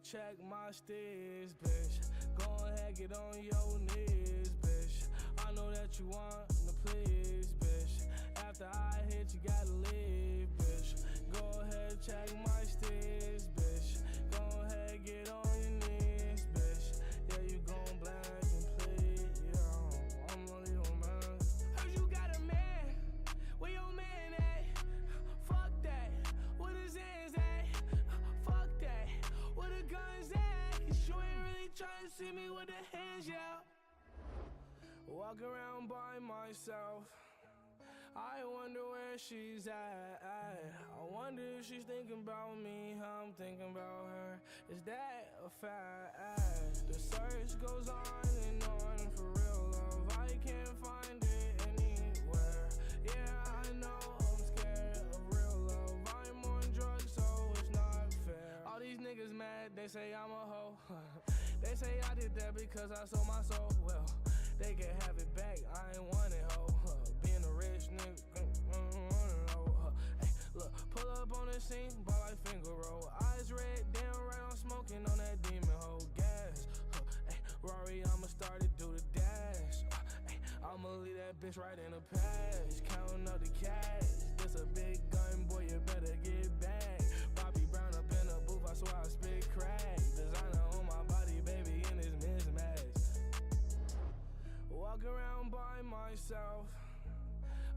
check my steez, bitch. Go ahead, get on your knees, bitch. I know that you want to please, bitch. After I hit, you gotta leave, bitch. Go ahead, check my steez, bitch. Go ahead, get on your knees, bitch. Yeah, you gon' black and plead, yeah. I'm only your man. Heard you got a man. Where your man at? Fuck that. Where his hands at? Fuck that. Where the guns at? Cause you ain't really trying to see me with the hands, yeah. Walk around by myself. I wonder where she's at. I wonder if she's thinking about me. I'm thinking about her. Is that a fact? The search goes on and on for real love. I can't find it anywhere. Yeah, I know I'm scared of real love. I'm on drugs, so it's not fair. All these niggas mad, they say I'm a hoe. They say I did that because I sold my soul. Well, they can have it back, I ain't want it, ho. Being a rich nigga, hey, look, pull up on the scene, ball like finger roll. Eyes red, damn right, I'm smoking on that demon hoe. Gas, hey, Rory, I'ma start to do the dash. Hey, I'ma leave that bitch right in the past. Counting up the cash, this a big gun, boy, you better get back. Bobby Brown up in the booth, I swear I spit crack. Designer on my body, baby, in this mismatch. Walk around by myself.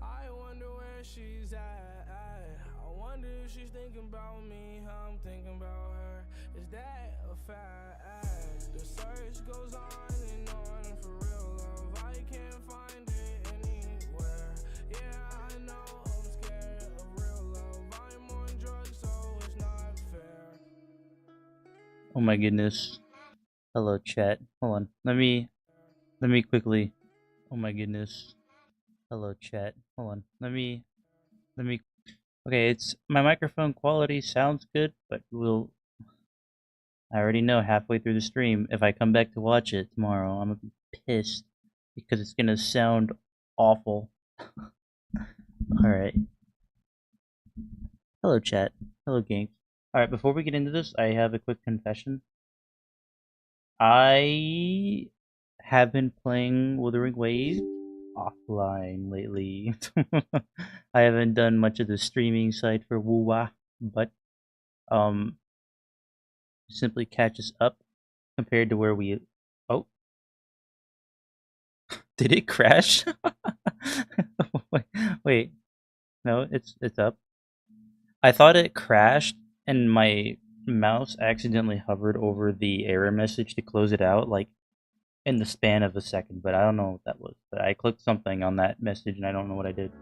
I wonder where she's at. I wonder if she's thinking about me. I'm thinking about her. Is that a fact? The search goes on and on for real love. I can't find it anywhere. Yeah, I know I'm scared of real love. I'm on drugs, so it's not fair. Oh my goodness. Hello chat. Hold on. Let me quickly. Oh my goodness. Hello chat. Hold on. Let me Okay, it's my microphone quality sounds good, but I already know halfway through the stream if I come back to watch it tomorrow, I'm gonna be pissed because it's gonna sound awful. Alright. Hello chat. Hello gang. Alright, before we get into this, I have a quick confession. I have been playing Wuthering Waves offline lately. I haven't done much of the streaming side for Wuwa, but simply catches up compared to where we. Oh, did it crash? wait, no, it's up. I thought it crashed, and my mouse accidentally hovered over the error message to close it out, like in the span of a second. But I don't know what that was. But I clicked something on that message, and I don't know what I did.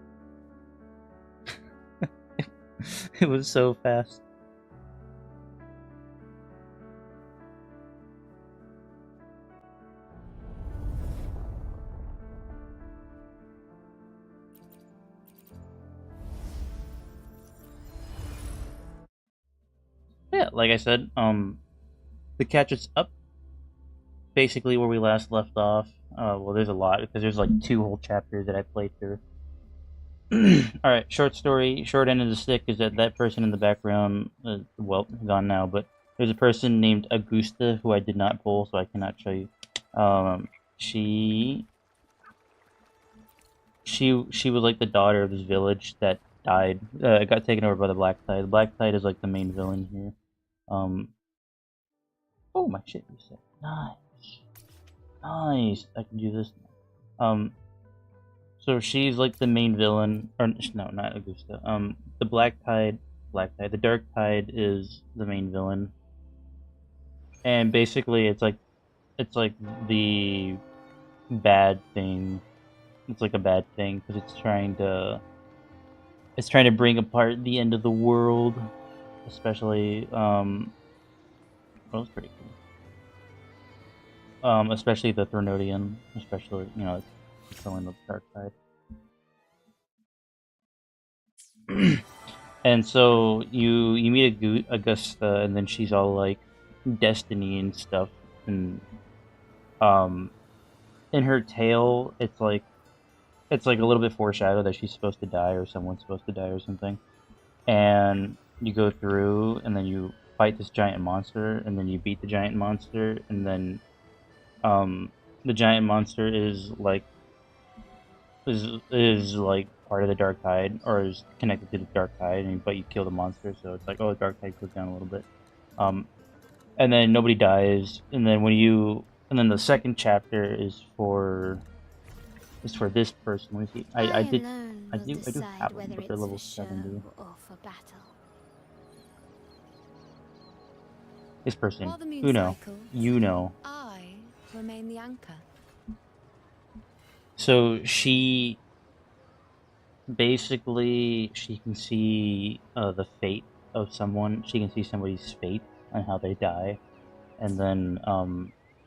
It was so fast. Yeah, like I said, the catches up basically where we last left off. Well, there's a lot because there's like 2 whole chapters that I played through. All right, short story. Short end of the stick is that person in the background, well, gone now, but there's a person named Augusta who I did not pull, so I cannot show you. She was like the daughter of this village that died. It got taken over by the Black Tide. The Black Tide is like the main villain here. Oh, my shit reset. Nice. Nice. I can do this now. So she's like the main villain, or no, not Augusta. The Black Tide, the Dark Tide is the main villain, and basically it's like the bad thing. It's like a bad thing because it's trying to bring apart the end of the world, especially well, it's pretty cool. Especially the Thronodian, especially it's controlling the Dark Side. And so you meet Augusta, and then she's all like destiny and stuff, and in her tale, it's like a little bit foreshadowed that she's supposed to die or someone's supposed to die or something, and you go through, and then you fight this giant monster, and then you beat the giant monster, and then the giant monster is like part of the dark tide, or is connected to the dark tide, but you kill the monster, so it's like, oh, the dark tide goes down a little bit. And then nobody dies, and then the second chapter is for this person. Let me see. I do have them, but they're level 70. This person, you know. I remain the anchor. So she basically can see the fate of someone. She can see somebody's fate and how they die, and then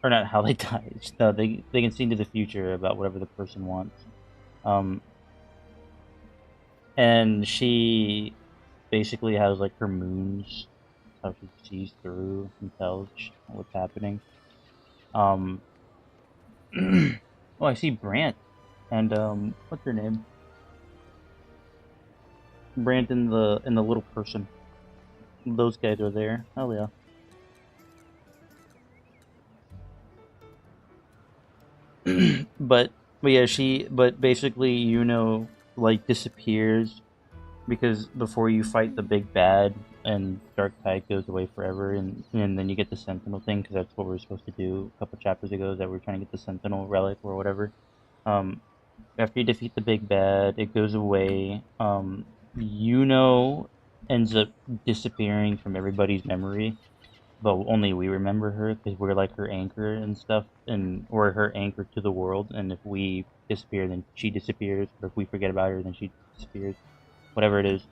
or not how they die. No, they can see into the future about whatever the person wants. And she basically has like her moons, how she sees through and tells what's happening. Oh, I see Brant and what's her name? Brant and the little person. Those guys are there. Hell yeah. but yeah, but basically, like disappears because before you fight the big bad and Dark Tide goes away forever, and then you get the Sentinel thing, because that's what we were supposed to do a couple chapters ago, that we're trying to get the Sentinel relic or whatever. After you defeat the big bad, it goes away. Ends up disappearing from everybody's memory, but only we remember her because we're like her anchor and stuff, and we're her anchor to the world. And if we disappear, then she disappears, or if we forget about her, then she disappears. Whatever it is.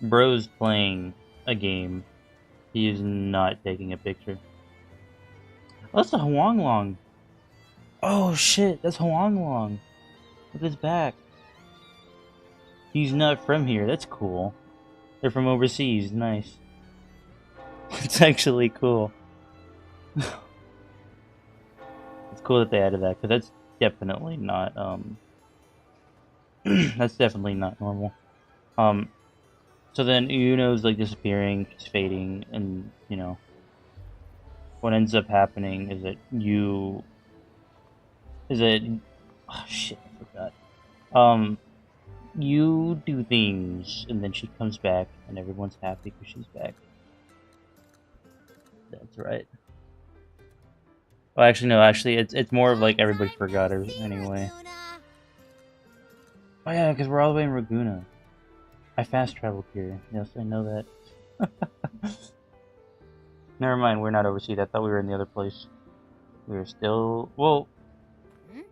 Bro's playing a game. He is not taking a picture. Oh, that's a Huang Long. Oh shit, that's Huang Long. With his back. He's not from here. That's cool. They're from overseas. Nice. It's actually cool. It's cool that they added that, because that's definitely not that's definitely not normal. So then Yuno's like disappearing, she's fading, and what ends up happening is that oh shit, I forgot. You do things, and then she comes back, and everyone's happy because she's back. That's right. Well, actually, no. Actually, it's more of like everybody forgot her anyway. Oh yeah, because we're all the way in Raguna. I fast traveled here. Yes, I know that. Never mind, we're not overseas. I thought we were in the other place. We were still... Well,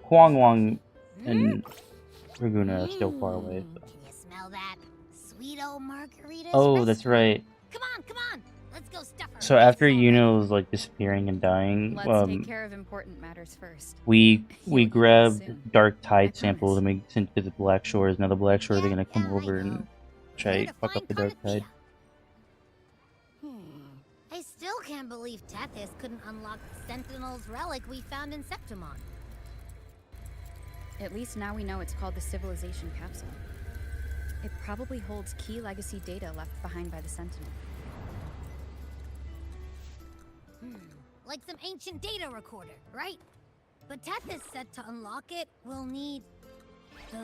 Huang Wang and Raguna are still far away. So. Can you smell that sweet old margarita? Oh, that's right. Come on. Let's go stuff her. So after Yuno's like disappearing and dying, Let's take care of important matters first. we grabbed Dark Tide samples and we sent to the Black Shores. Now the Black Shores are gonna come over and try to fuck up the Dark Tide. I still can't believe Tethys couldn't unlock the Sentinel's relic we found in Septimon. At least now we know it's called the Civilization Capsule. It probably holds key legacy data left behind by the Sentinel. Like some ancient data recorder, right? But Tethys said to unlock it, we'll need the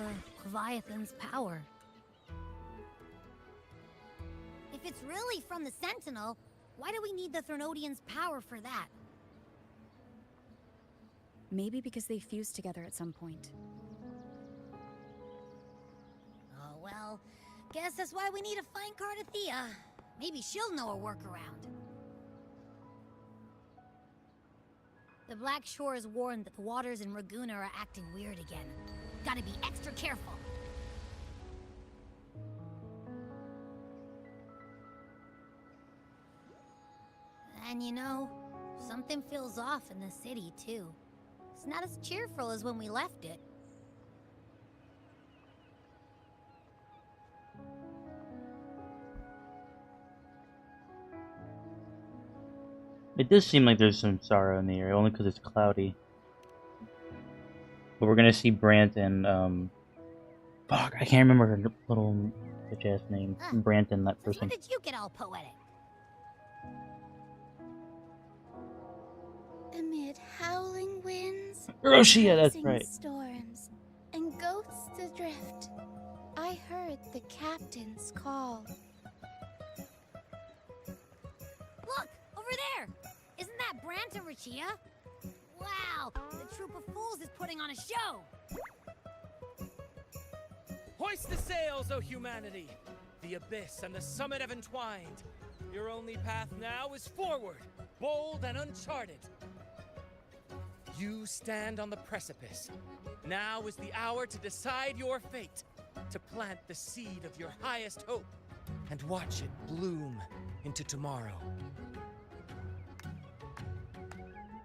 Leviathan's power. If it's really from the Sentinel, why do we need the Threnodian's power for that? Maybe because they fused together at some point. Oh well, guess that's why we need to find Cardathea. Maybe she'll know a workaround. The Black Shores warned that the waters in Raguna are acting weird again. Gotta be extra careful. And something feels off in the city, too. It's not as cheerful as when we left it. It does seem like there's some sorrow in the air, only because it's cloudy. But we're gonna see Brant and Fuck, I can't remember her little bitch ass name. Branton, that Since person. when did you get all poetic? Amid howling winds, Roshia, that's rising right. storms, and ghosts adrift, I heard the captain's call. Look, over there! Isn't that Brant and Rachia? Wow, the troop of fools is putting on a show! Hoist the sails, O humanity! The abyss and the summit have entwined. Your only path now is forward, bold and uncharted. You stand on the precipice. Now is the hour to decide your fate, to plant the seed of your highest hope, and watch it bloom into tomorrow.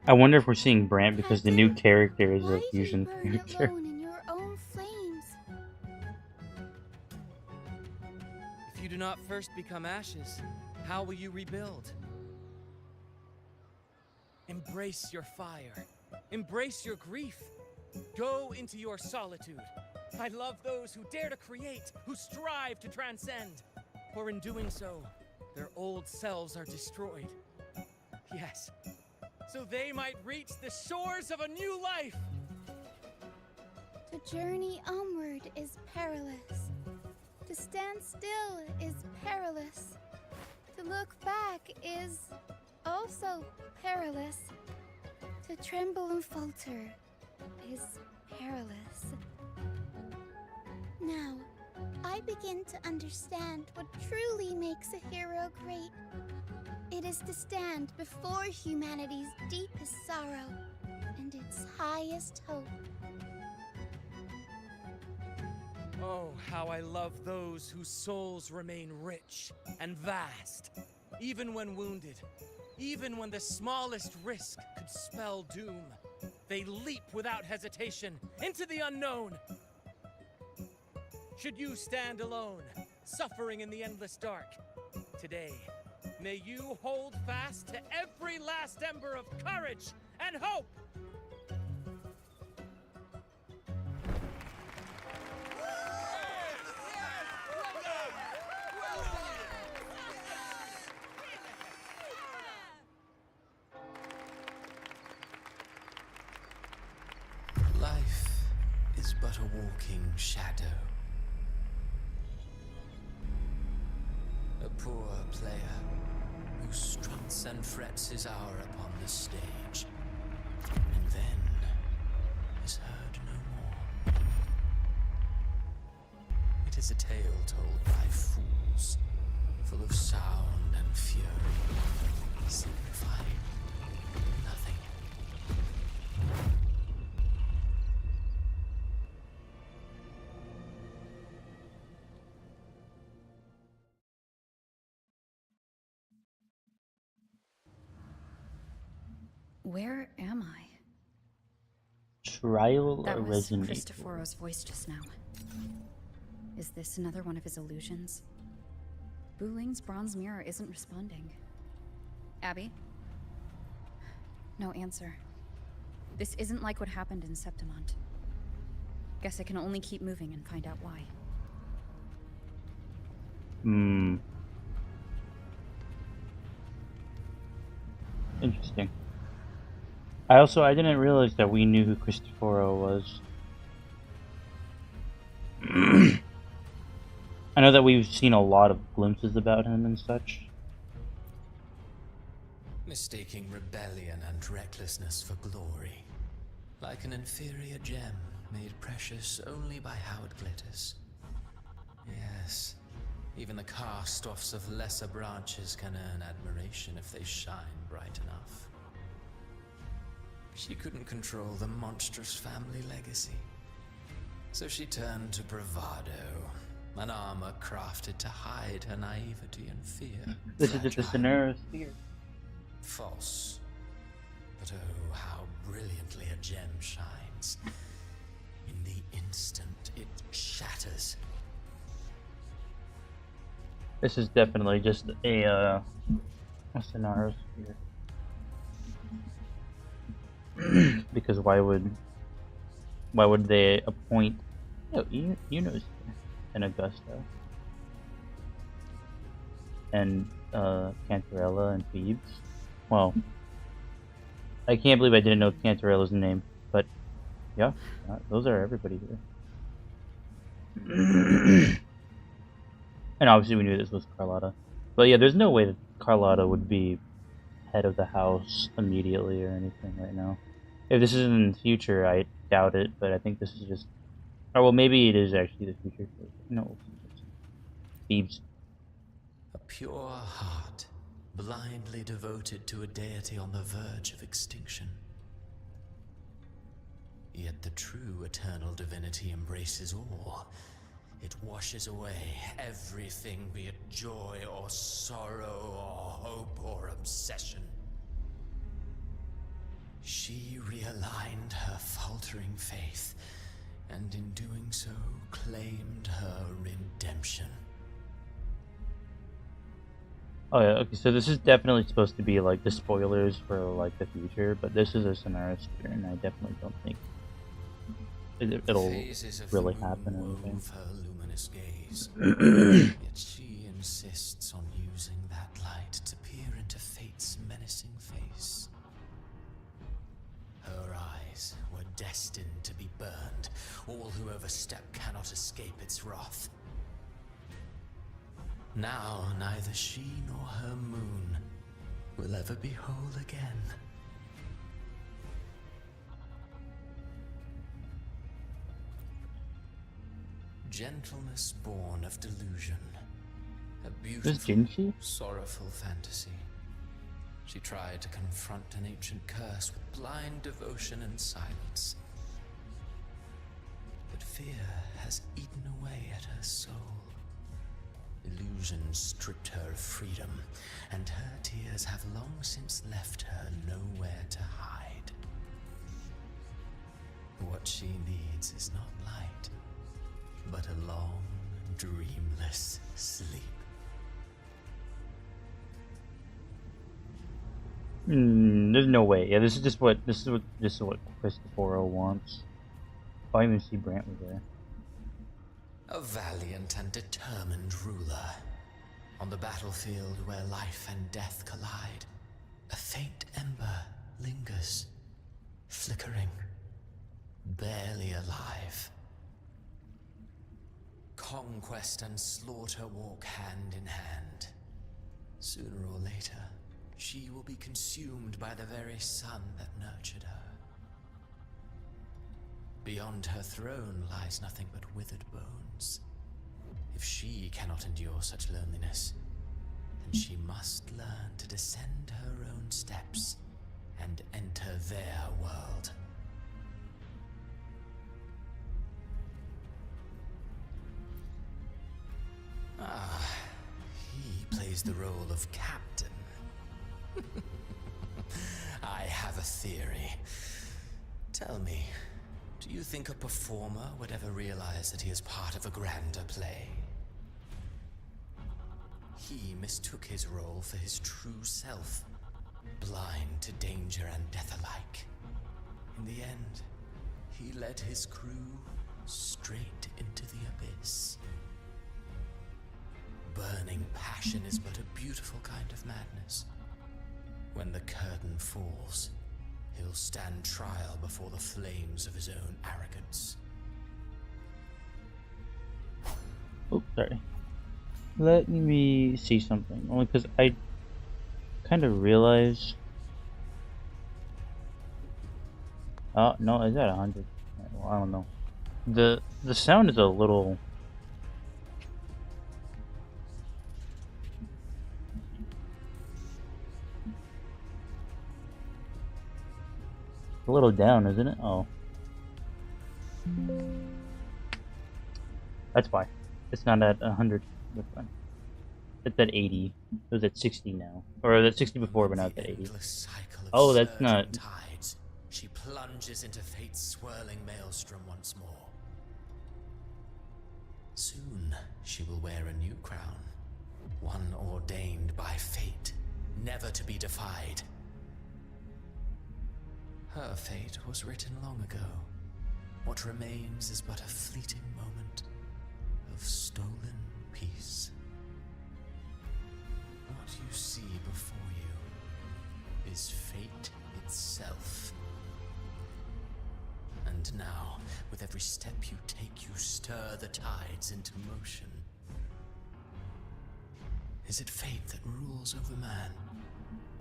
I wonder if we're seeing Brant because the new character is a Why do you fusion burn character. alone in your own flames? If you do not first become ashes, how will you rebuild? Embrace your fire. Embrace your grief. Go into your solitude. I love those who dare to create, who strive to transcend. For in doing so, their old selves are destroyed. Yes, so they might reach the shores of a new life. To journey onward is perilous. To stand still is perilous. To look back is also perilous. To tremble and falter is perilous. Now, I begin to understand what truly makes a hero great. It is to stand before humanity's deepest sorrow and its highest hope. Oh, how I love those whose souls remain rich and vast, even when wounded, even when the smallest risk could spell doom. They leap without hesitation into the unknown. Should you stand alone, suffering in the endless dark, today, may you hold fast to every last ember of courage and hope! Life is but a walking shadow. A poor player who struts and frets his hour upon the stage, and then is heard no more. It is a tale told by fools, full of sound and fury, signifying nothing. Where am I? Trial That was Resident Christophero's voice just now. Is this another one of his illusions? Buling's bronze mirror isn't responding. Abby? No answer. This isn't like what happened in Septimont. Guess I can only keep moving and find out why. Interesting. I didn't realize that we knew who Cristoforo was. I know that we've seen a lot of glimpses about him and such. Mistaking rebellion and recklessness for glory. Like an inferior gem made precious only by how it glitters. Yes, even the cast-offs of lesser branches can earn admiration if they shine bright enough. She couldn't control the monstrous family legacy. So she turned to bravado, an armor crafted to hide her naivety and fear. This is just a nerve fear. False. But oh, how brilliantly a gem shines. In the instant it shatters. This is definitely just a scenario sphere. Because why would they appoint No, Yuno's here. And Augusta. And Cantarella and Phoebes. Well, I can't believe I didn't know Cantarella's name, but yeah, those are everybody here. And obviously we knew this was Carlotta. But yeah, there's no way that Carlotta would be head of the house immediately or anything right now. If this is in the future, I doubt it, but I think this is just... Or well, maybe it is actually the future. No, Phoebes. A pure heart, blindly devoted to a deity on the verge of extinction. Yet the true eternal divinity embraces all. It washes away everything, be it joy or sorrow or hope or obsession. She realigned her faltering faith, and in doing so, claimed her redemption. Oh yeah, okay, so this is definitely supposed to be like the spoilers for like the future, but this is a scenario spear, and I definitely don't think it'll really happen or anything. Her luminous gaze. Yet she insists on using that light to peer into fate's menacing face. Her eyes were destined to be burned. All who overstep cannot escape its wrath. Now neither she nor her moon will ever be whole again. Gentleness born of delusion. A beautiful, sorrowful fantasy. She tried to confront an ancient curse with blind devotion and silence. But fear has eaten away at her soul. Illusion stripped her of freedom, and her tears have long since left her nowhere to hide. What she needs is not light, but a long, dreamless sleep. There's no way. Yeah, this is what Christopher wants. Oh, I didn't even see Brant was there. A valiant and determined ruler. On the battlefield where life and death collide, a faint ember lingers, flickering, barely alive. Conquest and slaughter walk hand in hand. Sooner or later, she will be consumed by the very sun that nurtured her. Beyond her throne lies nothing but withered bones. If she cannot endure such loneliness, then she must learn to descend her own steps and enter their world. Ah, he plays the role of captain. I have a theory. Tell me, do you think a performer would ever realize that he is part of a grander play? He mistook his role for his true self, blind to danger and death alike. In the end, he led his crew straight into the abyss. Burning passion is but a beautiful kind of madness. When the curtain falls, he'll stand trial before the flames of his own arrogance. Oh, sorry. Let me see something. Only because I kind of realized... Oh, no, is that 100? Well, I don't know. The sound is a little... a little down, isn't it? Oh. That's why. It's not at 100. That's fine. It's at 80. It was at 60 now. Or at 60 before, but now it's at 80. Oh, that's not... tides. She plunges into fate's swirling maelstrom once more. Soon, she will wear a new crown. One ordained by fate, never to be defied. Her fate was written long ago, what remains is but a fleeting moment of stolen peace. What you see before you is fate itself. And now, with every step you take, you stir the tides into motion. Is it fate that rules over man,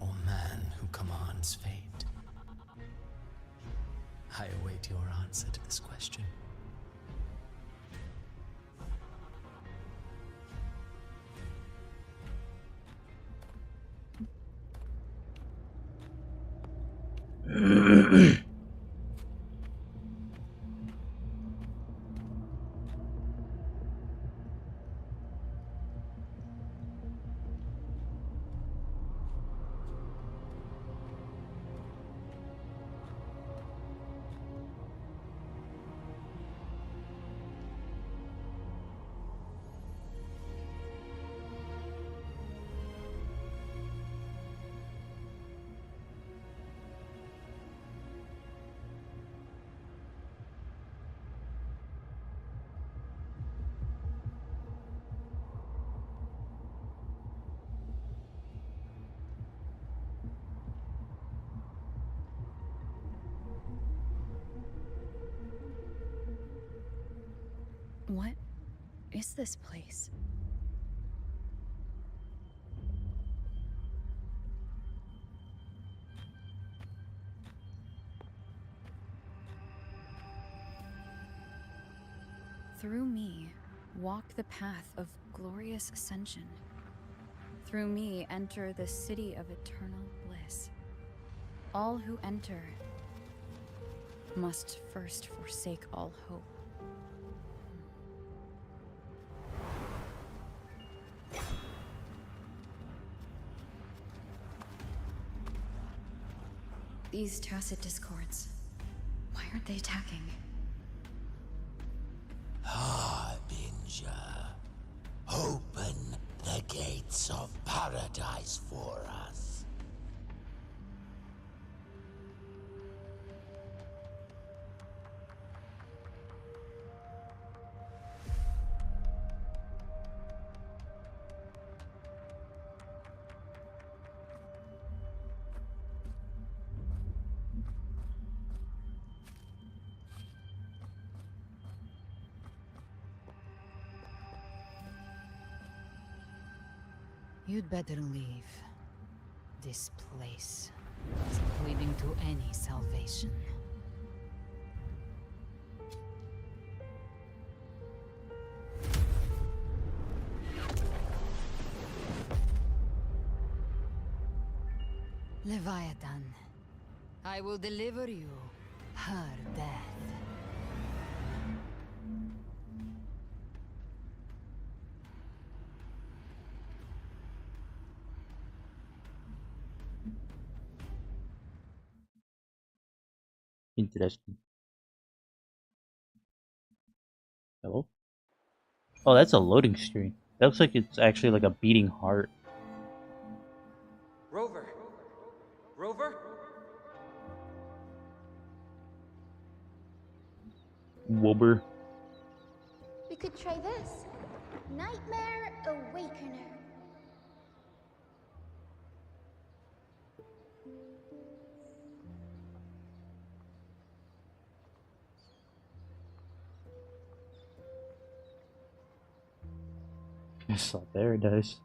or man who commands fate? I await your answer to this question. What is this place? Through me, walk the path of glorious ascension. Through me, enter the city of eternal bliss. All who enter must first forsake all hope. These tacit discords, why aren't they attacking? Harbinger, open the gates of paradise for us. You'd better leave. This place isn't leading to any salvation. Leviathan, I will deliver you her death. Interesting. Hello? Oh, that's a loading screen. That looks like it's actually like a beating heart. Rover! Rover? Wobber. We could try this. Nightmare Awakener. I saw paradise.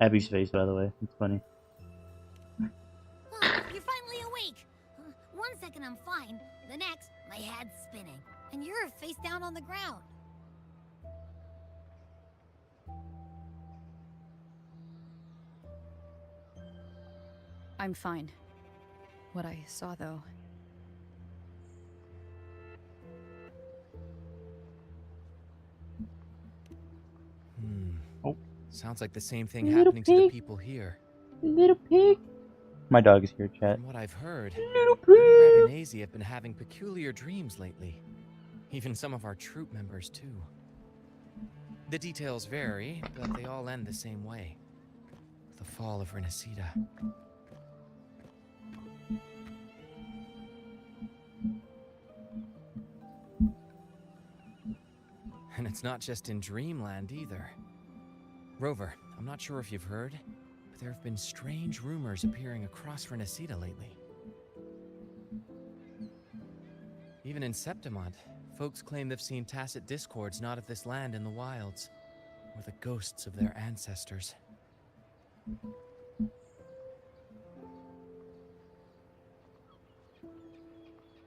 Abby's face, by the way. It's funny. Oh, you're finally awake. One second I'm fine. The next, my head's spinning. And you're face down on the ground. I'm fine. What I saw, though. Oh. Sounds like the same thing Little happening to the pig. people here. Little pig. My dog is here, chat. From what I've heard, Little many pig. Raganese have been having peculiar dreams lately. Even some of our troop members, too. The details vary, but they all end the same way. The fall of Renacida. it's not just in Dreamland either. Rover, I'm not sure if you've heard, but there have been strange rumors appearing across Renacida lately. Even in Septimont, folks claim they've seen tacit discords not of this land in the wilds, or the ghosts of their ancestors.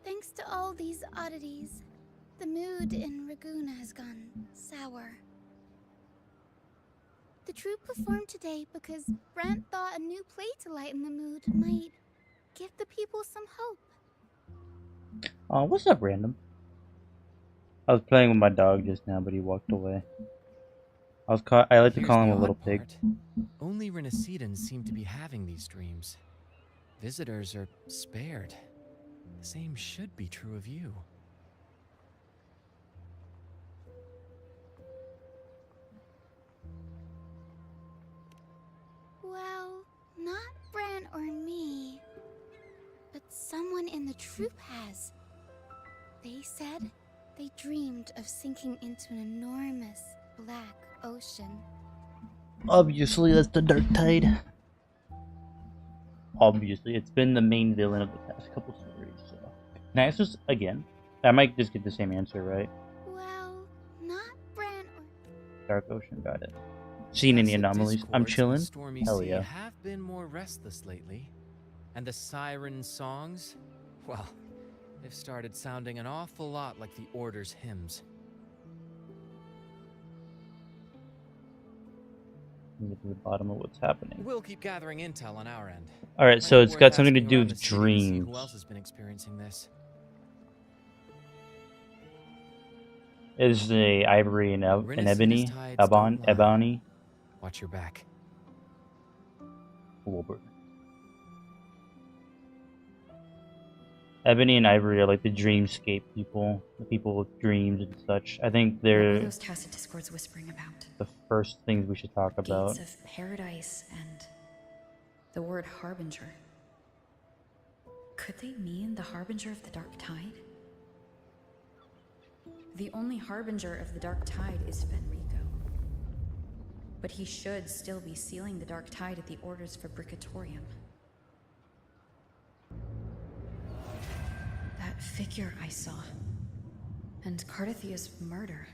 Thanks to all these oddities, the mood in Raguna has gone sour. The troupe performed today because Brant thought a new play to lighten the mood might give the people some hope. Oh, what's up, random? I was playing with my dog just now, but he walked away. I like to Here's call him the a little odd pig. part. Only Renacidans seem to be having these dreams. Visitors are spared. The same should be true of you. Well, not Brant or me, but someone in the troupe has. They said they dreamed of sinking into an enormous black ocean. Obviously, that's the Dark Tide. Obviously, it's been the main villain of the past couple stories. So. Can I ask this again? I might just get the same answer, right? Well, not Brant or... Dark Ocean, got it. Seen any Tacit anomalies? I'm discords in chilling. the stormy Hell sea yeah. have been more restless lately. And the siren songs? Well, they've started sounding an awful lot like the Order's hymns. Get to the bottom of what's happening. We'll keep gathering intel on our end. Alright, so Might be it's worth got something to asking do around with the city to see dreams. who else has been experiencing this? Is the ivory and Renacida's ebony? tides don't lie. Ebony? Watch your back. Wilbur. Ebony and Ivory are like the dreamscape people, the people with dreams and such. I think What were they're those tacit discords whispering about? the first things we should talk about. Gates of paradise and the word harbinger. Could they mean the harbinger of the dark tide? The only harbinger of the dark tide is Fenrico. But he should still be sealing the dark tide at the orders for Bricatorium. That figure I saw. And Cardathia's murder.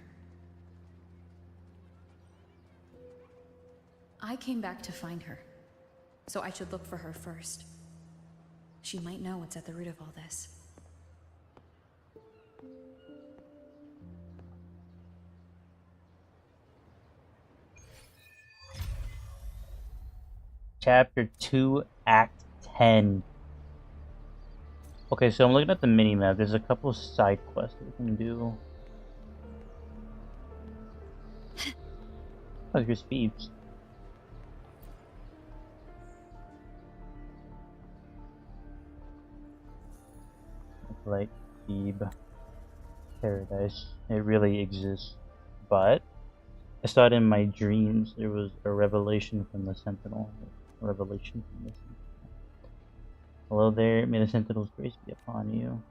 I came back to find her, so I should look for her first. She might know what's at the root of all this. Chapter 2, Act 10. Okay, so I'm looking at the mini-map. There's a couple of side quests we can do. Oh, here's Phoebes. Like Phoebe Paradise. It really exists. But I saw it in my dreams. There was a revelation from the Sentinel. A revelation from the Sentinel. Hello there, may the Sentinel's grace be upon you.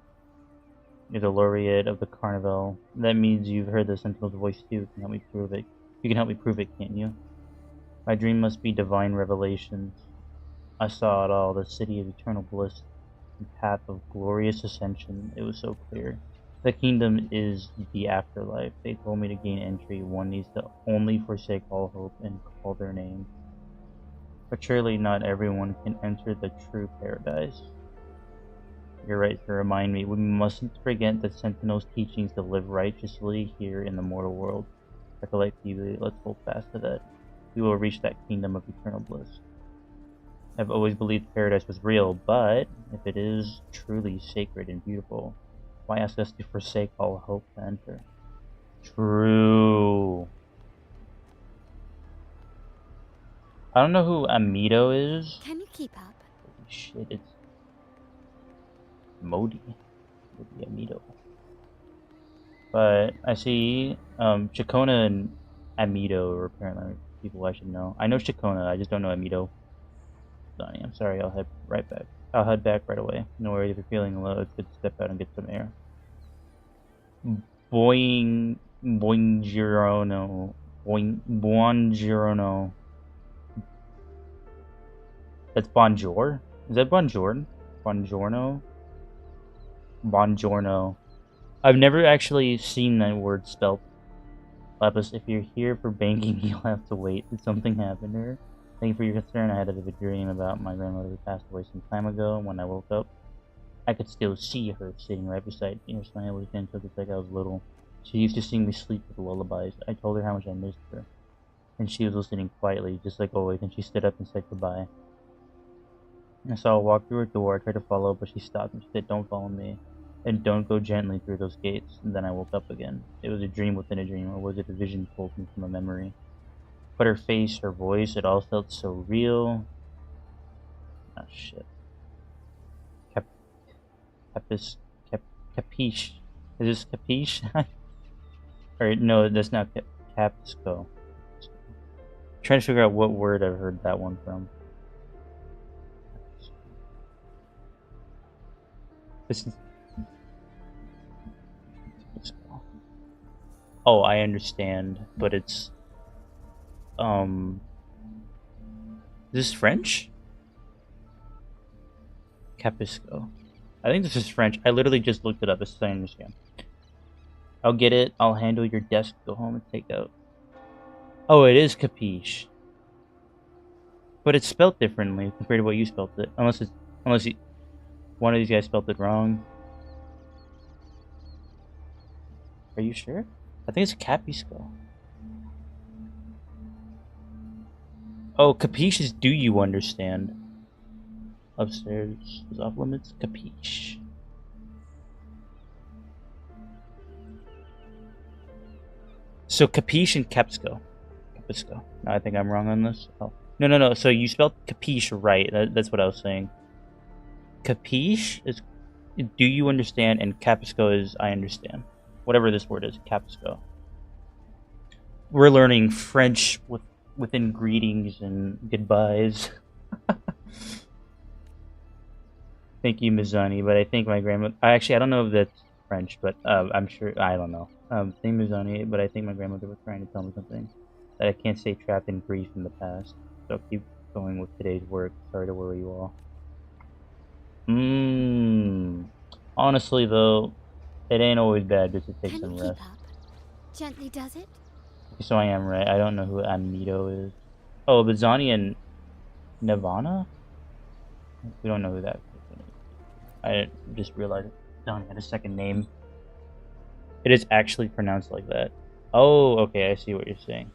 You're the laureate of the Carnival. That means you've heard the Sentinel's voice too. You can help me prove it. You can help me prove it, can't you? My dream must be divine revelations. I saw it all, the city of eternal bliss, the path of glorious ascension. It was so clear. The kingdom is the afterlife. They told me to gain entry. One needs to only forsake all hope and call their name. But surely not everyone can enter the true paradise. You're right to remind me. We mustn't forget the Sentinel's teachings to live righteously here in the mortal world. Recollect, Phoebe, let's hold fast to that. We will reach that kingdom of eternal bliss. I've always believed paradise was real, but if it is truly sacred and beautiful, why ask us to forsake all hope to enter? True. I don't know who Amido is. Can you keep up? Holy shit, it's Modi. Modi Amido. But I see Chacona and Amido are apparently people I should know. I know Chacona, I just don't know Amido. Donnie, I'm sorry, I'll head right back. I'll head back right away. No worries, if you're feeling low, it's good to step out and get some air. Boing Buongiorno. Buongiorno. That's bonjour? Is that bonjour? Buongiorno? Buongiorno. I've never actually seen that word spelled. Lapis, if you're here for banking, you'll have to wait. Did something happen to her? Thank you for your concern. I had a vivid dream about my grandmother who passed away some time ago. When I woke up, I could still see her sitting right beside me. Her smile was gentle, just like I was little. She used to sing me sleep with lullabies. I told her how much I missed her, and she was listening quietly, just like always, and she stood up and said goodbye. I saw her walk through her door. I tried to follow, but she stopped and she said, "Don't follow me, and don't go gently through those gates." And then I woke up again. It was a dream within a dream, or was it a vision pulled me from a memory? But her face, her voice, it all felt so real. Oh shit. Capiche. Is this Capiche? Or no, that's not Capsco. Trying to figure out what word I've heard that one from. This is... Oh, I understand, but it's... Is this French? Capisco. I think this is French. I literally just looked it up. It's I understand. I'll get it. I'll handle your desk. Go home and take out. Oh, it is capiche. But it's spelled differently compared to what you spelled it. Unless one of these guys spelled it wrong. Are you sure? I think it's Capisco. Oh, capiche is do you understand? Upstairs is off limits. Capiche. So capiche and Capsco. Capisco. No, I think I'm wrong on this. Oh. No. So you spelled capiche right. That's what I was saying. Capiche is do you understand, and Capisco is I understand. Whatever this word is, Capisco. We're learning French within greetings and goodbyes. Thank you, Mizani, but I think my grandmother... I don't know if that's French, but I'm sure... I don't know. Thank you, Mizani, but I think my grandmother was trying to tell me something. That I can't stay trapped in grief in the past. So keep going with today's work. Sorry to worry you all. Honestly, though, it ain't always bad just to take some rest. Keep up. Gently does it? So I am right. I don't know who Amito is. Oh, Bizani and Nirvana? We don't know who that person is. I just realized Bizani had a second name. It is actually pronounced like that. Oh, okay, I see what you're saying.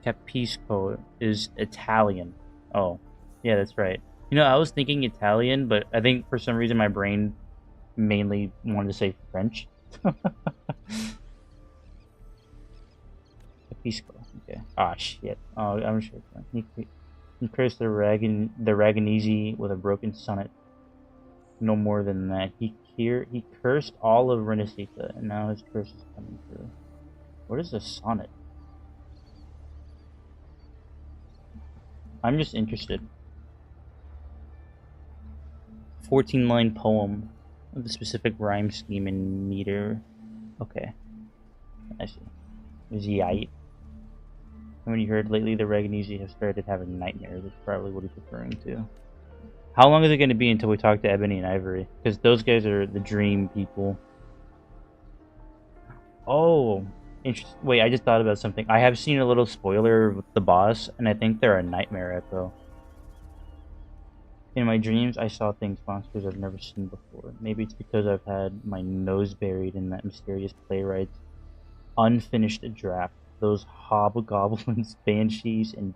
Capisco is Italian. Oh, yeah, that's right. You know, I was thinking Italian, but I think for some reason my brain mainly wanted to say French. Capisco. Okay. Ah, shit. Oh, I'm sure. He cursed the Ragagnese with a broken sonnet. No more than that. He cursed all of Renacita, and now his curse is coming through. What is a sonnet? I'm just interested. 14-line poem with a specific rhyme scheme and meter. Okay. I see. Ziyite. When you heard lately the Ragagnese have started having nightmares, that's probably what he's referring to. How long is it going to be until we talk to Ebony and Ivory? Because those guys are the dream people. Oh, interesting. Wait, I just thought about something. I have seen a little spoiler with the boss, and I think they're a nightmare echo. In my dreams, I saw things, monsters I've never seen before. Maybe it's because I've had my nose buried in that mysterious playwright's unfinished draft. Those hobgoblins, banshees, and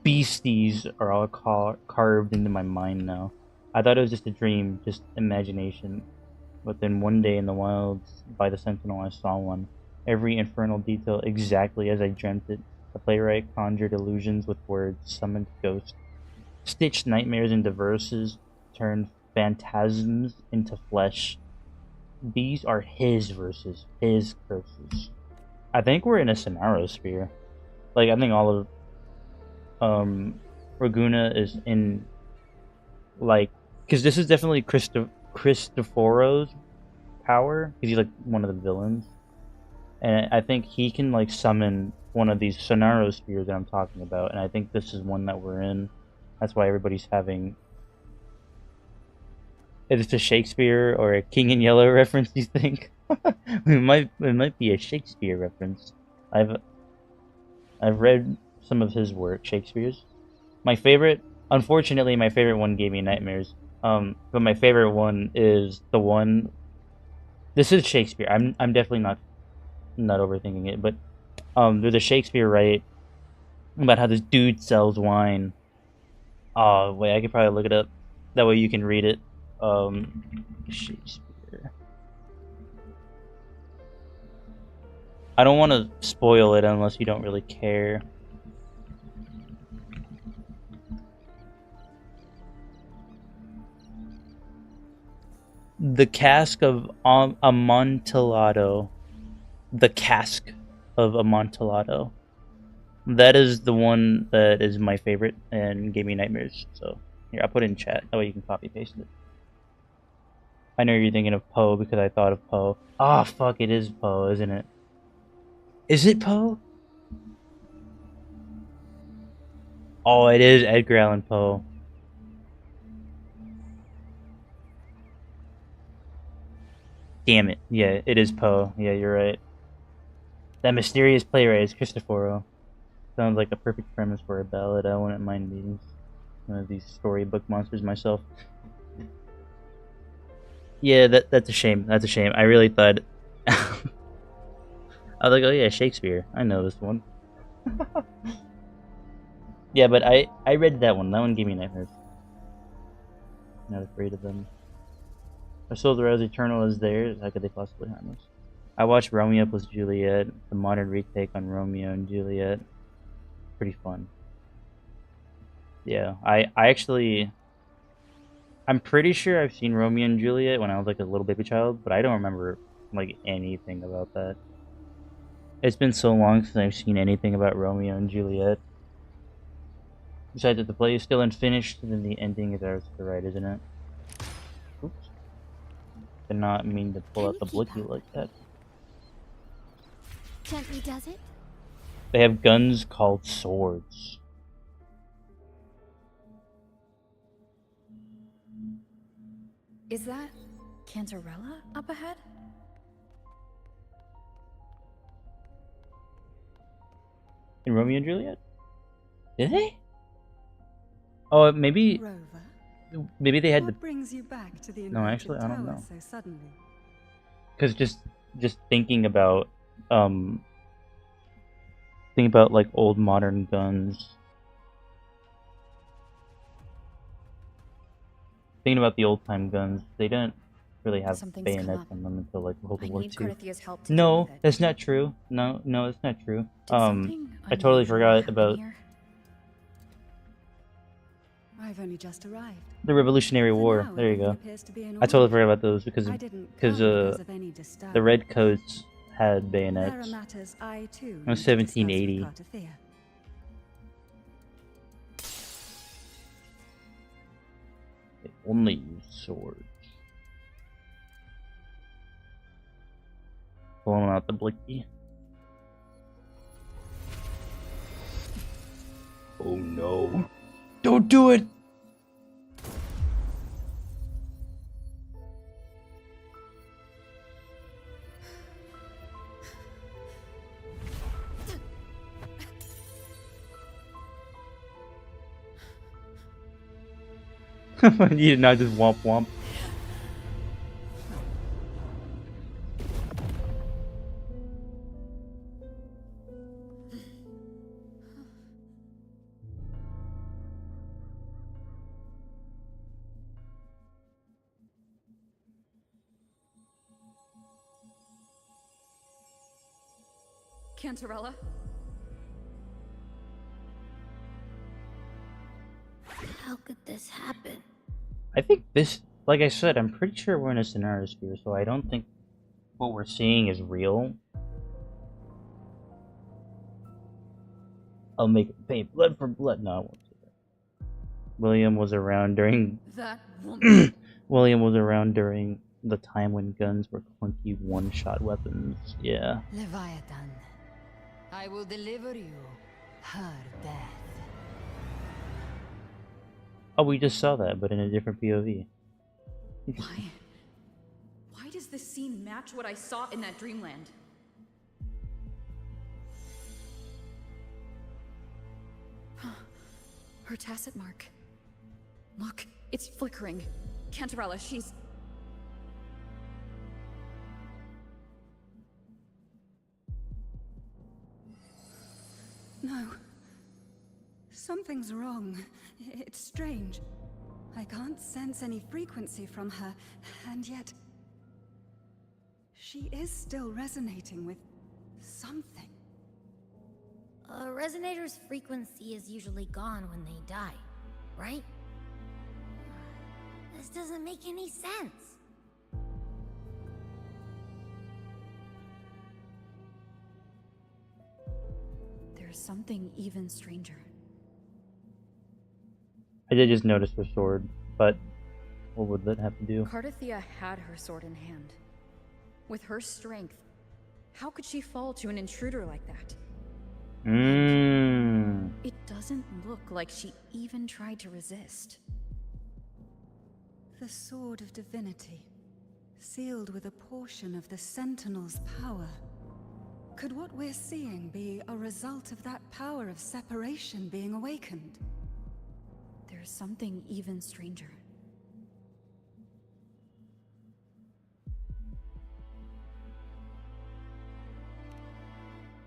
beasties are all carved into my mind now. I thought it was just a dream, just imagination. But then one day in the wilds by the Sentinel, I saw one. Every infernal detail exactly as I dreamt it. The playwright conjured illusions with words, summoned ghosts, stitched nightmares into verses, turned phantasms into flesh. These are his verses, his curses. I think we're in a scenario sphere. Like, I think all of Raguna is in, like, because this is definitely Cristoforo's power because he's like one of the villains, and I think he can like summon one of these Sonaro spheres that I'm talking about, and I think this is one that we're in. That's why everybody's having. If it's a Shakespeare or a King in Yellow reference, you think? It might be a Shakespeare reference. I've read some of his work, Shakespeare's. My favorite, unfortunately, my favorite one gave me nightmares. But my favorite one is the one. This is Shakespeare. I'm definitely not overthinking it, but there's a Shakespeare right about how this dude sells wine. Oh wait, I could probably look it up. That way you can read it. Shakespeare. I don't want to spoil it unless you don't really care. The Cask of Amontillado. The Cask of Amontillado. That is the one that is my favorite and gave me nightmares. So here, I'll put it in chat. That way you can copy paste it. I know you're thinking of Poe because I thought of Poe. Ah, fuck, it is Poe, isn't it? Is it Poe? Oh, it is Edgar Allan Poe. Damn it. Yeah, it is Poe. Yeah, you're right. That mysterious playwright is Cristoforo. Sounds like a perfect premise for a ballad. I wouldn't mind meeting one of these storybook monsters myself. Yeah, that's a shame. That's a shame. I really thought... I was like, oh yeah, Shakespeare. I know this one. Yeah, but I read that one. That one gave me nightmares. Not afraid of them. Our souls are as eternal as theirs. How could they possibly harm us? I watched Romeo plus Juliet, the modern retake on Romeo and Juliet. Pretty fun. Yeah, I actually... I'm pretty sure I've seen Romeo and Juliet when I was like a little baby child, but I don't remember like anything about that. It's been so long since I've seen anything about Romeo and Juliet. Besides that the play is still unfinished, then the ending is ours to the right, isn't it? Oops. Did not mean to pull out the blicky like that. Gently does it? They have guns called swords. Is that Cantarella up ahead? In Romeo and Juliet? Did they? Oh, maybe they had what brings you back to the No, actually, I don't know. so suddenly? Because just thinking about like old modern guns. Thinking about the old time guns, they didn't really have Something's bayonets on them until like World I War need II. Corinthia's help to deal No, with it. that's not true. No, that's not true. Did something I totally unusual forgot happen about here? I've only just arrived. the Revolutionary For War. now, There you everything go. appears to be in I totally order. forgot about those because I didn't come because of any the disturbance. Redcoats had There are bayonets. matters I too It was need to discuss with 1780. Cartathea. They only use swords. Pulling out the blicky. Oh no. Don't do it! You did not just womp womp. Cantarella? How could this happen? I think this, like I said, I'm pretty sure we're in a scenario sphere, so I don't think what we're seeing is real. I'll make it pay blood for blood. No, I won't say that. William was around during That woman. William was around during the time when guns were clunky one-shot weapons. Yeah. Leviathan, I will deliver you her death. Oh, we just saw that, but in a different POV. Why does this scene match what I saw in that dreamland? Her tacit mark. Look, it's flickering. Cantarella, she's... No. Something's wrong. It's strange. I can't sense any frequency from her, and yet... she is still resonating with something. A resonator's frequency is usually gone when they die, right? This doesn't make any sense. There's something even stranger. I did just notice her sword, but what would that have to do? Cardathia had her sword in hand. With her strength, how could she fall to an intruder like that? It doesn't look like she even tried to resist. The Sword of Divinity, sealed with a portion of the Sentinel's power. Could what we're seeing be a result of that power of separation being awakened? There's something even stranger.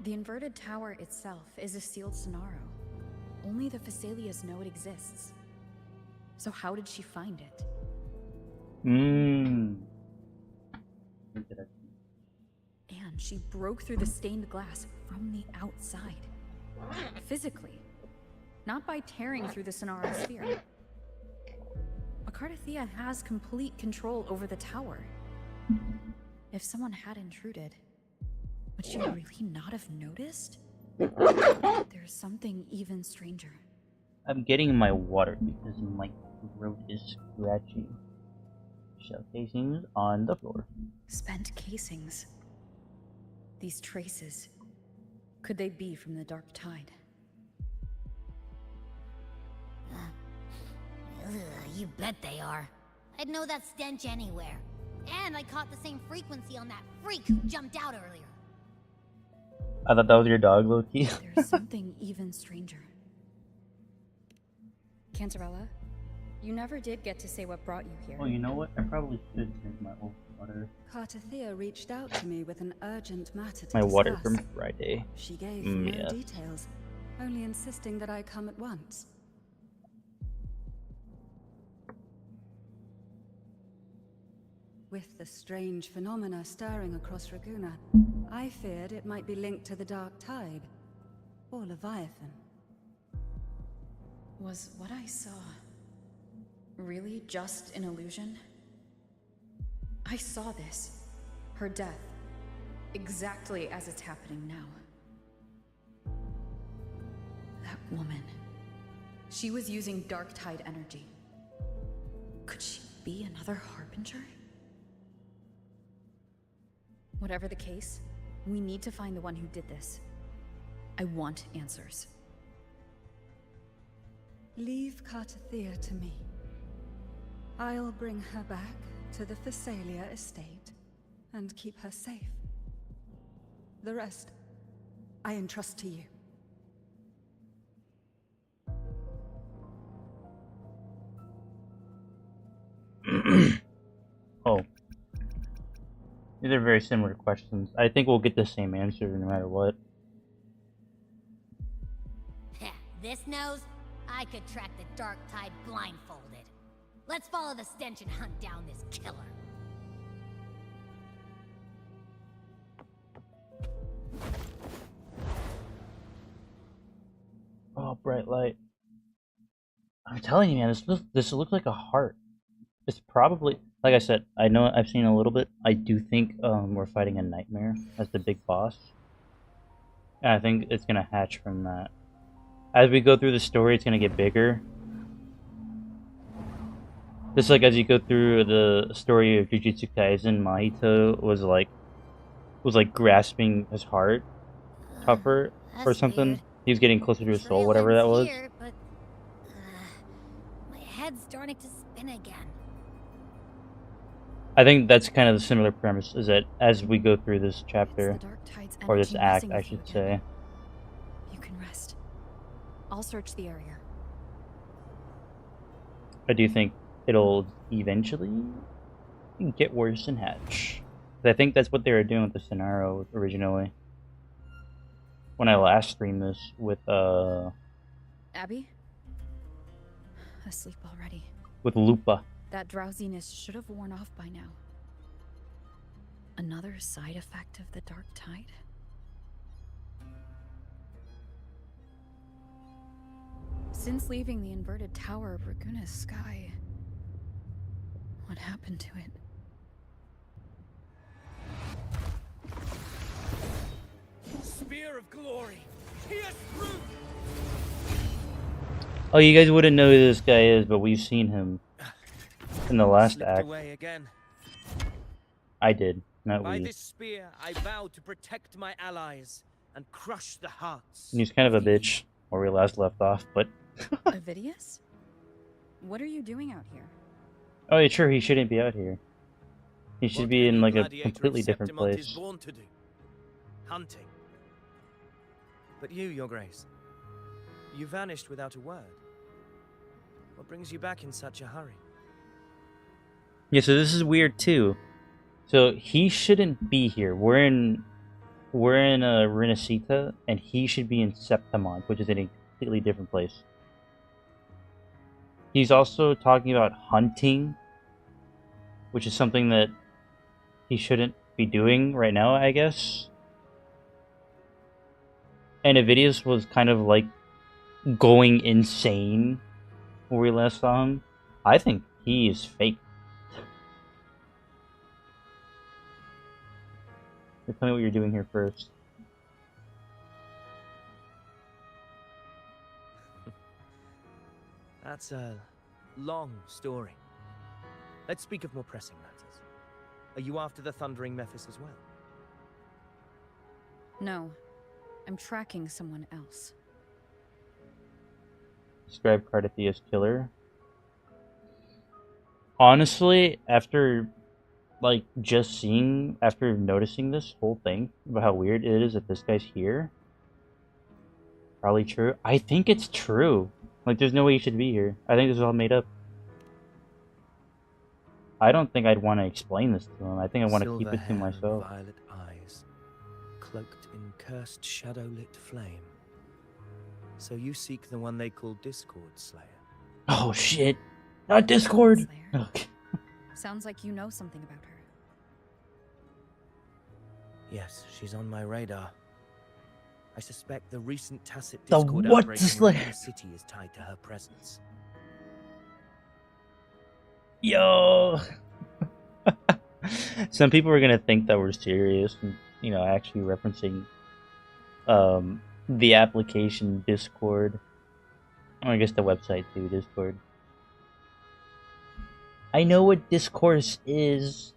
The inverted tower itself is a sealed Sonaro. Only the Phasaelias know it exists. So how did she find it? And she broke through the stained glass from the outside. Physically. Not by tearing through the Sonaro sphere. Cardathia has complete control over the tower. If someone had intruded, would she really not have noticed? There's something even stranger. I'm getting my water because my throat is scratchy. Shell casings on the floor. Spent casings. These traces. Could they be from the Dark Tide? You bet they are. I'd know that stench anywhere. And I caught the same frequency on that freak who jumped out earlier. I thought that was your dog, Loki. There's something even stranger. Cantarella, you never did get to say what brought you here. Oh, you know what? I probably should drink my old water. Cardathia reached out to me with an urgent matter to My discuss. water from Friday. She gave no yes. details, only insisting that I come at once. With the strange phenomena stirring across Raguna, I feared it might be linked to the Dark Tide, or Leviathan. Was what I saw really just an illusion? I saw this, her death, exactly as it's happening now. That woman, she was using Dark Tide energy. Could she be another Harbinger? Whatever the case, we need to find the one who did this. I want answers. Leave Cardathia to me. I'll bring her back to the Phasaelia estate and keep her safe. The rest, I entrust to you. Oh. These are very similar questions. I think we'll get the same answer no matter what. This nose? I could track the Dark Tide blindfolded. Let's follow the stench and hunt down this killer. Oh, bright light. I'm telling you, man, this looks like a heart. It's probably, like I said, I know I've seen a little bit. I do think we're fighting a nightmare as the big boss. And I think it's gonna hatch from that. As we go through the story, it's gonna get bigger. Just like as you go through the story of Jujutsu Kaisen, Mahito was like grasping his heart tougher or That's something. weird. He was getting closer to his soul, Trail whatever that ends was. here, but my head's starting to spin again. I think that's kind of the similar premise, is that as we go through this It's chapter, the Dark Tide's or this energy act, messing I with you should again. say. You can rest. I'll search the area. I do think it'll eventually get worse in Hatch. I think that's what they were doing with the scenario originally. When I last streamed this with Abby? Asleep already. Lupa. That drowsiness should have worn off by now. Another side effect of the Dark Tide? Since leaving the inverted tower of Raguna's sky, what happened to it? Spear of glory, pierce through. Oh, you guys wouldn't know who this guy is, but we've seen him in the last Slipped act. away again. I did, not By we. this spear, I vow to protect my allies and crush the hearts. And he's kind of a the bitch, where we last left off, but... Avidius? What are you doing out here? Oh, yeah, sure, he shouldn't be out here. He should What be in, any like, a gladiator of completely different Septimont place. is born to do. Hunting. But you, Your Grace, you vanished without a word. What brings you back in such a hurry? Yeah, so this is weird, too. So, he shouldn't be here. We're in Renacita, and he should be in Septimont, which is in a completely different place. He's also talking about hunting, which is something that he shouldn't be doing right now, I guess. And Avidius was kind of like going insane when we last saw him. I think he is fake. Tell me what you're doing here first. That's a long story. Let's speak of more pressing matters. Are you after the Thundering Mephis as well? No. I'm tracking someone else. Describe Cardathia's killer. Honestly, after after noticing this whole thing about how weird it is that this guy's here, probably true. I think it's true. Like, there's no way he should be here. I think this is all made up. I don't think I'd want to explain this to him. I think I want to keep it to myself. Violet eyes, cloaked in cursed shadow-lit flame. So you seek the one they call Discord Slayer. Oh shit! Not Discord. Slayer. Okay. Sounds like you know something about her. Yes, she's on my radar. I suspect the recent tacit The Discord what outbreak in Slayer? Raccoon City is tied to her presence. Yo. Some people are gonna think that we're serious and, actually referencing the application Discord. Oh, I guess the website too, Discord. I know what Discourse is.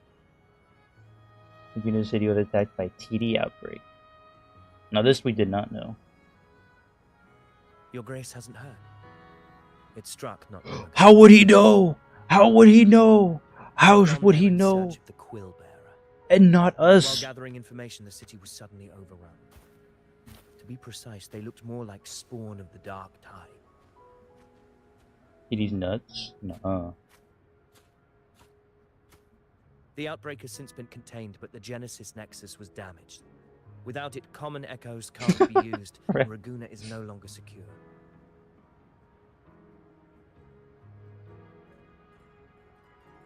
Computer City was attacked by TD outbreak. Now this we did not know. Your Grace hasn't heard. It struck not long ago. How would he know? How would he know? How Gone would there he in know? search of the Quill Bearer. And not While us. gathering information, the city was suddenly overrun. To be precise, they looked more like spawn of the Dark Tide. TD's nuts? Nuh-uh. The outbreak has since been contained, but the Genesis Nexus was damaged. Without it, common echoes can't be used, Right. and Raguna is no longer secure.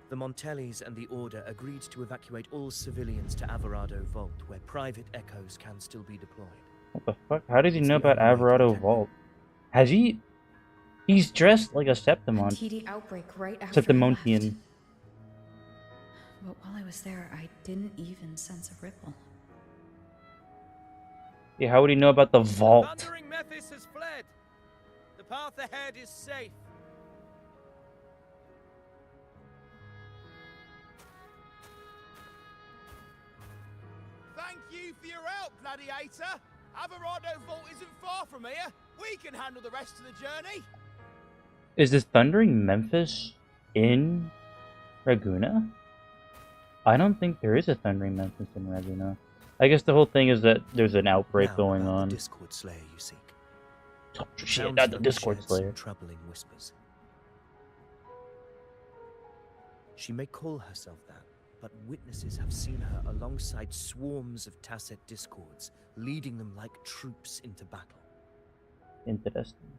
The Montellis and the Order agreed to evacuate all civilians to Alvarado Vault, where private echoes can still be deployed. What the fuck? How does he It's know the about only way to Alvarado protect Vault? Has he... He's dressed like a A Septimont. TD outbreak right after I Septimontian. left. But while I was there, I didn't even sense a ripple. Yeah, how would he know about the vault? Thundering Mephis has fled. The path ahead is safe. you for your help, Gladiator. Averado Vault isn't far from here. We can handle the rest of the journey. Is this Thundering Memphis in Raguna? I don't think there is a Thundering Memphis in Raguna. I guess the whole thing is that there's an outbreak Now going about on. the Discord Slayer you seek. Oh, shit, not the Discord shared Slayer. some troubling whispers. She may call herself that, but witnesses have seen her alongside swarms of Tasset Discords, leading them like troops into battle. Interesting.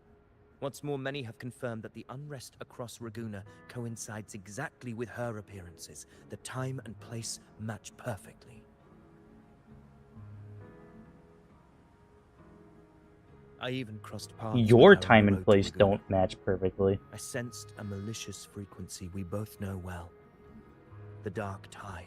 What's more, many have confirmed that the unrest across Raguna coincides exactly with her appearances. The time and place match perfectly. I even crossed paths with Your her on the time and road to place Raguna. don't match perfectly. I sensed a malicious frequency we both know well. The Dark Tide.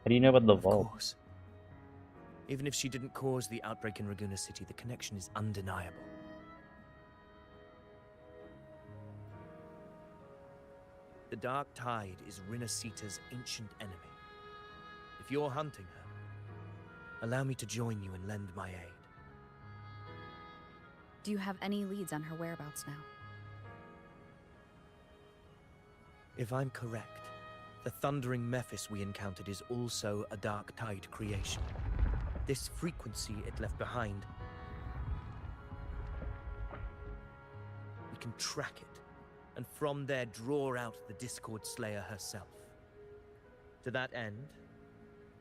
How do you know about the Of vault? course. Even if she didn't cause the outbreak in Raguna City, the connection is undeniable. The Dark Tide is Rinasita's ancient enemy. If you're hunting her, allow me to join you and lend my aid. Do you have any leads on her whereabouts now? If I'm correct, the Thundering Mephis we encountered is also a Dark Tide creation. This frequency it left behind, we can track it, and from there draw out the Discord Slayer herself. To that end,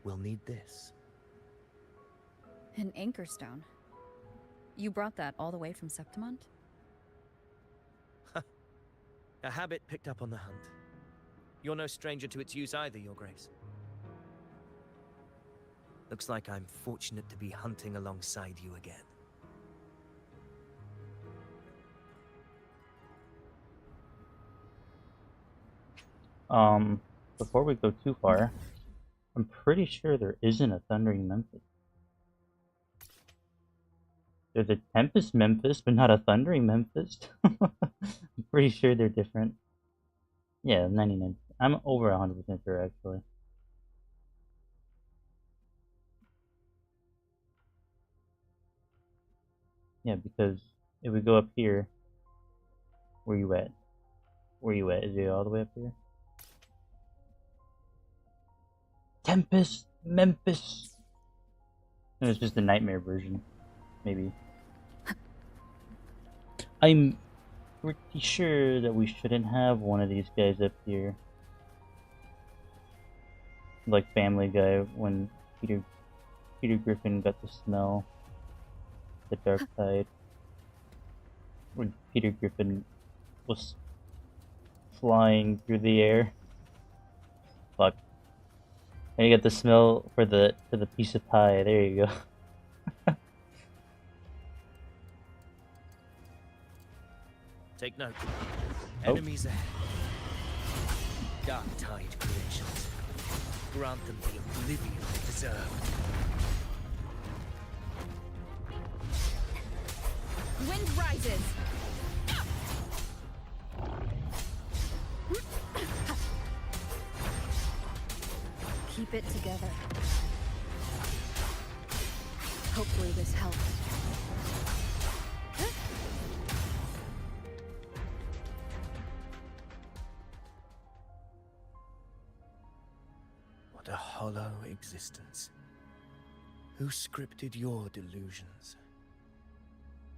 we'll need this. An anchor stone. You brought that all the way from Septimont? A habit picked up on the hunt. You're no stranger to its use either, Your Grace. Looks like I'm fortunate to be hunting alongside you again. Before we go too far, I'm pretty sure there isn't a Thundering Memphis. There's a Tempest Memphis, but not a Thundering Memphis. I'm pretty sure they're different. Yeah, 99. I'm over 100% sure, actually. Yeah, because if we go up here, where you at? Where you at? Is it all the way up here? Tempest Memphis! And it's just a nightmare version. Maybe. I'm pretty sure that we shouldn't have one of these guys up here. Like Family Guy when Peter Griffin got to smell the dark tide. When Peter Griffin was flying through the air. Fuck. And you got the smell for the piece of pie. There you go. Take note. Oh. Enemies ahead. Dark Tide creations. Grant them the oblivion they deserve. Wind rises! Keep it together. Hopefully this helps. What a hollow existence. Who scripted your delusions?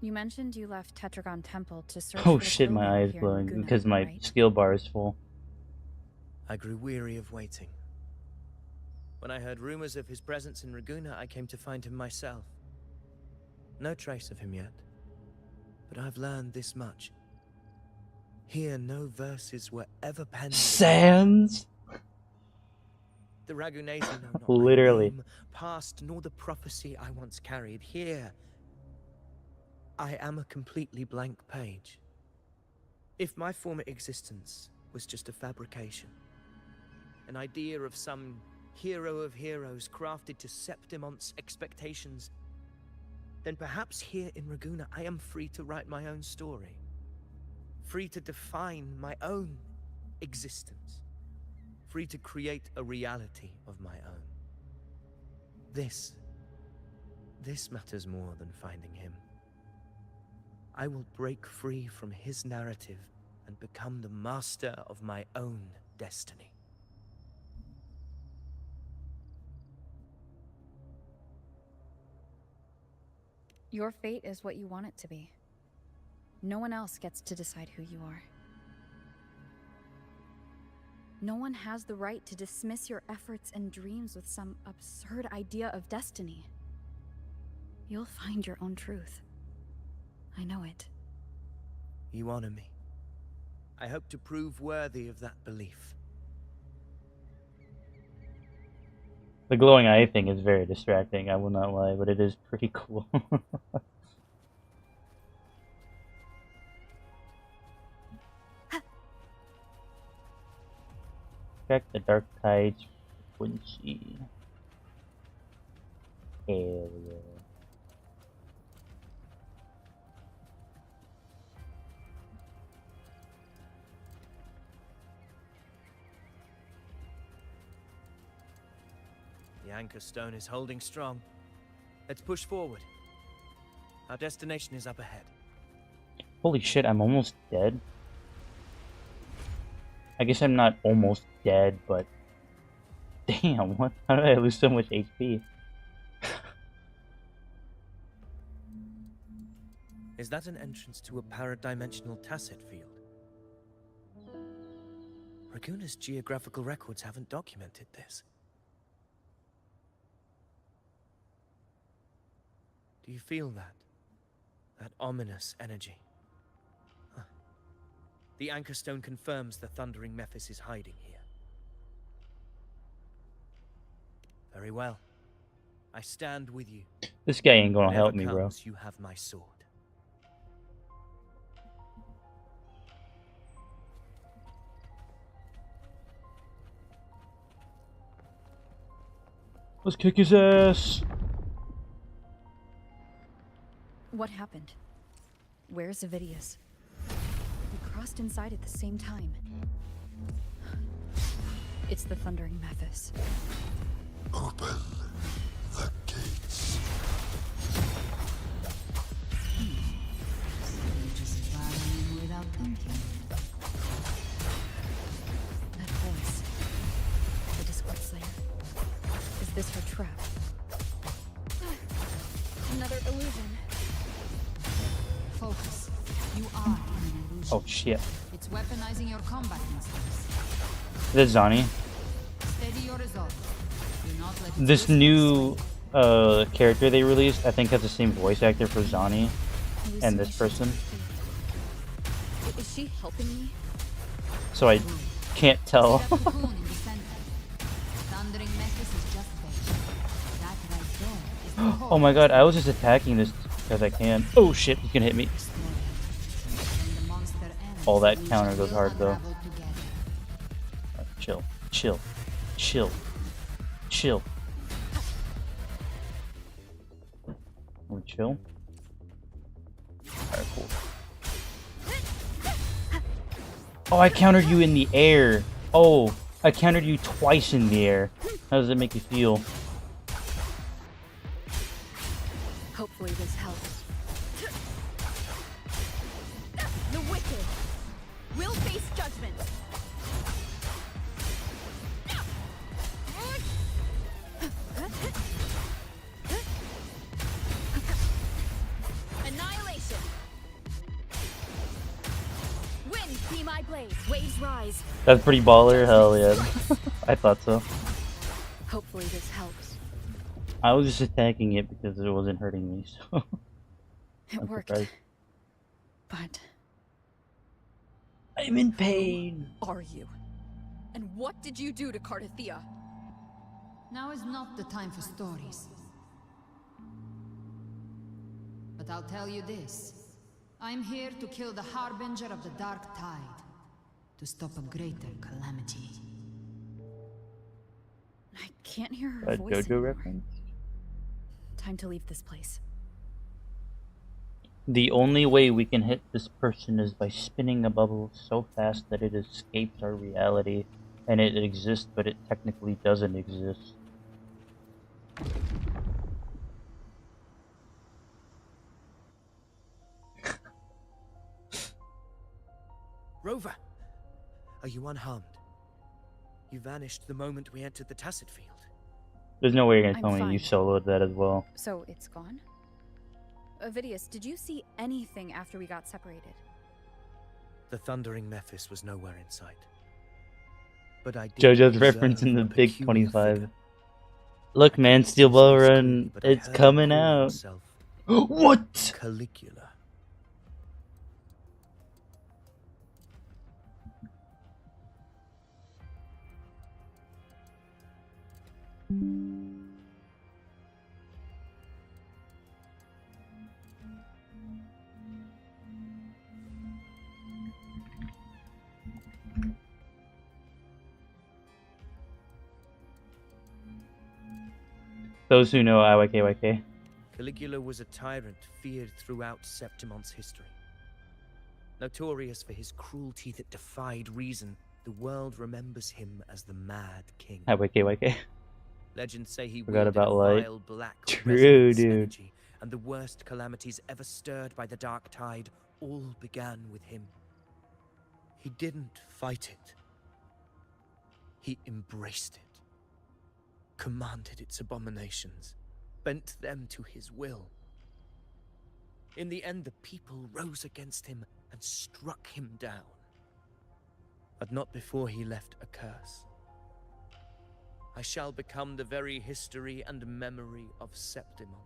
You mentioned you left Tetragon Temple to search Oh for the shit, my Clover eye's here in glowing Laguna, because my right? skill bar is full. I grew weary of waiting. When I heard rumors of his presence in Raguna, I came to find him myself. No trace of him yet, but I've learned this much. Here, no verses were ever penned. Sans? The Ragunesi know not Literally. my name, past, nor the prophecy I once carried. Here, I am a completely blank page. If my former existence was just a fabrication, an idea of some hero of heroes crafted to Septimont's expectations, then perhaps here in Raguna I am free to write my own story. Free to define my own existence. Free to create a reality of my own. This matters more than finding him. I will break free from his narrative and become the master of my own destiny. Your fate is what you want it to be. No one else gets to decide who you are. No one has the right to dismiss your efforts and dreams with some absurd idea of destiny. You'll find your own truth. I know it. You honor me. I hope to prove worthy of that belief. The glowing eye thing is very distracting, I will not lie, but it is pretty cool. Check the dark tide's frequency. Hell yeah. The anchor stone is holding strong. Let's push forward. Our destination is up ahead. Holy shit, I'm almost dead. I guess I'm not almost dead, but damn, what? How did I lose so much HP? Is that an entrance to a paradimensional tacit field? Raguna's geographical records haven't documented this. Do you feel that? That ominous energy? Huh. The anchor stone confirms the thundering Mephis is hiding here. Very well. I stand with you. This guy ain't gonna Whatever help me, bro. comes, you have my sword. Let's kick his ass! What happened? Where's Avidius? We crossed inside at the same time. It's the Thundering Mephis. Open the gates. Just firing without thinking. That voice. The Discord Slayer. Is this her trap? Another illusion. Focus. You are an illusion. Oh shit. It's weaponizing your combat instincts. Is that Zani? Steady your resolve. Do not let it This slip new character they released, I think has the same voice actor for Zani and this person. Is she helping me? So I can't tell. See that cocoon in the center? Thundering Mephis is just there. That right there is the Oh my god, I was just attacking this because I can. Oh shit, he's gonna hit me. When the monster ends, Oh, that we counter shall goes hard though. unravel together. Alright, chill, chill, chill, chill. We chill. Alright, cool. Oh, I countered you in the air. Oh, I countered you twice in the air. How does it make you feel? Hopefully this helps. The wicked will face judgment. Annihilation. Wind be my blade. Waves rise. That's pretty baller. Hell yeah. I thought so. Hopefully this helps. I was just attacking it because it wasn't hurting me, so. It I'm worked. surprised. But I'm in pain. are you? And what did you do to Cardathea? Now is not the time for stories. But I'll tell you this. I'm here to kill the Harbinger of the Dark Tide. To stop a greater calamity. I can't hear her A voice JoJo anymore. reference? Time to leave this place. The only way we can hit this person is by spinning a bubble so fast that it escapes our reality, and it exists, but it technically doesn't exist. Rover! Are you unharmed? You vanished the moment we entered the Tacit Field. There's no way you're gonna I'm tell me fine. you soloed that as well. So it's gone? Vidius, did you see anything after we got separated? The thundering Mephis was nowhere in sight. But I did JoJo's observe referencing the a Big peculiar 25. figure. Look, I man, couldn't Steel place Ball his Run, clearly, but I it's heard him coming call out. himself What? Caligula. Those who know IYKYK. Caligula was a tyrant feared throughout Septimon's history. Notorious for his cruelty that defied reason, the world remembers him as the Mad King. IYKYK. Legends say he Forgot wielded about a light. vile black True, resonance dude. energy, and the worst calamities ever stirred by the Dark Tide all began with him. He didn't fight it. He embraced it, commanded its abominations, bent them to his will. In the end, the people rose against him and struck him down. But not before he left a curse. I shall become the very history and memory of Septimon,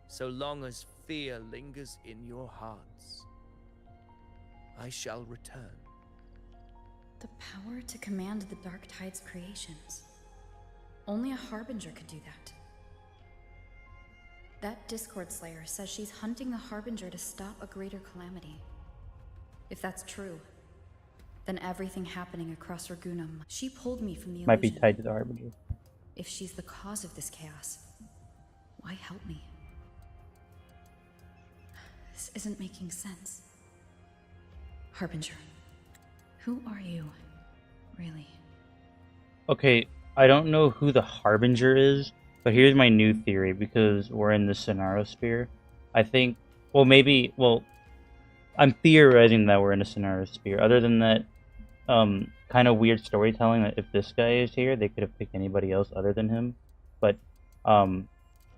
so long as fear lingers in your hearts. I shall return. The power to command the Dark Tide's creations. Only a Harbinger could do that. That Discord Slayer says she's hunting the Harbinger to stop a greater calamity. If that's true, then everything happening across Ragunum, she pulled me from the Might be illusion. tied to the Harbinger. If she's the cause of this chaos, why help me? This isn't making sense. Harbinger, who are you, really? Okay, I don't know who the Harbinger is, but here's my new theory, because we're in the scenario sphere. I think, I'm theorizing that we're in a scenario sphere. Other than that, kind of weird storytelling that if this guy is here, they could have picked anybody else other than him. But, and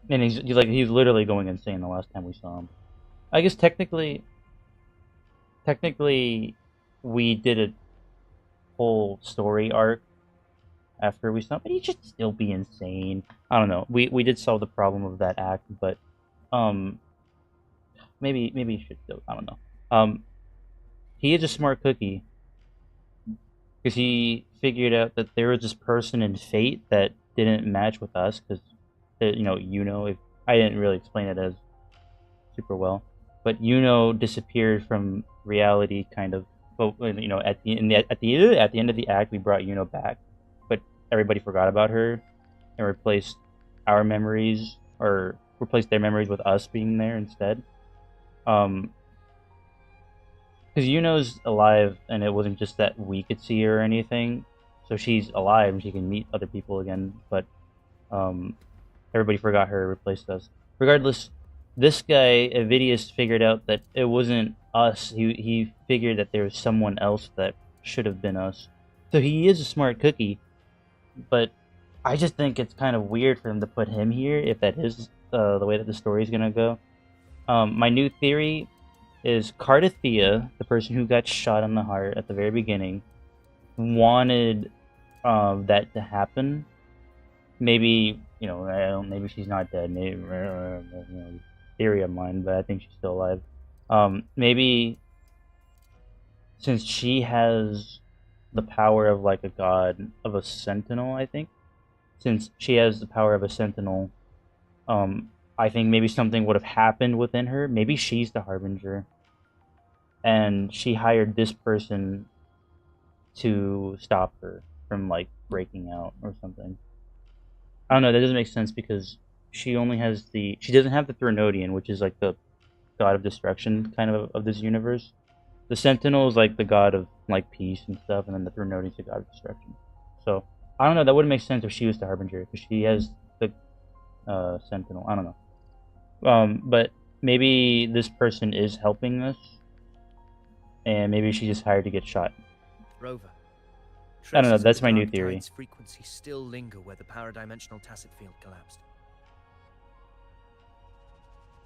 he's literally going insane the last time we saw him. I guess technically, we did a whole story arc after we saw him, but he should still be insane. I don't know. We did solve the problem of that act, but, maybe he should still, I don't know. He is a smart cookie. Because he figured out that there was this person in Fate that didn't match with us, because, if I didn't really explain it as super well, but disappeared from reality, kind of. But at the end of the act, we brought back, but everybody forgot about her and replaced our memories, or replaced their memories with us being there instead. Because Yuno's alive, and it wasn't just that we could see her or anything. So she's alive, and she can meet other people again. But everybody forgot her, replaced us. Regardless, this guy, Avidius, figured out that it wasn't us. He figured that there was someone else that should have been us. So he is a smart cookie. But I just think it's kind of weird for him to put him here, if that is the way that the story is going to go. My new theory is Cardathea, the person who got shot in the heart at the very beginning, wanted that to happen. Maybe, maybe she's not dead. Maybe, theory of mine, but I think she's still alive. Maybe since she has the power of like a god, of a sentinel, I think. Since she has the power of a sentinel, I think maybe something would have happened within her. Maybe she's the Harbinger. And she hired this person to stop her from, like, breaking out or something. I don't know, that doesn't make sense because she only has she doesn't have the Threnodian, which is, like, the god of destruction kind of this universe. The Sentinel is like the god of like peace and stuff, and then the Threnody is the god of destruction. So I don't know. That wouldn't make sense if she was the Harbinger, because she has the Sentinel. I don't know. But maybe this person is helping us, and maybe she just hired to get shot. Rover. I don't know. Traces of That's the my new Dark theory. Tide's frequencies still linger where the paradimensional tacit field collapsed.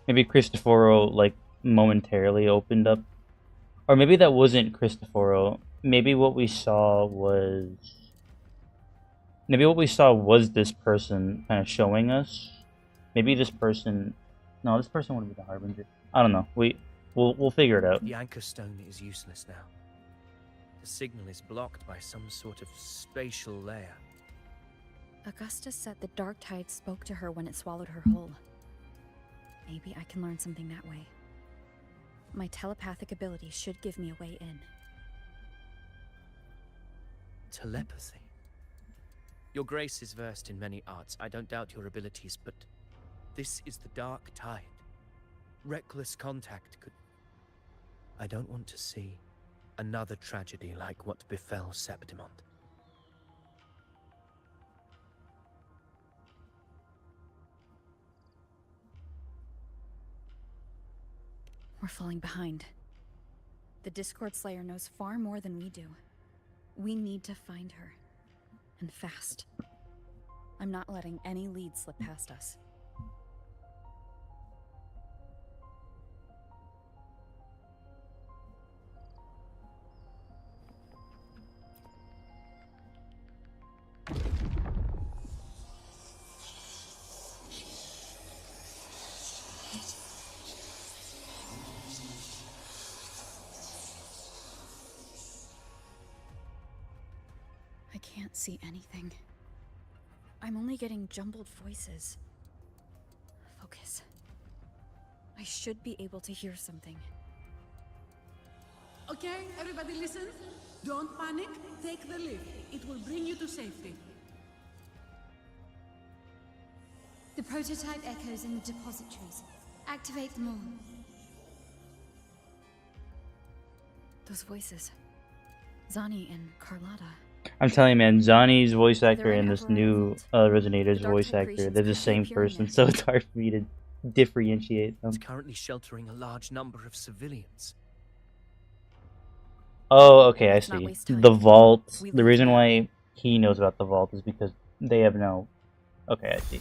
Maybe Cristoforo like momentarily opened up, or maybe that wasn't Cristoforo. Maybe what we saw was this person kind of showing us. Maybe this person. No, this person would be the Harbinger. I don't know. We'll figure it out. The anchor stone is useless now. The signal is blocked by some sort of spatial layer. Augusta said the Dark Tide spoke to her when it swallowed her whole. Maybe I can learn something that way. My telepathic ability should give me a way in. Telepathy. Your Grace is versed in many arts. I don't doubt your abilities, but this is the Dark Tide. Reckless contact could... I don't want to see another tragedy like what befell Septimont. We're falling behind. The Discord Slayer knows far more than we do. We need to find her. And fast. I'm not letting any lead slip past us. I can't see anything. I'm only getting jumbled voices. Focus. I should be able to hear something. Okay, everybody listen. Don't panic. Take the lift. It will bring you to safety. The prototype echoes in the depositories. Activate them all. Those voices. Zani and Carlotta. I'm telling you, man, Zani's voice actor They're in and this Upper new Vault. Resonator's The Dark voice Tide actor, creations they're the could be same appearing person, there. so it's hard for me to differentiate them. It's currently sheltering a large number of civilians. Oh, okay, I Let's not see. waste time. The vault. We The leave reason now. why he knows about the vault is because they have no. Okay, I see.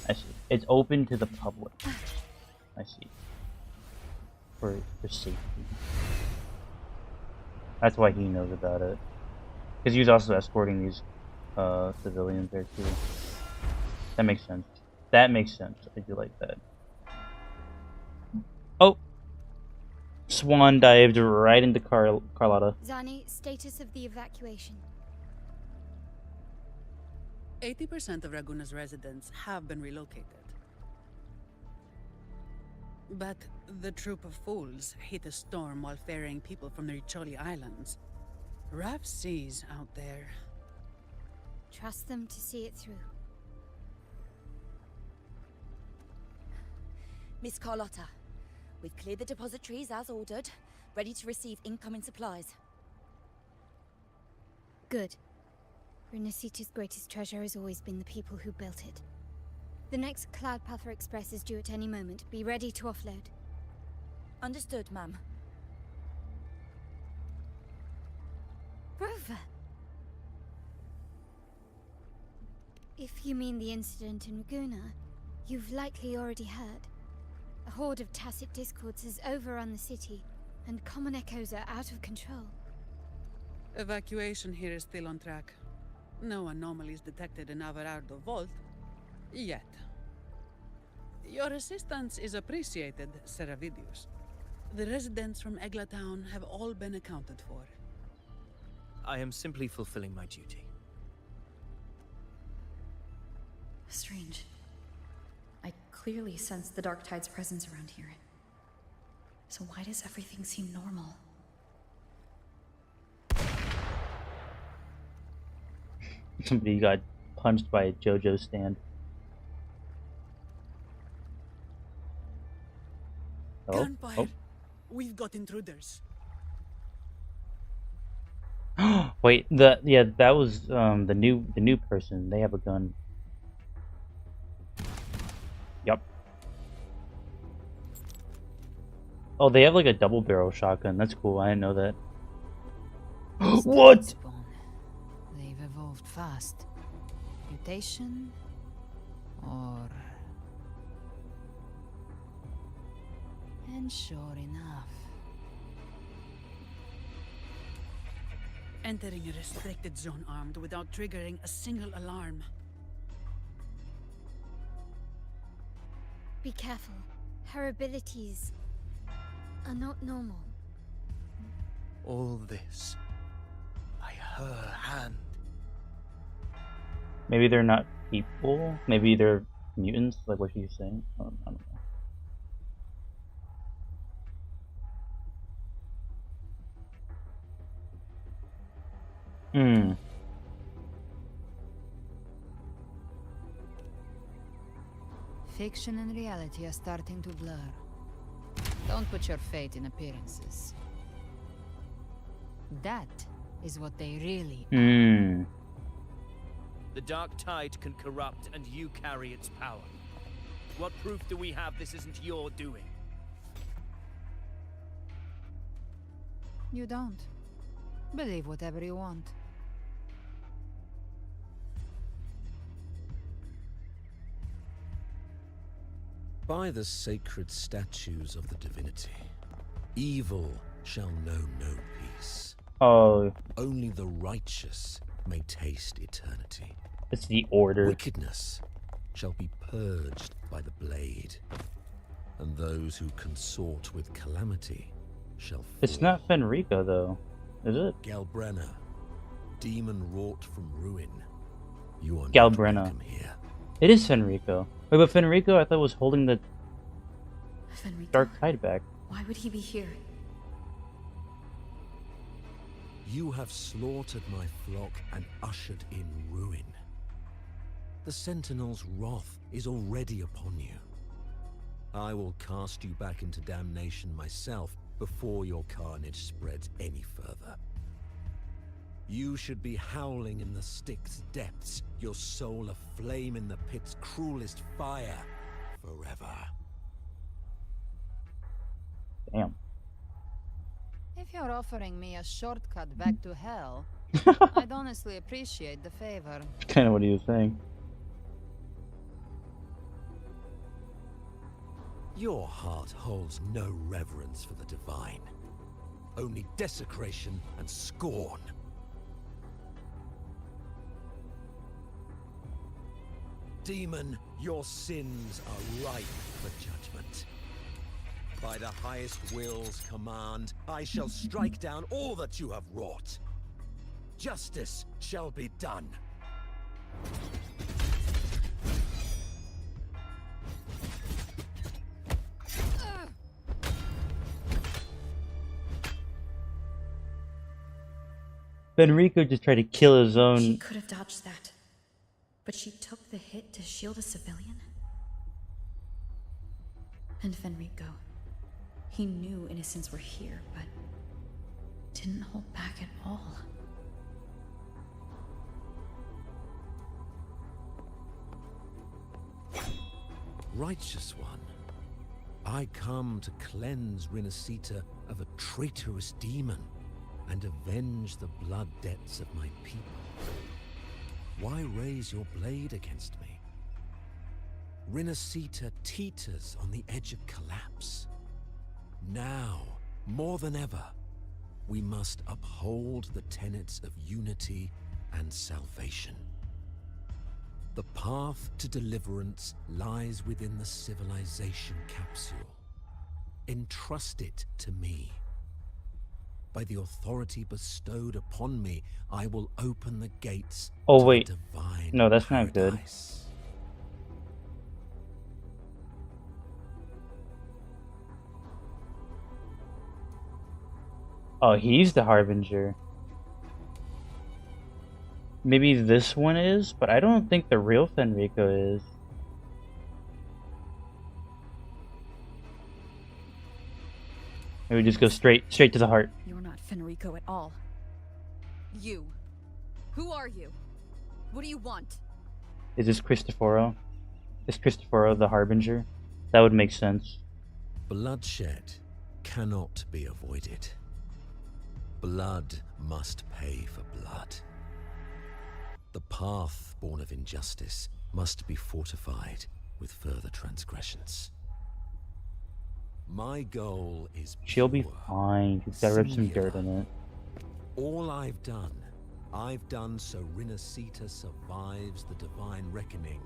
I see. It's open to the public. I see. For safety. That's why he knows about it. Because he was also escorting these civilians there too. That makes sense. That makes sense. I do like that. Oh! Swan dived right into Carlotta. Zani, status of the evacuation. 80% of Raguna's residents have been relocated. But the troop of fools hit a storm while ferrying people from the Riccioli Islands. Rough seas out there. Trust them to see it through. Miss Carlotta, we've cleared the depositories as ordered, ready to receive incoming supplies. Good. Renacita's greatest treasure has always been the people who built it. The next Cloudpather Express is due at any moment. Be ready to offload. Understood, ma'am. Rover! If you mean the incident in Raguna, you've likely already heard. A horde of tacit discords has overrun the city, and common echoes are out of control. Evacuation here is still on track. No anomalies detected in Averardo Vault. Yet. Your assistance is appreciated, Seravidius. The residents from Eglatown have all been accounted for. I am simply fulfilling my duty. Strange. I clearly sense the Dark Tide's presence around here. So why does everything seem normal? Somebody got punched by a JoJo stand. Oh, Gunfire! We've got intruders. oh. Wait, that was the new person. They have a gun. Yup. Oh, they have like a double barrel shotgun. That's cool. I didn't know that. What? They've evolved fast. Mutation? Or... And sure enough... Entering a restricted zone armed without triggering a single alarm. Be careful. Her abilities are not normal. All this by her hand. Maybe they're not people. Maybe they're mutants, like what she's saying. I don't know. Hmm. Fiction and reality are starting to blur. Don't put your fate in appearances. That is what they really are. Hmm. The dark tide can corrupt, and you carry its power. What proof do we have this isn't your doing? You don't. Believe whatever you want. By the sacred statues of the divinity, evil shall know no peace. Oh. Only the righteous may taste eternity. It's the order. Wickedness shall be purged by the blade, and those who consort with calamity shall fall. It's not Fenrico, though, is it? Galbrenna, demon wrought from ruin. You are Galbrenna. not welcome here. It is Fenrico. Wait, but Fenrico, I thought was holding the Fenrico? dark tide back. Why would he be here? You have slaughtered my flock and ushered in ruin. The Sentinel's wrath is already upon you. I will cast you back into damnation myself before your carnage spreads any further. You should be howling in the Styx's depths, your soul aflame in the pit's cruelest fire, forever. Damn. If you're offering me a shortcut back to hell, I'd honestly appreciate the favor. Kind of what he was saying. Your heart holds no reverence for the divine. Only desecration and scorn. Demon, your sins are ripe for judgment. By the highest will's command, I shall strike down all that you have wrought. Justice shall be done. Fenrico just tried to kill his own. She could have dodged that. But she took the hit to shield a civilian? And Fenrico. He knew innocents were here, but didn't hold back at all. Righteous one, I come to cleanse Rinascita of a traitorous demon and avenge the blood debts of my people. Why raise your blade against me? Rinascita teeters on the edge of collapse. Now, more than ever, we must uphold the tenets of unity and salvation. The path to deliverance lies within the civilization capsule. Entrust it to me. By the authority bestowed upon me, I will open the gates Oh to wait, the divine no, that's not good. paradise. Oh, he's the Harbinger. Maybe this one is, but I don't think the real Fenrico is. Maybe we just go straight to the heart. You're not Fenrico at all. You. Who are you? What do you want? Is this Cristoforo? Is Cristoforo the Harbinger? That would make sense. Bloodshed cannot be avoided. Blood must pay for blood. The path born of injustice must be fortified with further transgressions. My goal is She'll be pure, fine. She's got to rip some singular. dirt in it. All I've done so Rinascita survives the divine reckoning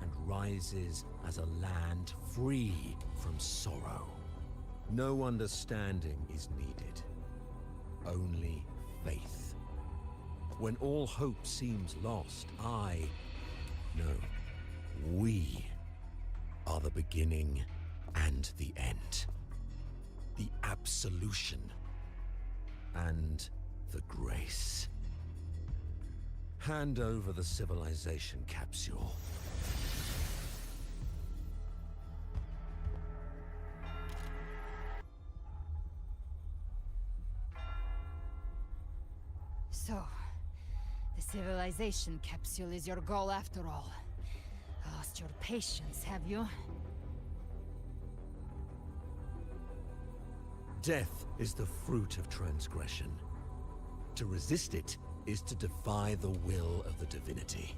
and rises as a land free from sorrow. No understanding is needed, only faith. When all hope seems lost, we are the beginning and the end. The absolution and the grace. Hand over the civilization capsule. So, the civilization capsule is your goal after all. Lost your patience, have you? Death is the fruit of transgression. To resist it is to defy the will of the divinity.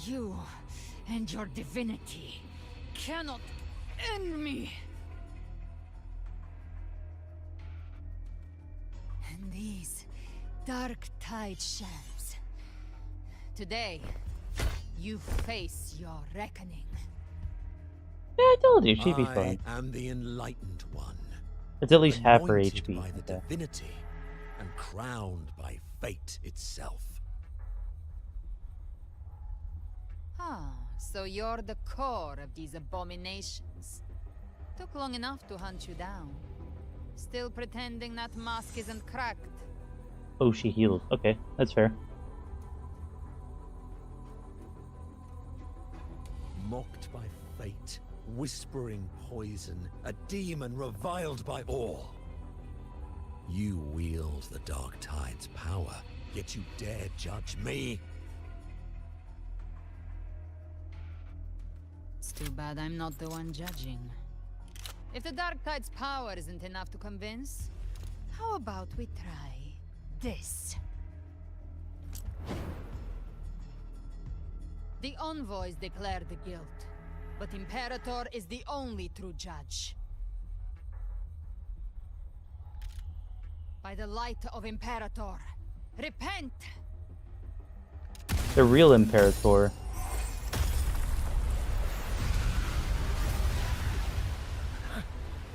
You and your divinity cannot end me. And these dark tide shelves. Today, you face your reckoning. Yeah, I told you she'd be fine. I am the enlightened one. It's at least half her anointed HP. by the Okay. divinity and crowned by fate itself. Ah, so you're the core of these abominations. Took long enough to hunt you down. Still pretending that mask isn't cracked. Oh, she heals. Okay, that's fair. Mocked by fate, whispering poison, a demon reviled by all. You wield the Dark Tide's power, yet you dare judge me? It's too bad I'm not the one judging. If the Dark Tide's power isn't enough to convince, how about we try this? The envoys declare the guilt, but Imperator is the only true judge. By the light of Imperator, repent! The real Imperator.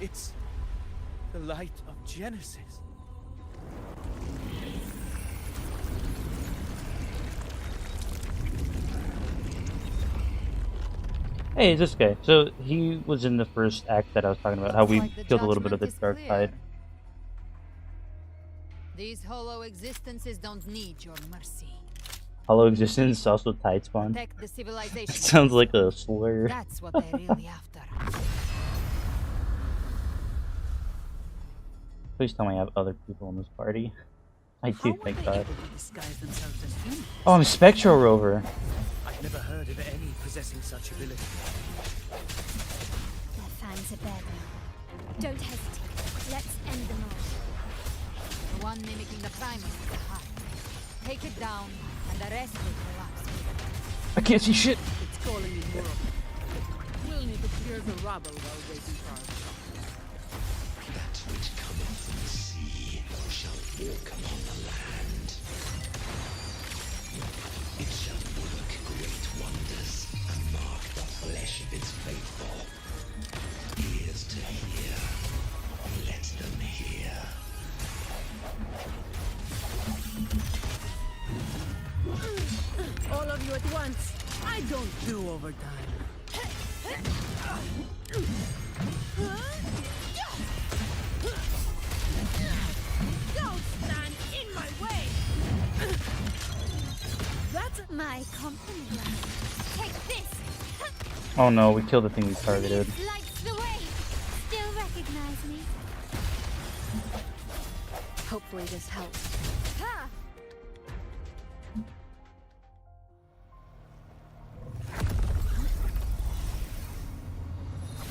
It's the light of Genesis. Hey, it's this guy. So he was in the first act that I was talking about, how we Like the killed a little bit of the judgment is Dark clear. Tide. These hollow existences don't need your mercy. Hollow existence, also Tide spawn. Protect the civilization. That sounds like a slur. That's what they're really after. Please tell me I have other people in this party. I How do, were thank they God. able to disguise themselves as humans? Oh, I'm Spectral Rover. I've never heard of any possessing such ability. Their fangs are bare now. Don't hesitate. Let's end them all. The one mimicking the primal is the heart. Take it down, and the rest will collapse. I can't see shit. It's calling in more of it. We'll need to clear the rubble while waiting for our shot. That which cometh from the sea shall walk upon the land. It shall work great wonders and mark the flesh of its faithful. Ears to hear, let them hear. All of you at once. I don't do overtime. Don't stand in my way! That's my company. Take this! Oh no, we killed the thing we targeted. Lights the way. Still recognize me? Hopefully this helps. Ha!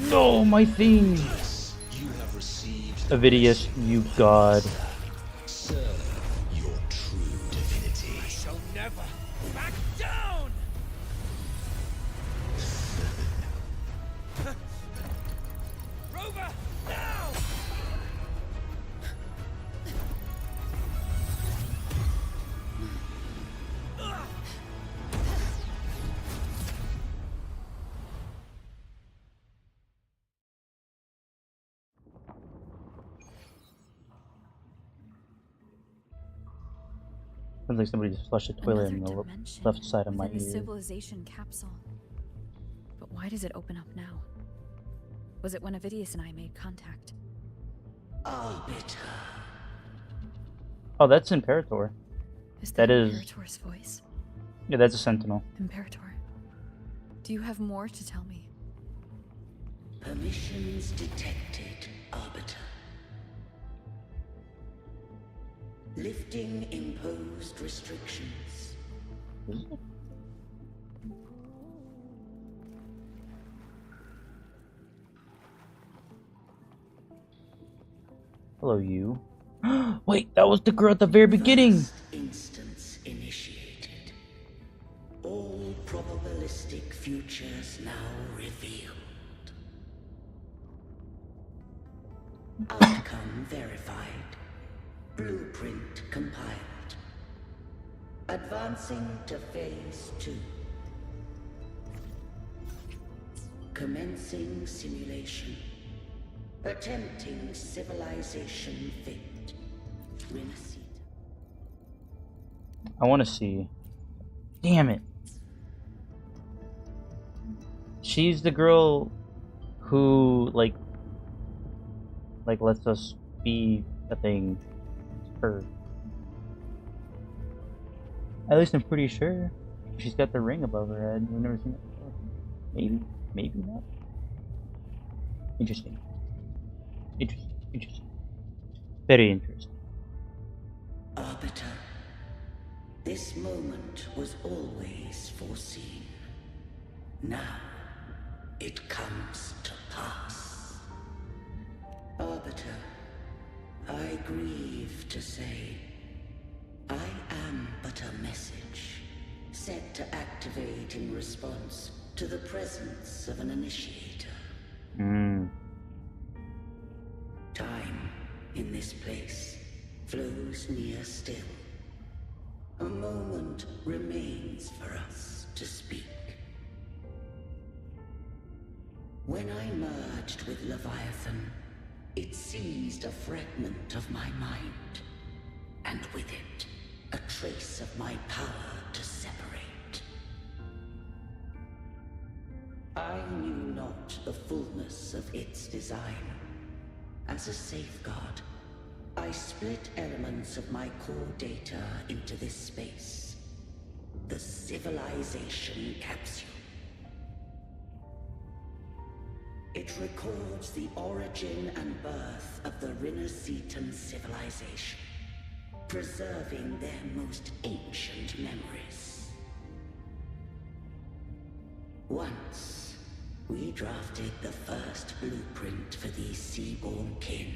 No, my thing! You have received Avidius, you god. serve your true divinity. I shall never back down! Rover, now! Sounds like somebody just flushed a toilet in the dimension left side of my within the ear. civilization capsule. But why does it open up now? Was it when Avidius and I made contact? Arbiter. Oh, that's Imperator. Is that is... Imperator's voice? Yeah, that's a Sentinel. Imperator, do you have more to tell me? Permissions detected, Arbiter. Lifting imposed restrictions. Hello, you. Wait, that was the girl at the very beginning! First instance initiated. All probabilistic futures now revealed. Outcome verified. Blueprint compiled. Advancing to phase 2. Commencing simulation. Attempting civilization fit. Renacita. I want to see. Damn it. She's the girl who, like lets us be a thing. It's her. At least I'm pretty sure. She's got the ring above her head. We've never seen it before. Maybe not. Interesting. Interesting. Very interesting. Arbiter, this moment was always foreseen. Now, it comes to pass. Arbiter, I grieve to say, I am but a message, set to activate in response to the presence of an initiator. Time, in this place, flows near still. A moment remains for us to speak. When I merged with Leviathan, it seized a fragment of my mind, and with it, a trace of my power to separate. I knew not the fullness of its design. As a safeguard, I split elements of my core data into this space. The civilization capsule. It records the origin and birth of the Renacetan civilization, preserving their most ancient memories. Once, we drafted the first blueprint for these seaborn kin.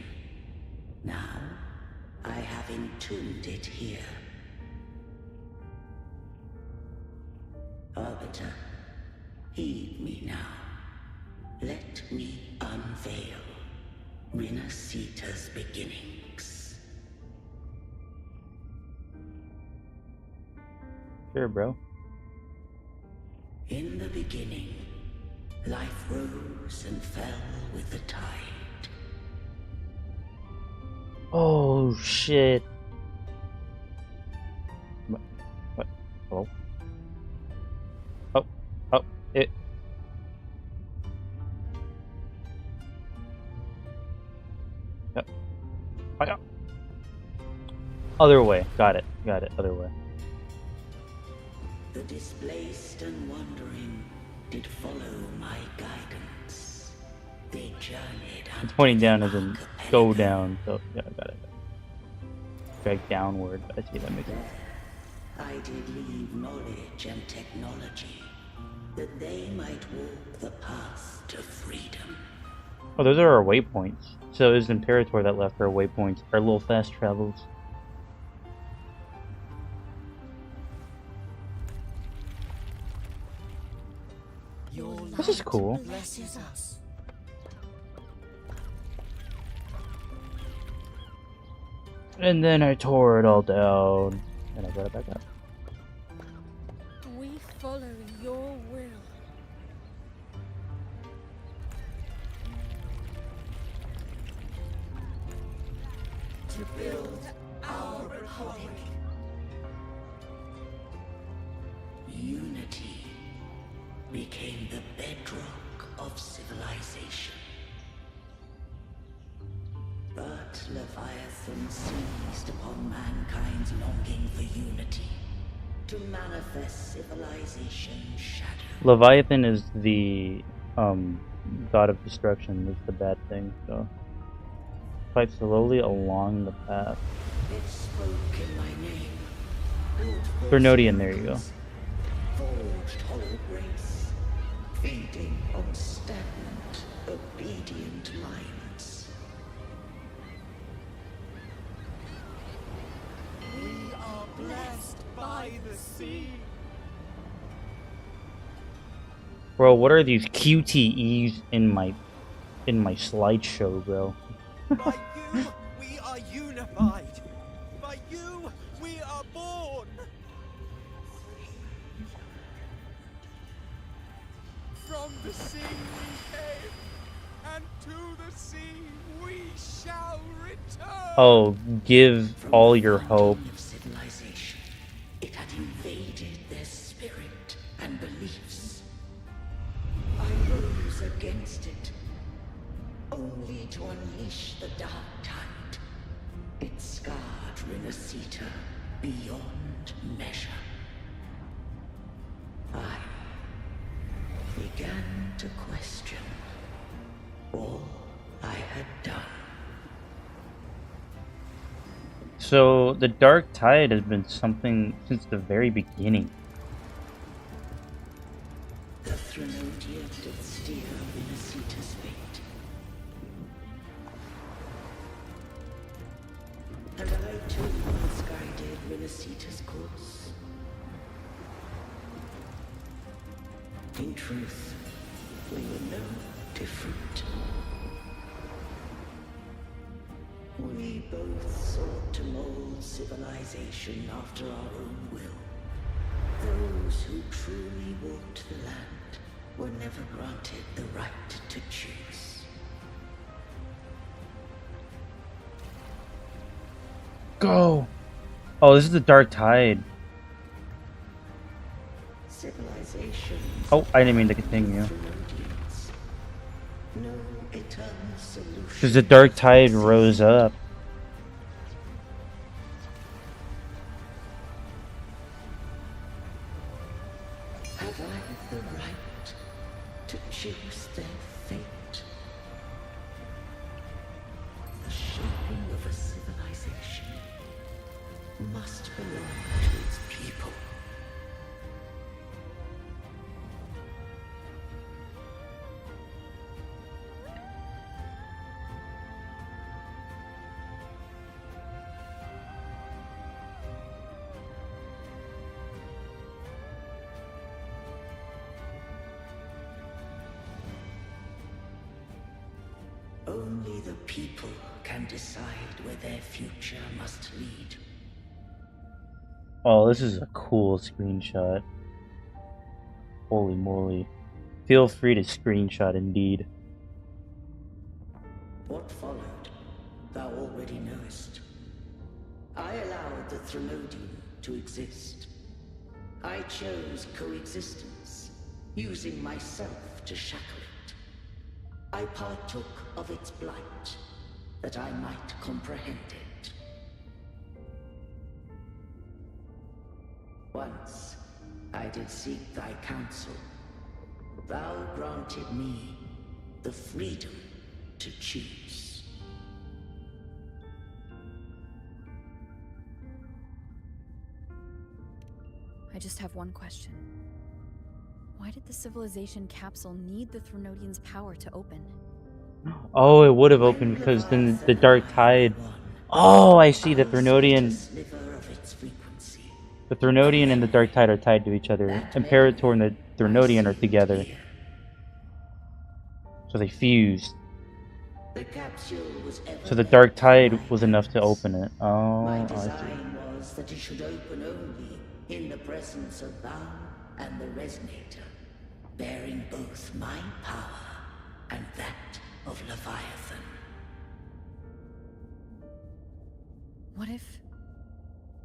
Now, I have entombed it here. Arbiter, heed me now. Let me unveil Renacita's beginnings. Sure, bro. In the beginning, life rose and fell with the tide. Oh shit. What? Hello? Oh, it. Yep. Oh, yeah. Other way. Got it. Other way. The displaced and wandering did follow my guidance. They journeyed It's pointing down as in go down, so yeah, I got it. Drag downward. I see that makes sense. I did leave knowledge and technology, that they might walk the path to freedom. Oh, those are our waypoints. So it was Imperator that left our waypoints, our little fast travels. This is cool. Blesses us. And then I tore it all down, and I got it back up. We follow your will. To build our republic. Unity became the bedrock of civilization. But Leviathan seized upon mankind's longing for unity to manifest civilization's shadow. Leviathan is the god of destruction. Is the bad thing. So fight slowly along the path. It spoke in my name. Bernodian, there you go. Forged hollow grace, feeding on stagnant, obedient minds. We are blessed by the sea. Bro, what are these QTEs in my slideshow, bro? By you, we are unified. By you, we are born. From the sea we came, and to the sea we shall return. Oh, give all your hope. Of civilization, it had invaded their spirit and beliefs. I rose against it, only to unleash the dark tide. It scarred Renacita beyond measure. I began to question all I had done. So the dark tide has been something since the very beginning. The Threnodian did steer Renacita's fate. And I too once guided Renacita's course. In truth, we were no different. We both sought to mold civilization after our own will. Those who truly walked the land were never granted the right to choose. Go! Oh, this is the dark tide. Civilization. Oh, I didn't mean to continue. No eternal solution. Because the dark tide rose up. Have I the right to choose their fate? The shaping of a civilization must belong to its people. Only the people can decide where their future must lead. Oh, this is a cool screenshot. Holy moly. Feel free to screenshot indeed. What followed, thou already knowest. I allowed the Threnodian to exist. I chose coexistence, using myself to shackle it. I partook of its blight, that I might comprehend it. Once, I did seek thy counsel, thou granted me the freedom to choose. I just have one question. Why did the civilization capsule need the Threnodian's power to open? Oh, it would have opened because then the Dark Tide... Oh, I see. The Threnodian and the Dark Tide are tied to each other. Imperator and the Threnodian are together. So they fused. So the Dark Tide was enough to open it. Oh, My I see. design was that it should open only in the presence of thou and the Resonator, bearing both my power and that of Leviathan. What if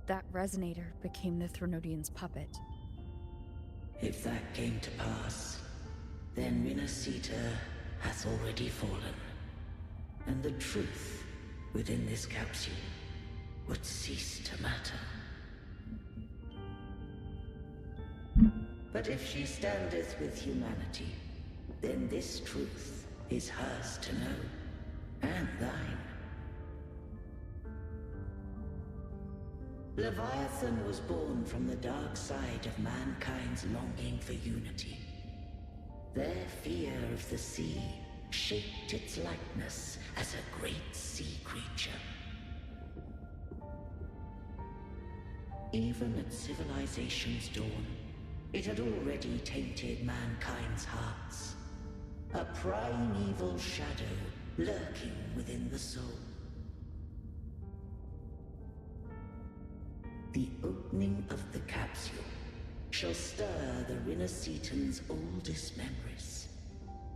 that Resonator became the Threnodian's puppet? If that came to pass, then Renacita has already fallen, and the truth within this capsule would cease to matter. But if she standeth with humanity, then this truth is hers to know, and thine. Leviathan was born from the dark side of mankind's longing for unity. Their fear of the sea shaped its likeness as a great sea creature. Even at civilization's dawn, it had already tainted mankind's hearts. A primeval shadow lurking within the soul. The opening of the capsule shall stir the Renacitan's oldest memories.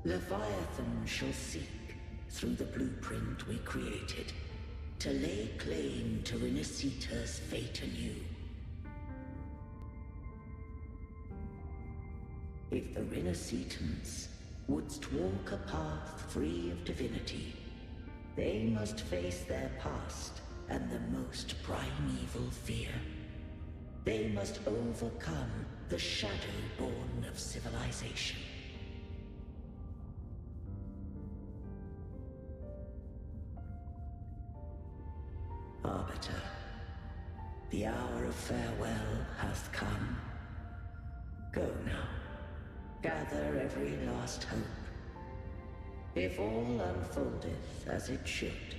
Leviathan shall seek, through the blueprint we created, to lay claim to Renacita's fate anew. If the Renacitans wouldst walk a path free of divinity, they must face their past and the most primeval fear. They must overcome the shadow born of civilization. Arbiter, the hour of farewell hath come. Go now. Gather every last hope. If all unfoldeth as it should,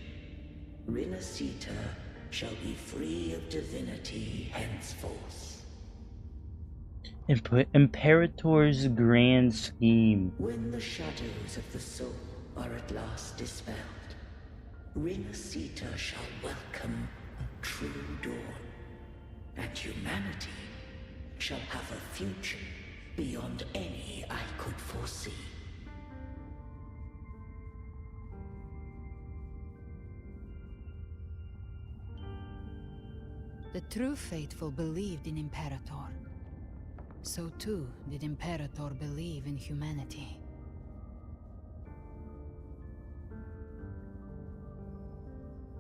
Renacita shall be free of divinity henceforth. Imperator's grand scheme. When the shadows of the soul are at last dispelled, Renacita shall welcome a true dawn, and humanity shall have a future beyond any I could foresee. The true faithful believed in Imperator. So too did Imperator believe in humanity.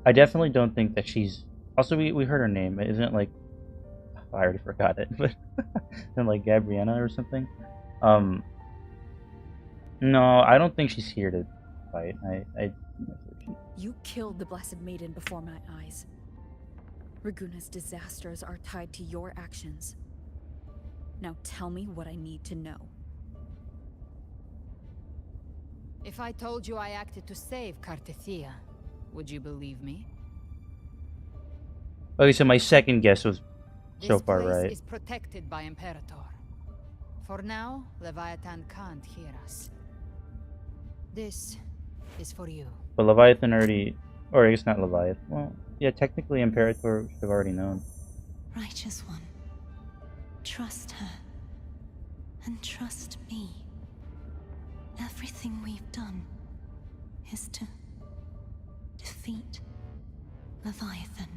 I definitely don't think that she's... Also, we heard her name. Isn't it like... I already forgot it, but... Isn't it like Gabriella or something? No, I don't think she's here to fight. You killed the Blessed Maiden before my eyes. Raguna's disasters are tied to your actions. Now tell me what I need to know. If I told you I acted to save Cartethia, would you believe me? Okay, so my second guess was so far This place right. is protected by Imperator. For now, Leviathan can't hear us. This is for you. But Leviathan already... Or I guess not Leviathan. Well, yeah, technically Imperator should have already known. Righteous One, trust her. And trust me. Everything we've done is to defeat Leviathan.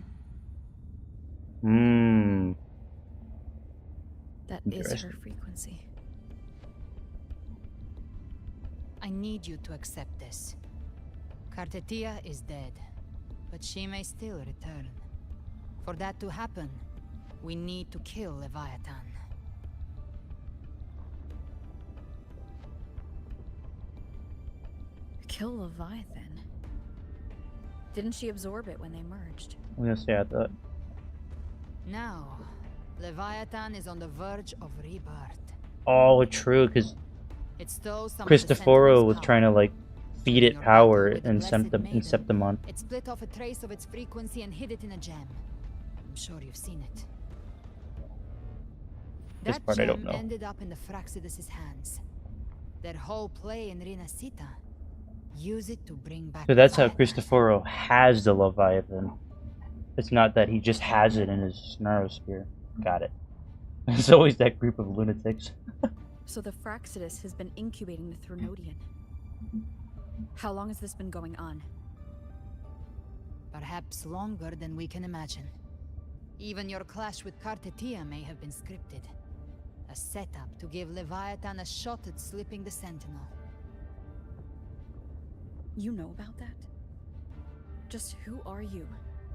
That is her frequency. I need you to accept this. Cartethia is dead, but she may still return. For that to happen, we need to kill Leviathan. Kill Leviathan? Didn't she absorb it when they merged? I'm gonna stay at that. Now, Leviathan is on the verge of rebirth. Oh, true, because It stole some of the Cristoforo Sentinel's was power. trying to like feed it Your power battle with the and Blessed Maiden, Septimon. It split off a trace of its frequency and hid it in a gem. I'm sure you've seen it. This That part I don't gem know. ended up in the Fraxidus' hands. Their whole play in Rinasita. Use it to bring back So that's how Leviathan. Cristoforo has the Leviathan. It's not that he just has it in his Snarrosphere. Got it. It's always that group of lunatics. So the Fraxidus has been incubating the Threnodian. How long has this been going on? Perhaps longer than we can imagine. Even your clash with Kartetia may have been scripted. A setup to give Leviathan a shot at slipping the Sentinel. You know about that? Just who are you,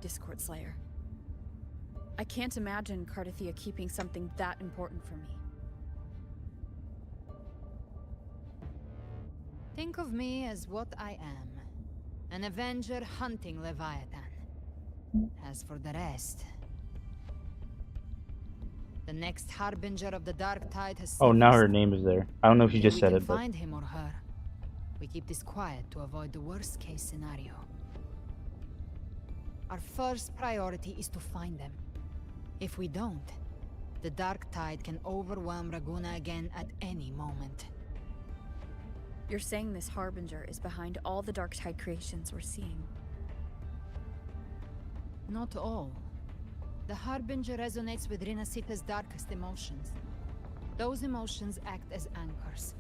Discord Slayer? I can't imagine Kartetia keeping something that important from me. Think of me as what I am. An Avenger hunting Leviathan. As for the rest... The next Harbinger of the Dark Tide has Oh, now her surfaced. name is there. I don't know if she Until just we said can it, but find him or her. We keep this quiet to avoid the worst case scenario. Our first priority is to find them. If we don't, the Dark Tide can overwhelm Raguna again at any moment. You're saying this Harbinger is behind all the Dark Tide creations we're seeing? Not all. The Harbinger resonates with Rinasita's darkest emotions. Those emotions act as anchors,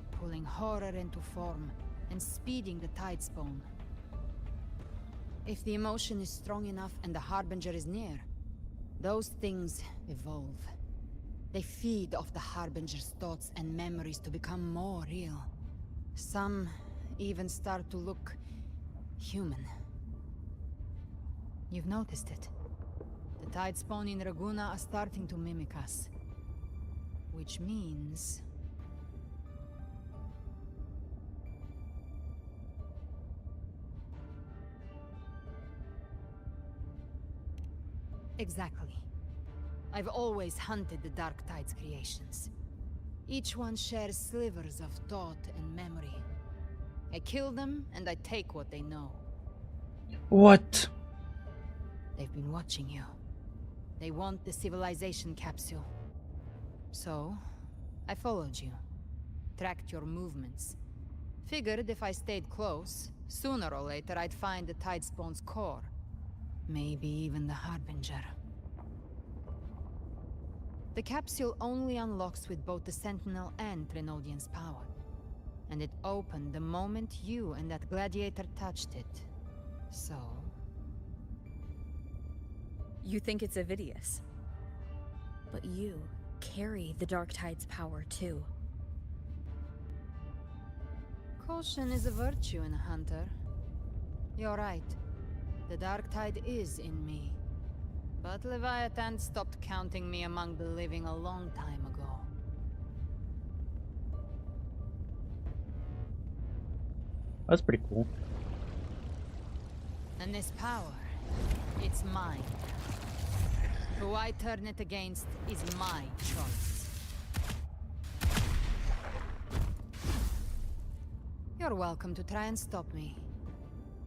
pulling horror into form and speeding the tide spawn. If the emotion is strong enough and the Harbinger is near, those things evolve. They feed off the Harbinger's thoughts and memories to become more real. Some even start to look human. You've noticed it. The tide spawn in Raguna are starting to mimic us. Which means... Exactly. I've always hunted the Dark Tide's creations. Each one shares slivers of thought and memory. I kill them, and I take what they know. what? They've been watching you. They want the civilization capsule. So, I followed you. Tracked your movements. Figured if I stayed close, sooner or later I'd find the Tidespawn's core. Maybe even the Harbinger. The capsule only unlocks with both the Sentinel and Threnodian's power. And it opened the moment you and that gladiator touched it. So... You think it's Avidius. But you carry the Dark Tide's power too. Caution is a virtue in a hunter. You're right. The Dark Tide is in me. But Leviathan stopped counting me among the living a long time ago. That's pretty cool. And this power, it's mine. Who I turn it against is my choice. You're welcome to try and stop me.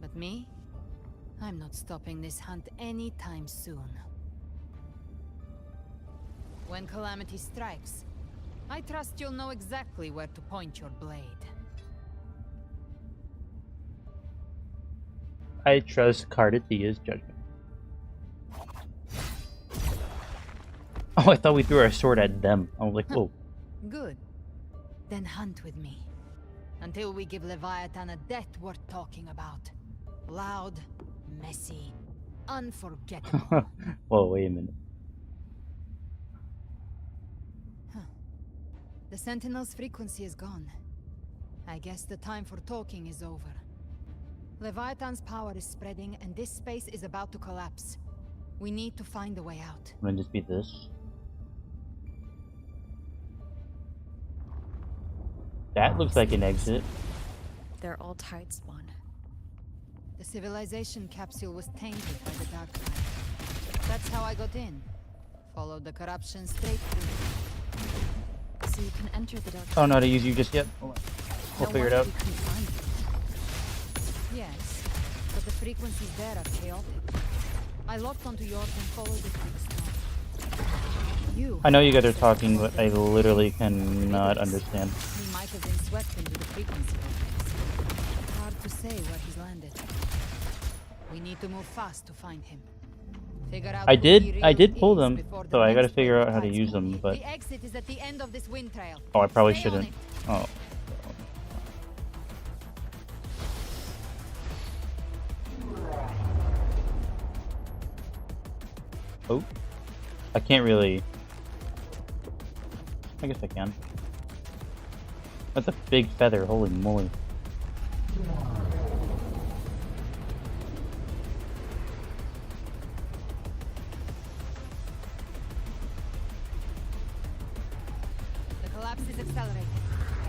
But me? I'm not stopping this hunt anytime soon. When calamity strikes, I trust you'll know exactly where to point your blade. I trust Kartetia's judgment. Oh, I thought we threw our sword at them. I was like, whoa. Good. Then hunt with me. Until we give Leviathan a death worth talking about. Loud, messy, unforgettable. Whoa, wait a minute. The Sentinel's frequency is gone. I guess the time for talking is over. Leviathan's power is spreading, and this space is about to collapse. We need to find a way out. Might just be this. That looks like an exit. they're all tide spawn. The civilization capsule was tainted by the dark tide. That's how I got in. Followed the corruption straight through. So you can enter the dark. I don't know how to use you just yet. Hold on. We'll figure it out. Yes, but the frequencies there are chaotic. I locked onto yours and followed the quick. I know you guys are talking, but I literally cannot understand. He might have been swept into the frequency vortex. Hard to say where he's landed. We need to move fast to find him. I did pull them, so I gotta figure out how to use them, but... The exit is at the end of this wind trail. Oh, I probably shouldn't. Oh. Oh. I can't really... I guess I can. That's a big feather, holy moly. The collapse is accelerating.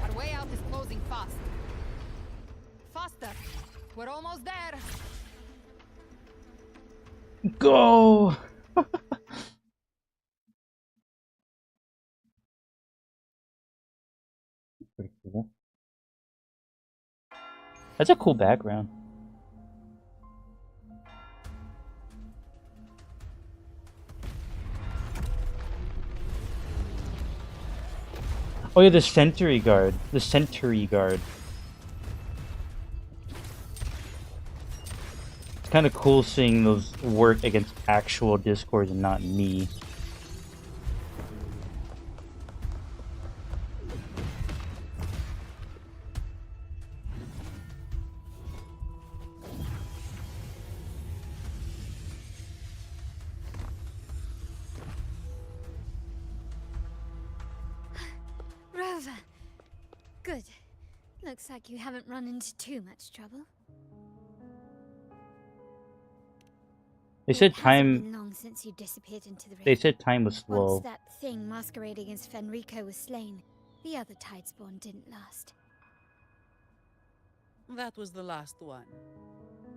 Our way out is closing fast. Faster! We're almost there! Go! Pretty cool. That's a cool background. Oh yeah, the sentry guard. The sentry guard. It's kind of cool seeing those work against actual Discords and not me. Rover. Good. Looks like you haven't run into too much trouble. They said It hasn't been time. long since you disappeared into the rift. They said time was slow. Once that thing masquerading as Fenrico was slain, the other Tidespawn didn't last. That was the last one.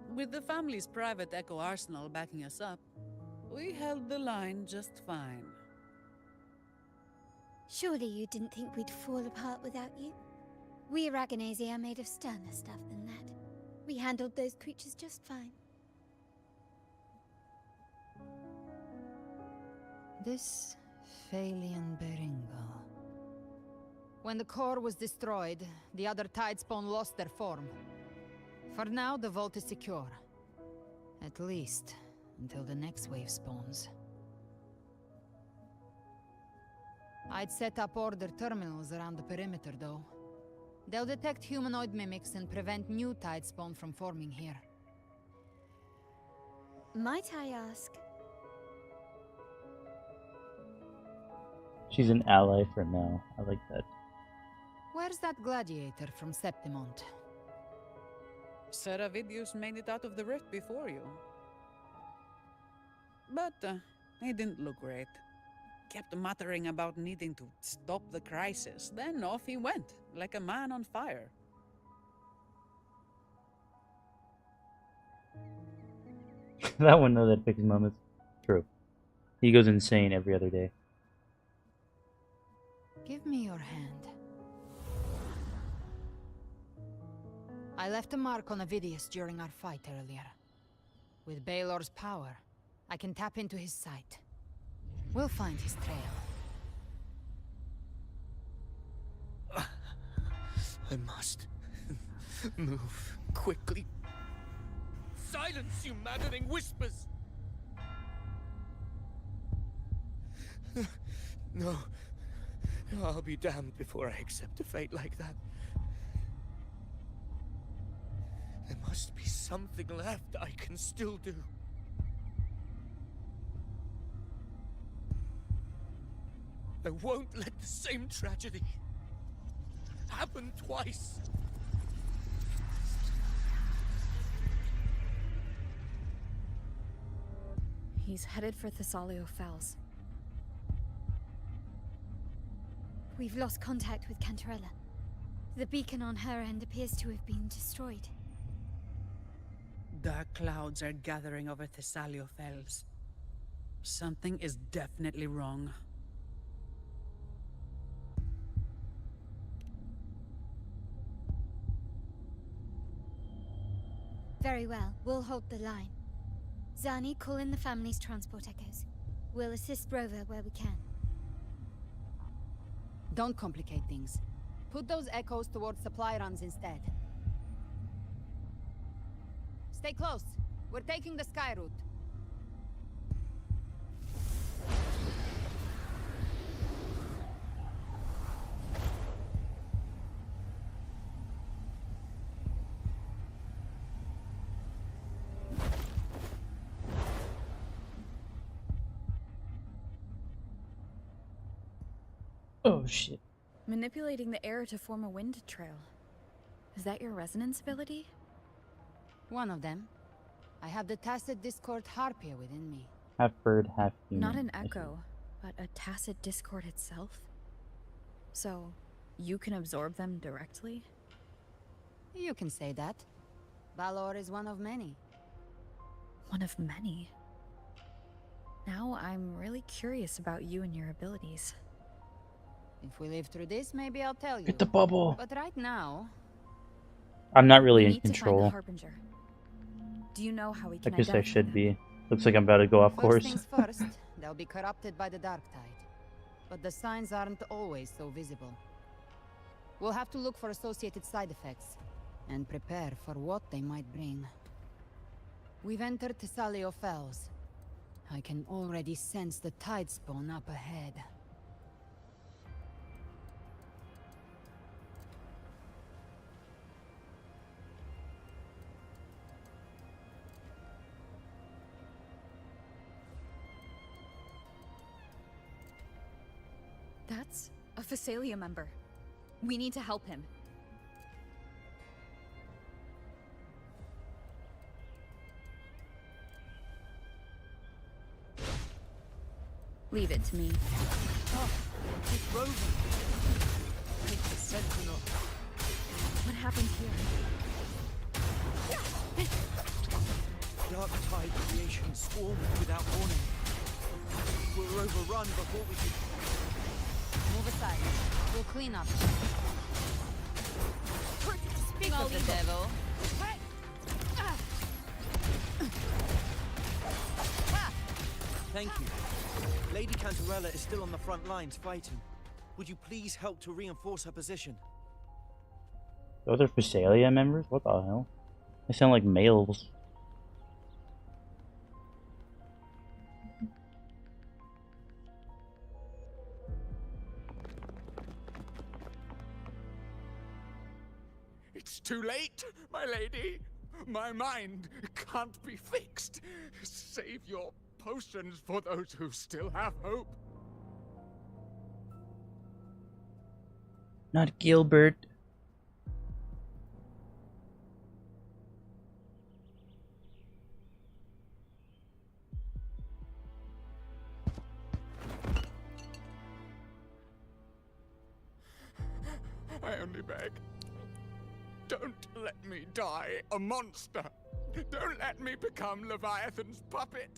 With the family's private Echo arsenal backing us up, we held the line just fine. Surely you didn't think we'd fall apart without you? We Aragonese are made of sterner stuff than that. We handled those creatures just fine. This Phalian Beringal. When the core was destroyed, the other Tidespawn lost their form. For now, the vault is secure. At least, until the next wave spawns. I'd set up order terminals around the perimeter, though. They'll detect humanoid mimics and prevent new Tidespawn from forming here. Might I ask? She's an ally for now. I like that. Where's that gladiator from Septimont? Seravidius made it out of the rift before you. But he didn't look great. Kept muttering about needing to stop the crisis. Then off he went, like a man on fire. That one, though, that picks moments. True. He goes insane every other day. Give me your hand. I left a mark on Avidius during our fight earlier. With Baelor's power, I can tap into his sight. We'll find his trail. I must move quickly. Silence, you maddening whispers! No. I'll be damned before I accept a fate like that. There must be something left I can still do. I won't let the same tragedy happen twice. He's headed for Thessalio Fells. We've lost contact with Cantarella. The beacon on her end appears to have been destroyed. Dark clouds are gathering over Thessalio Fells. Something is definitely wrong. Very well, we'll hold the line. Zani, call in the family's transport echoes. We'll assist Rover where we can. Don't complicate things. Put those echoes towards supply runs instead. Stay close. We're taking the sky route. Oh shit. Manipulating the air to form a wind trail. Is that your resonance ability? One of them. I have the tacit discord harpia within me. Half bird, half human. Not an echo, but a tacit discord itself? So, you can absorb them directly? You can say that. Valor is one of many. One of many? Now I'm really curious about you and your abilities. If we live through this, maybe I'll tell you. Get the bubble. But right now, I'm not really We in need to find the control. Harbinger. Do you know how we I can guess I identify should them? be. Looks like I'm about to go off first course. things first, they'll be corrupted by the dark tide. But the signs aren't always so visible. We'll have to look for associated side effects and prepare for what they might bring. We've entered Thessalio Fells. I can already sense the tide spawn up ahead. That's a Phasalia member. We need to help him. Leave it to me. Oh, it's Rover. It's the Sentinel. What happened here? Dark tide creation swarmed without warning. We're overrun before we can... Move aside. We'll clean up. Speak of the devil. Thank you. Lady Cantarella is still on the front lines fighting. Would you please help to reinforce her position? Those are Phasalia members? What the hell? They sound like males. It's too late, my lady. My mind can't be fixed. Save your potions for those who still have hope. Not Gilbert. I only beg. Don't let me die a monster. Don't let me become Leviathan's puppet.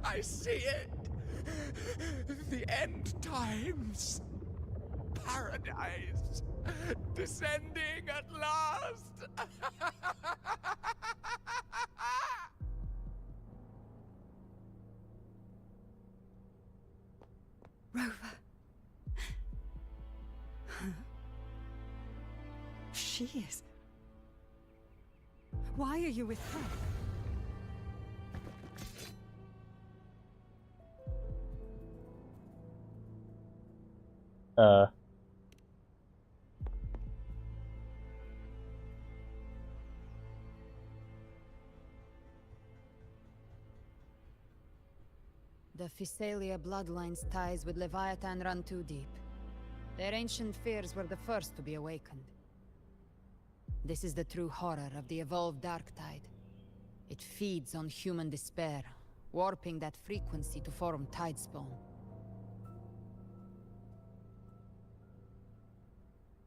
I see it. The end times. Paradise. Descending at last. Rover. She is. Why are you with her? The Physalia bloodline's ties with Leviathan run too deep. Their ancient fears were the first to be awakened. This is the true horror of the evolved Darktide. It feeds on human despair, warping that frequency to form Tidespawn.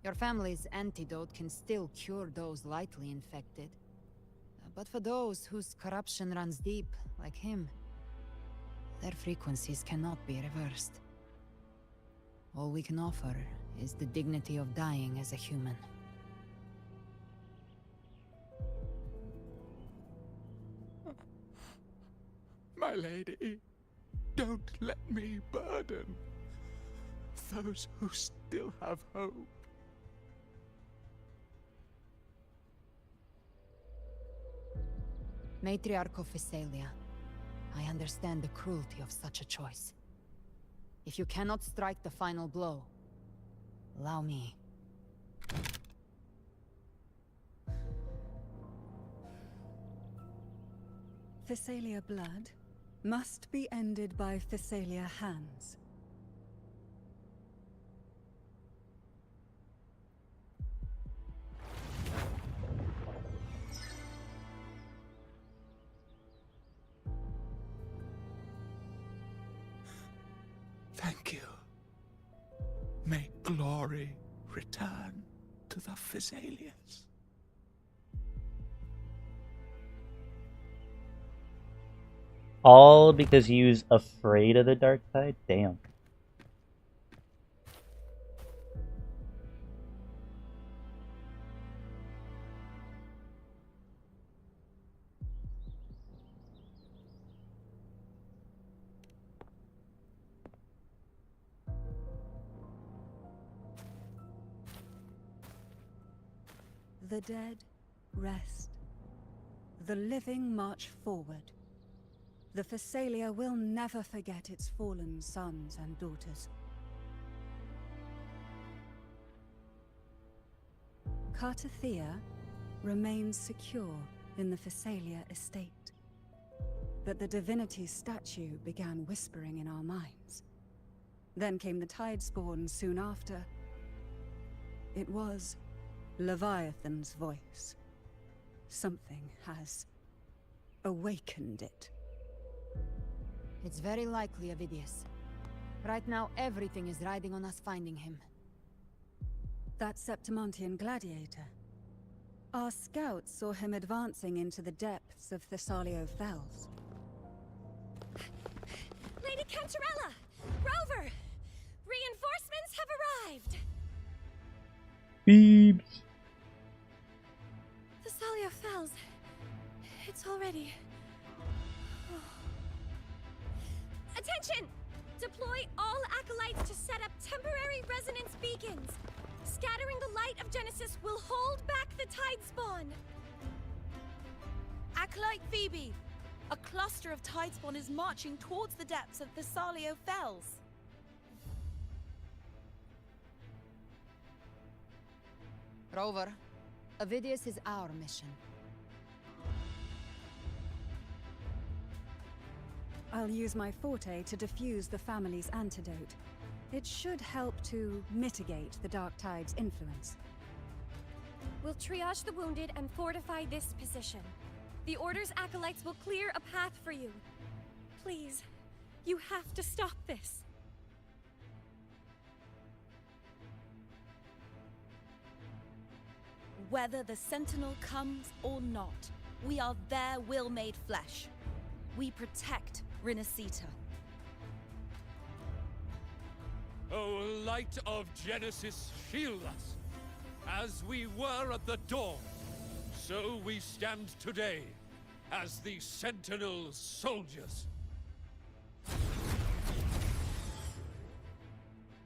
Your family's antidote can still cure those lightly infected. But for those whose corruption runs deep, like him, their frequencies cannot be reversed. All we can offer is the dignity of dying as a human. My lady, don't let me burden those who still have hope. Matriarch of Physalia, I understand the cruelty of such a choice. If you cannot strike the final blow, allow me. Physalia blood must be ended by Physalia hands. Thank you. May glory return to the Physalians. All because he was afraid of the dark side? Damn. The dead rest. The living march forward. The Physalia will never forget its fallen sons and daughters. Cartathea remains secure in the Physalia estate. But the divinity's statue began whispering in our minds. Then came the Tidespawn soon after. It was Leviathan's voice. Something has awakened it. It's very likely, Avidius. Right now, everything is riding on us finding him. That Septimontian gladiator. Our scouts saw him advancing into the depths of Thessalio Fells. Lady Cantarella! Rover! Reinforcements have arrived! Beeps. Thessalio Fells. It's already... Attention! Deploy all acolytes to set up temporary resonance beacons. Scattering the light of Genesis will hold back the Tidespawn. Acolyte Phoebe! A cluster of Tidespawn is marching towards the depths of Thessalio Fells. Rover, Avidius is our mission. I'll use my forte to defuse the family's antidote. It should help to mitigate the Dark Tide's influence. We'll triage the wounded and fortify this position. The Order's acolytes will clear a path for you. Please, you have to stop this. Whether the Sentinel comes or not, we are their will made flesh. We protect Rinasita. O light of Genesis, shield us. As we were at the dawn, so we stand today as the Sentinel's soldiers.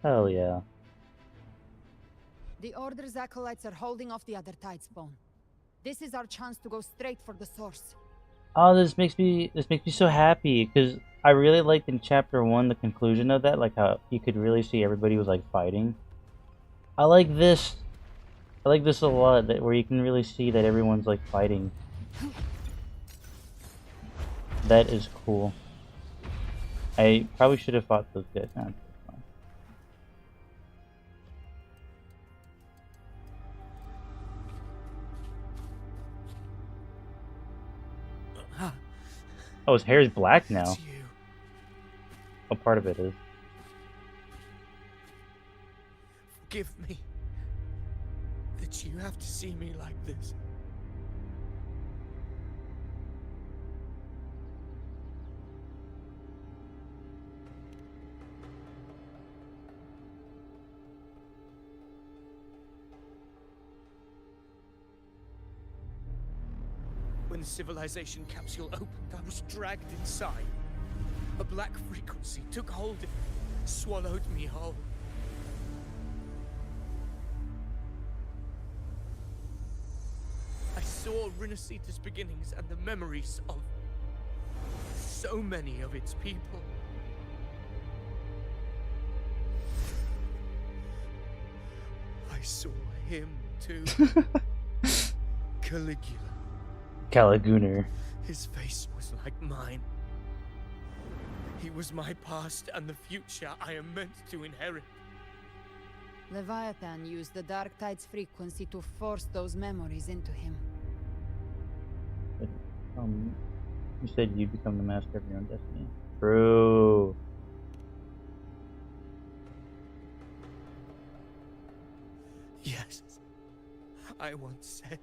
Hell yeah. The Order's acolytes are holding off the other Tidespawn. This is our chance to go straight for the source. Oh, this makes me so happy because I really liked in chapter 1 the conclusion of that, like how you could really see everybody was like fighting. I like this a lot, that where you can really see that everyone's like fighting. That is cool. I probably should have fought those guys. Nah, it's fine. Oh, his hair is black now. Oh, part of it is. Forgive me that you have to see me like this. When the civilization capsule opened, I was dragged inside. A black frequency took hold of me, swallowed me whole. I saw Rinasita's beginnings and the memories of so many of its people. I saw him too. Caligula. Caligooner. His face was like mine. He was my past and the future I am meant to inherit. Leviathan used the Dark Tide's frequency to force those memories into him. You said you become the master of your own destiny. True. Yes. I once said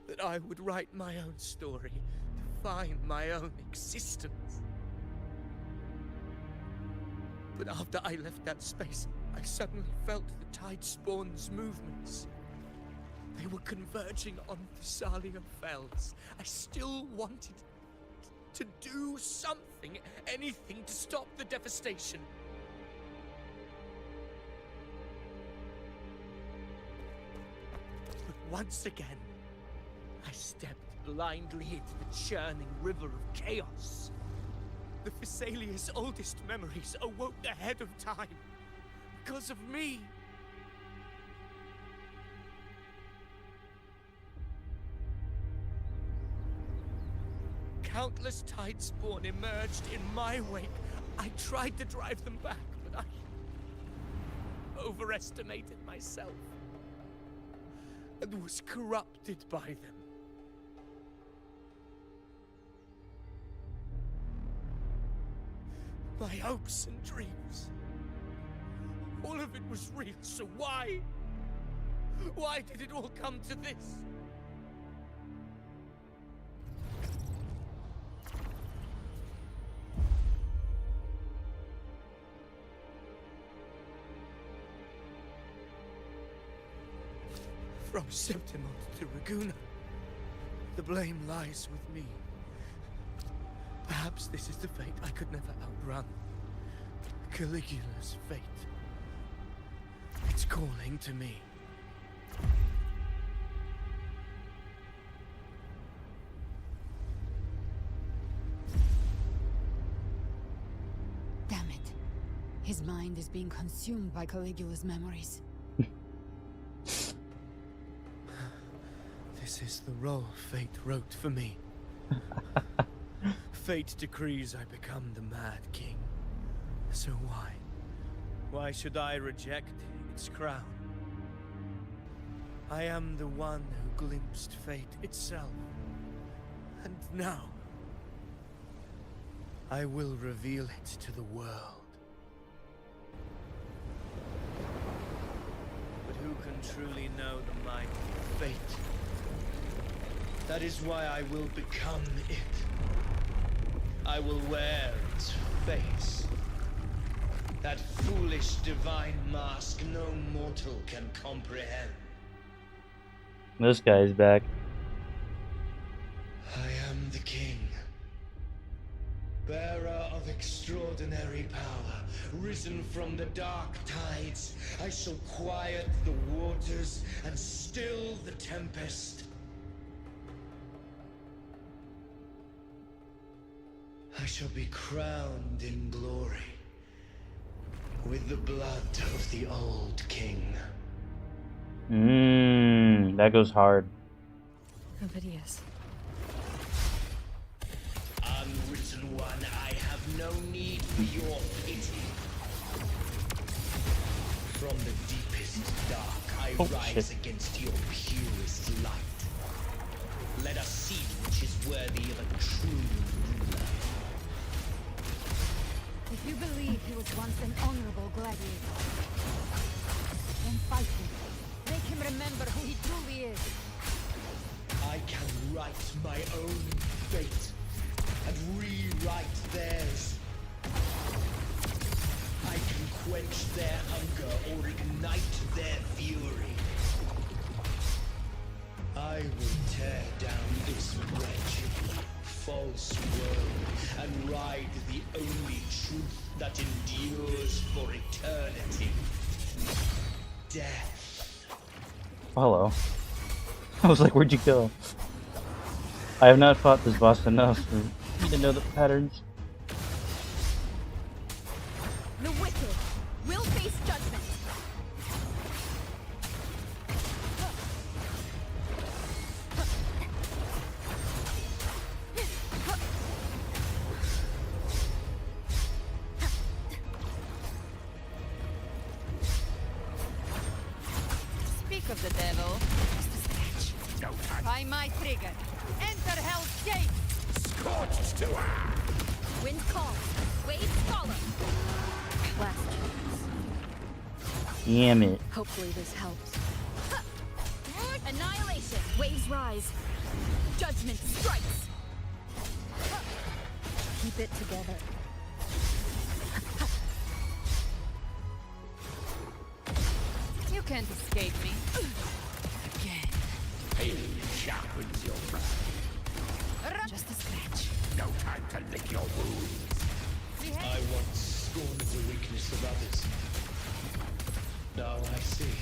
that I would write my own story, define my own existence. But after I left that space, I suddenly felt the Tide Spawn's movements. They were converging on Thessalia Fells. I still wanted to do something, anything to stop the devastation. But once again, I stepped blindly into the churning river of chaos. The Thessalia's oldest memories awoke ahead of time because of me. Countless Tide Spawn emerged in my wake. I tried to drive them back, but I overestimated myself and was corrupted by them. My hopes and dreams, all of it was real, so why? Why did it all come to this? From Septimont to Ragusa, the blame lies with me. Perhaps this is the fate I could never outrun. Caligula's fate. It's calling to me. Damn it. His mind is being consumed by Caligula's memories. This is the role fate wrote for me. Fate decrees I become the Mad King. So why? Why should I reject its crown? I am the one who glimpsed fate itself. And now, I will reveal it to the world. But who can truly know the might of fate? That is why I will become it. I will wear its face. That foolish divine mask no mortal can comprehend. This guy's back. I am the king. Bearer of extraordinary power, risen from the dark tides. I shall quiet the waters and still the tempest. I shall be crowned in glory with the blood of the old king. That goes hard. Ovidius. Unwritten one, I have no need your pity. From the deepest dark, I rise against your purest light. Let us see which is worthy of a true ruler. If you believe he was once an honorable gladiator, then fight him. Make him remember who he truly is. I can write my own fate and rewrite theirs. I can quench their hunger or ignite their fury. I will tear down this wretched, false world and ride the only truth that endures for eternity. Death. Hello. I was like, where'd you go? I have not fought this boss enough for me to know the patterns. The wicked will face judgment. Speak of the devil. By my trigger. Enter Hell's Gate! Scorched to Wind calls. Waves follow. Last Damn it. Hopefully this helps. Annihilation. Waves rise. Judgment strikes. Keep it together. You can't escape me. Again. Pain sharpens your breath. Just a scratch. No time to lick your wounds. I once scorned the weakness of others. Now I see.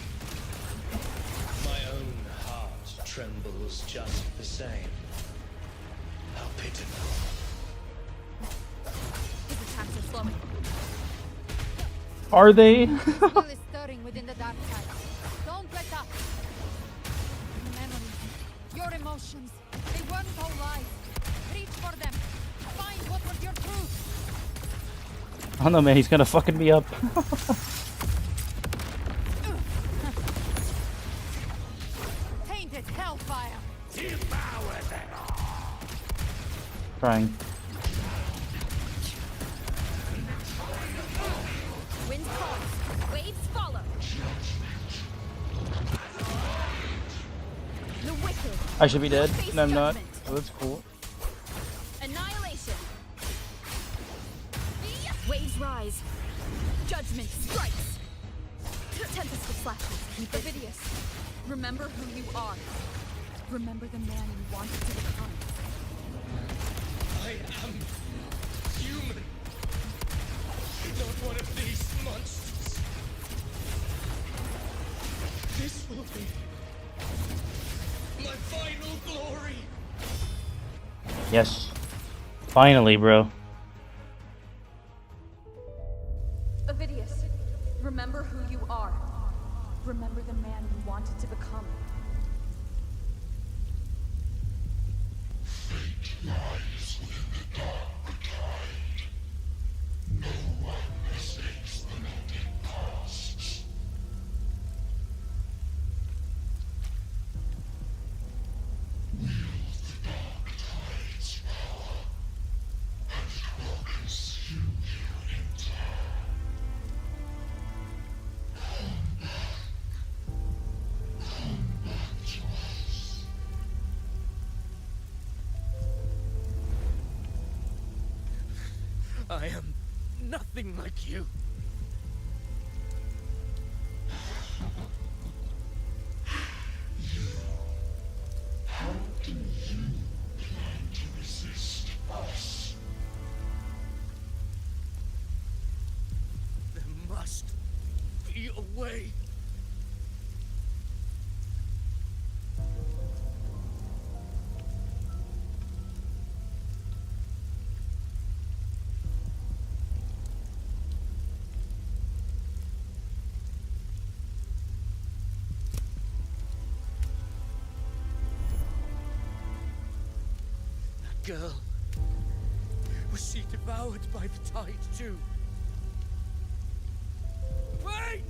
My own heart trembles just the same. How pitiful. His attacks are slowing. Are they? Evil is stirring within the dark side. Don't let up. Your memories, your emotions, they weren't all lies. Reach for them. Find what was your truth. I don't know, man. He's gonna fucking me up. Tainted hellfire. Devour them. Trying. Wind calls. Waves follow. The wicked. I should be dead, will face and I'm not. judgment. Oh, that's cool. Annihilation. Waves rise. Judgment strikes. Tempest of flashes. Ovidius, remember who you are. Remember the man you wanted to become. I am human. Not one of these monsters. This will be my final glory. Yes. Finally, bro. Ovidius, remember who you are. Remember the man you wanted to become. Fate lies within the dark tide. No one escapes the melting pasts. Wield the dark tide's power, and it will consume you in turn. Come back to us. I am nothing like you. How do you plan to resist us? There must be a way. Girl Was she devoured by the tide too? Wait!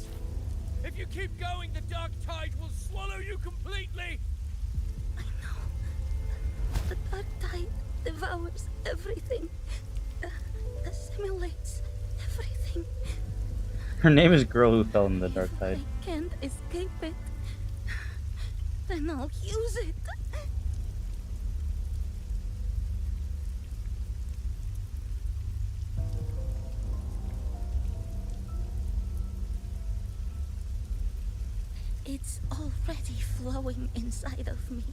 If you keep going, the dark tide will swallow you completely! The dark tide devours everything. Assimilates everything. Her name is Girl Who Fell in the Dark Tide. I can't escape it. Then I'll use it. It's already flowing inside of me.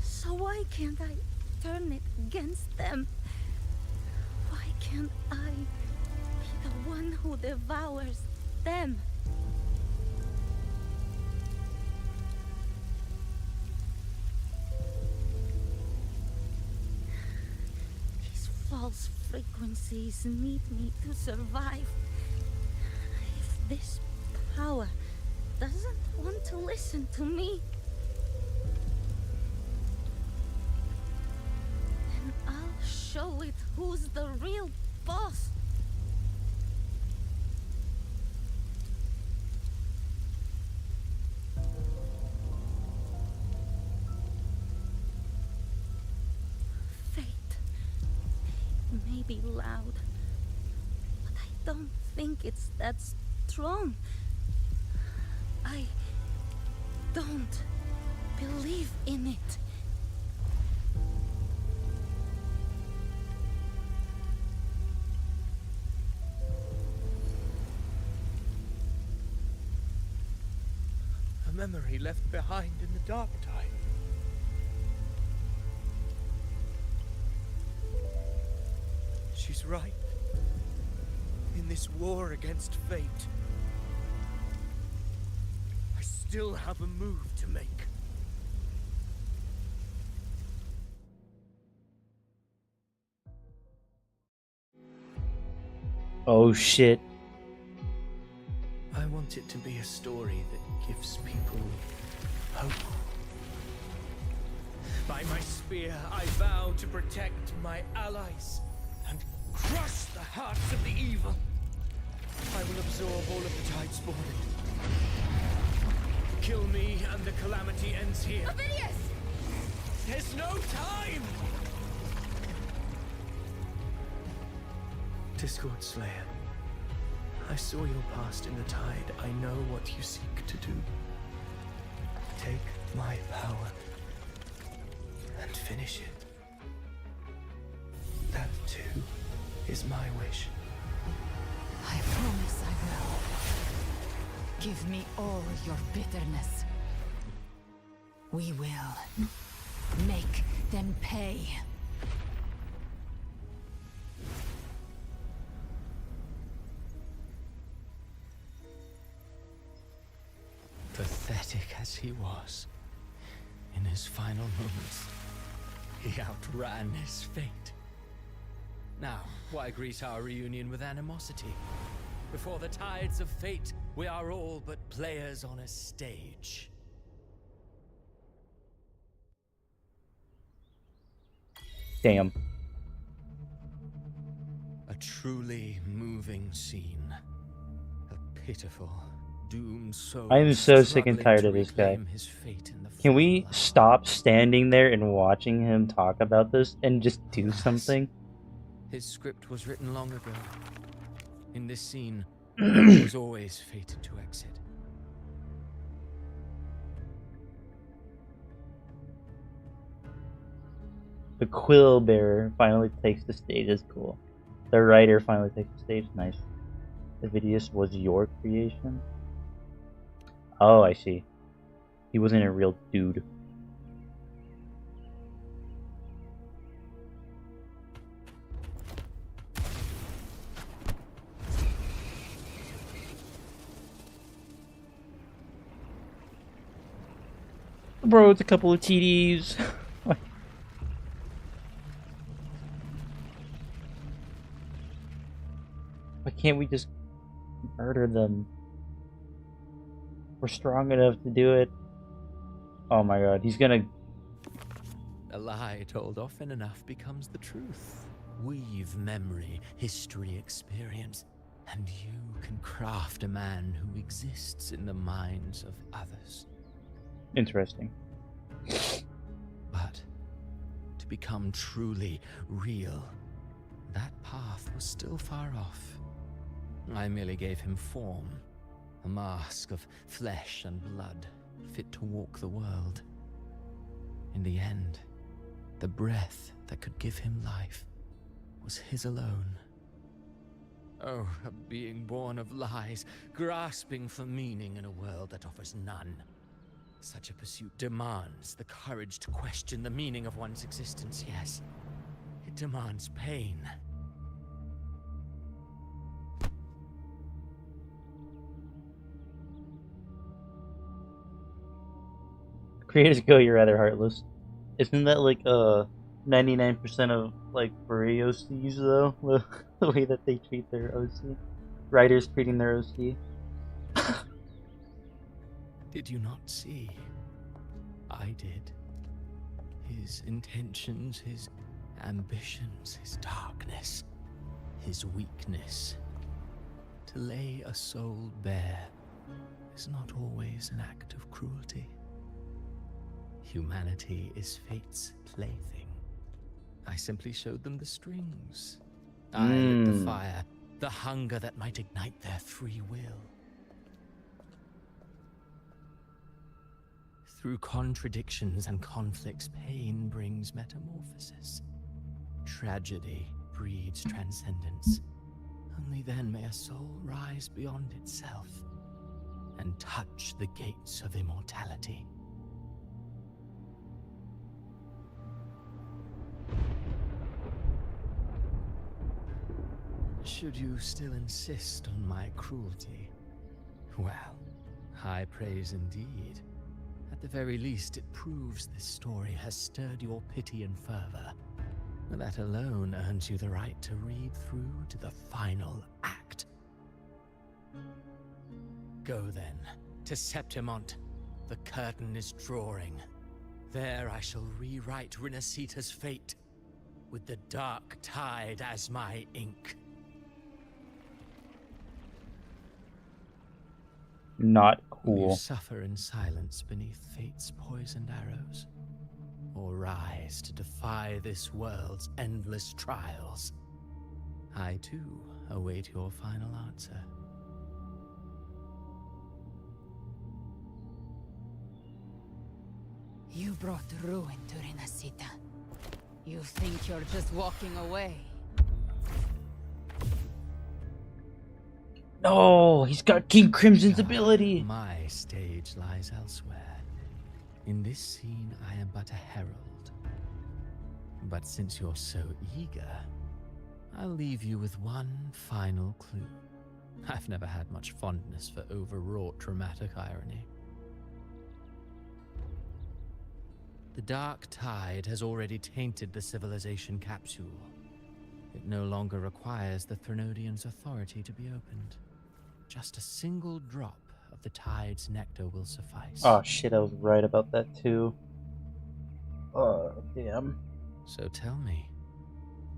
So why can't I turn it against them? Why can't I be the one who devours them? These false frequencies need me to survive. If this power doesn't want to listen to me, then I'll show it who's the real boss. Fate may be loud, but I don't think it's that strong. I don't believe in it. A memory left behind in the dark tide. She's right. In this war against fate, I still have a move to make. Oh shit. I want it to be a story that gives people hope. By my spear, I vow to protect my allies and crush the hearts of the evil. I will absorb all of the tide spawned. Kill me and the calamity ends here. Ovidius! There's no time! Discord Slayer, I saw your past in the tide. I know what you seek to do. Take my power and finish it. That too is my wish. I promise I will. Give me all your bitterness. We will make them pay. Pathetic as he was, in his final moments, he outran his fate. Now, why greet our reunion with animosity? Before the tides of fate, we are all but players on a stage. Damn. A truly moving scene. A pitiful, doomed soul. I am so sick and struggling tired to of this guy. reclaim his fate in the Can we stop standing there and watching him talk about this and just do something? His script was written long ago. In this scene, he was always fated to exit. The quill bearer finally takes the stage. Is cool. The writer finally takes the stage. Nice. Ovidius was your creation? Oh, I see. He wasn't a real dude. Bro, it's a couple of TDs. Why can't we just murder them? We're strong enough to do it. Oh my god, he's gonna... A lie told often enough becomes the truth. Weave memory, history, experience, and you can craft a man who exists in the minds of others. Interesting. But to become truly real, that path was still far off. I merely gave him form, a mask of flesh and blood, fit to walk the world. In the end, the breath that could give him life was his alone. Oh, a being born of lies, grasping for meaning in a world that offers none. Such a pursuit demands the courage to question the meaning of one's existence, yes. It demands pain. Creators go, you're rather heartless. Isn't that like 99% of like furry OCs though? The way that they treat their OC, writers treating their OC. Did you not see? I did. His intentions, his ambitions, his darkness, his weakness. To lay a soul bare is not always an act of cruelty. Humanity is fate's plaything. I simply showed them the strings. I lit the fire, the hunger that might ignite their free will. Through contradictions and conflicts, pain brings metamorphosis. Tragedy breeds transcendence. Only then may a soul rise beyond itself and touch the gates of immortality. Should you still insist on my cruelty, well, high praise indeed. At the very least, it proves this story has stirred your pity and fervor. That alone earns you the right to read through to the final act. Go then, to Septimont. The curtain is drawing. There I shall rewrite Rinasita's fate, with the dark tide as my ink. Not Will cool. you suffer in silence beneath fate's poisoned arrows? Or rise to defy this world's endless trials? I too await your final answer. You brought ruin to Rinasita. You think you're just walking away? Oh, he's got King Crimson's ability. My stage lies elsewhere. In this scene, I am but a herald. But since you're so eager, I'll leave you with one final clue. I've never had much fondness for overwrought dramatic irony. The dark tide has already tainted the civilization capsule. It no longer requires the Threnodians' authority to be opened. Just a single drop of the tide's nectar will suffice. Oh shit, I was right about that too. Oh, damn. So tell me,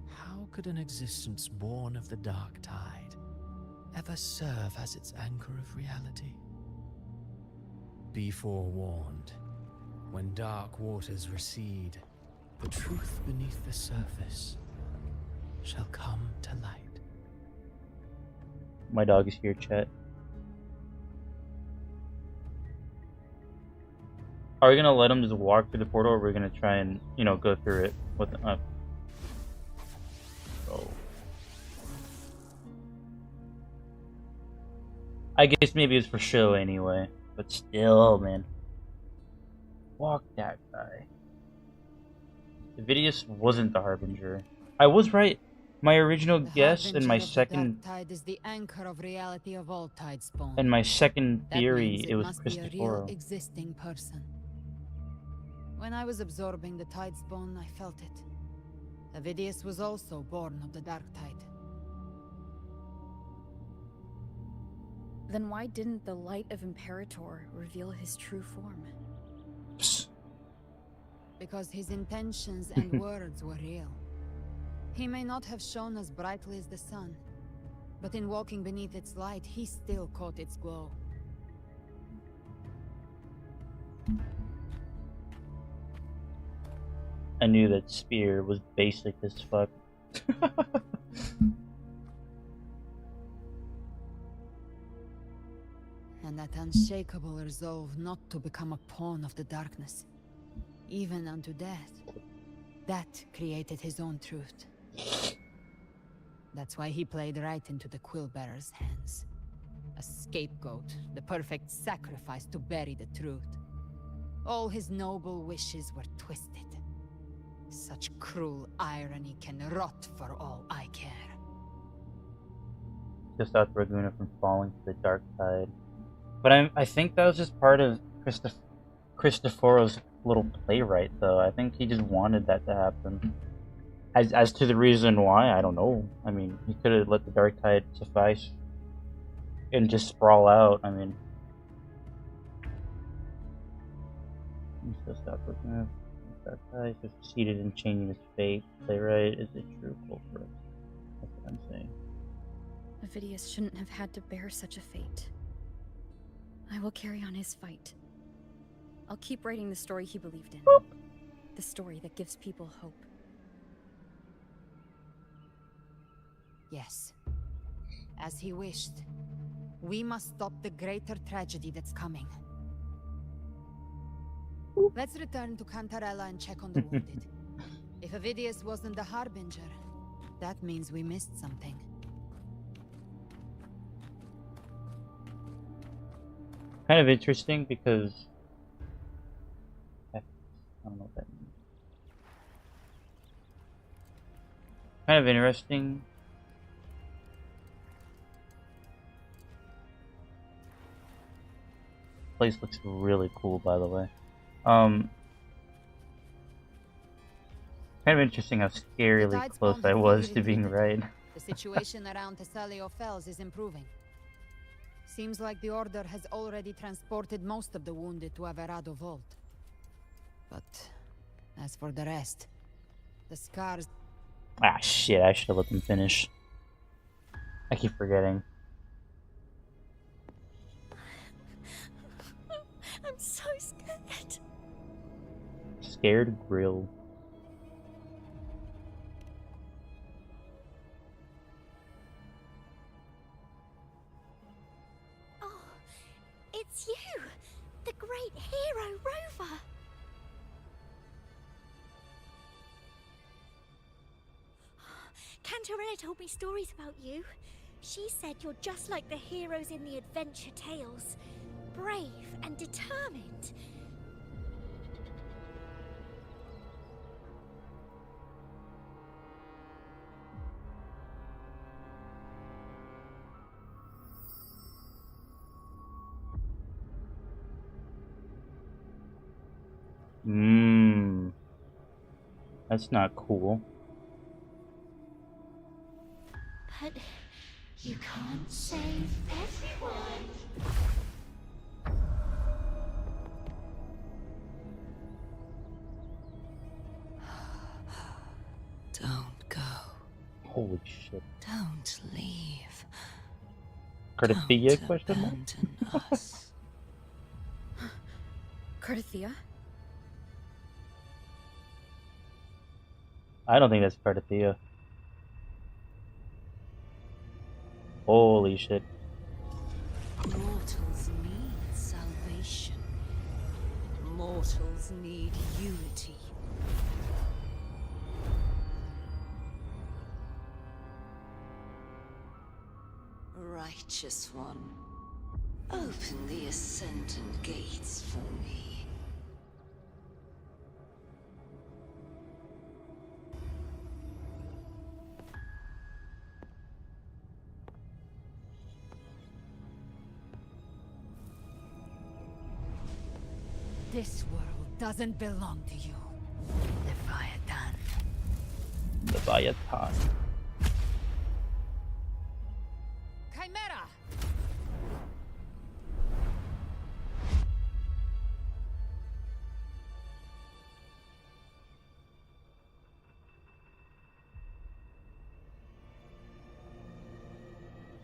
how could an existence born of the dark tide ever serve as its anchor of reality? Be forewarned. When dark waters recede, the truth beneath the surface shall come to light. My dog is here, chat. Are we gonna let him just walk through the portal, or are we gonna try and, you know, go through it with the, oh. I guess maybe it's for show anyway, but still, man. Walk that guy. Vidius wasn't the Harbinger. I was right. My original guess and my second tide is the anchor of reality of all tide spawn. and my second That theory, means it was must be a real Christoforo. existing person. When I was absorbing the tide spawn, I felt it. Avidius was also born of the dark tide. Then why didn't the light of Imperator reveal his true form? Because his intentions and words were real. He may not have shone as brightly as the sun, but in walking beneath its light, he still caught its glow. I knew that spear was basic as fuck. And that unshakable resolve not to become a pawn of the darkness, even unto death. That created his own truth. That's why he played right into the Quillbearer's hands. A scapegoat, the perfect sacrifice to bury the truth. All his noble wishes were twisted. Such cruel irony can rot for all I care. To stop Raguna from falling to the dark tide. But I think that was just part of Cristoforo's little playwright, though. I think he just wanted that to happen. As to the reason why, I don't know. I mean, he could have let the dark tide suffice and just sprawl out. I mean, so stop Raguna. Dark tide succeeded in changing his fate. Playwright is a true culprit. That's what I'm saying. Avidius shouldn't have had to bear such a fate. I will carry on his fight. I'll keep writing the story he believed in. The story that gives people hope. Yes. As he wished. We must stop the greater tragedy that's coming. Let's return to Cantarella and check on the wounded. If Avidius wasn't the Harbinger, that means we missed something. Kind of interesting because I don't know what that means. Kind of interesting. Place looks really cool, by the way. Kind of interesting how scarily close I was to being right. The situation around Thessalio Fells is improving. Seems like the Order has already transported most of the wounded to Averado Vault. But as for the rest, the scars... Ah, shit, I should have let them finish. I keep forgetting. I'm so scared. Scared grill. Oh, it's you, the great hero Rover. Cantarella told me stories about you. She said you're just like the heroes in the adventure tales. Brave and determined. That's not cool. But you can't save everyone. Don't go. Holy shit. Don't leave. Cardathia question mark? Abandon us. Cardathia? I don't think that's Cardathia. Holy shit. Mortals need salvation. Mortals need unity. Righteous one, open the ascendant gates for me. This world doesn't belong to you, Leviathan. Leviathan. Chimera!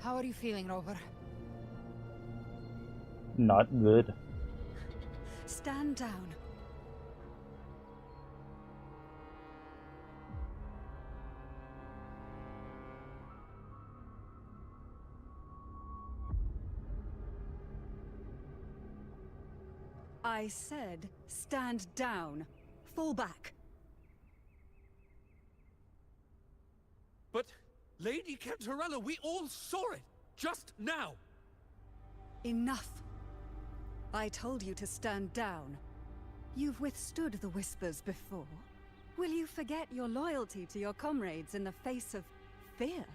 How are you feeling, Rover? Not good. Stand down. I said, stand down. Fall back. But, Lady Cantarella, we all saw it! Just now! Enough. I told you to stand down. You've withstood the whispers before. Will you forget your loyalty to your comrades in the face of fear?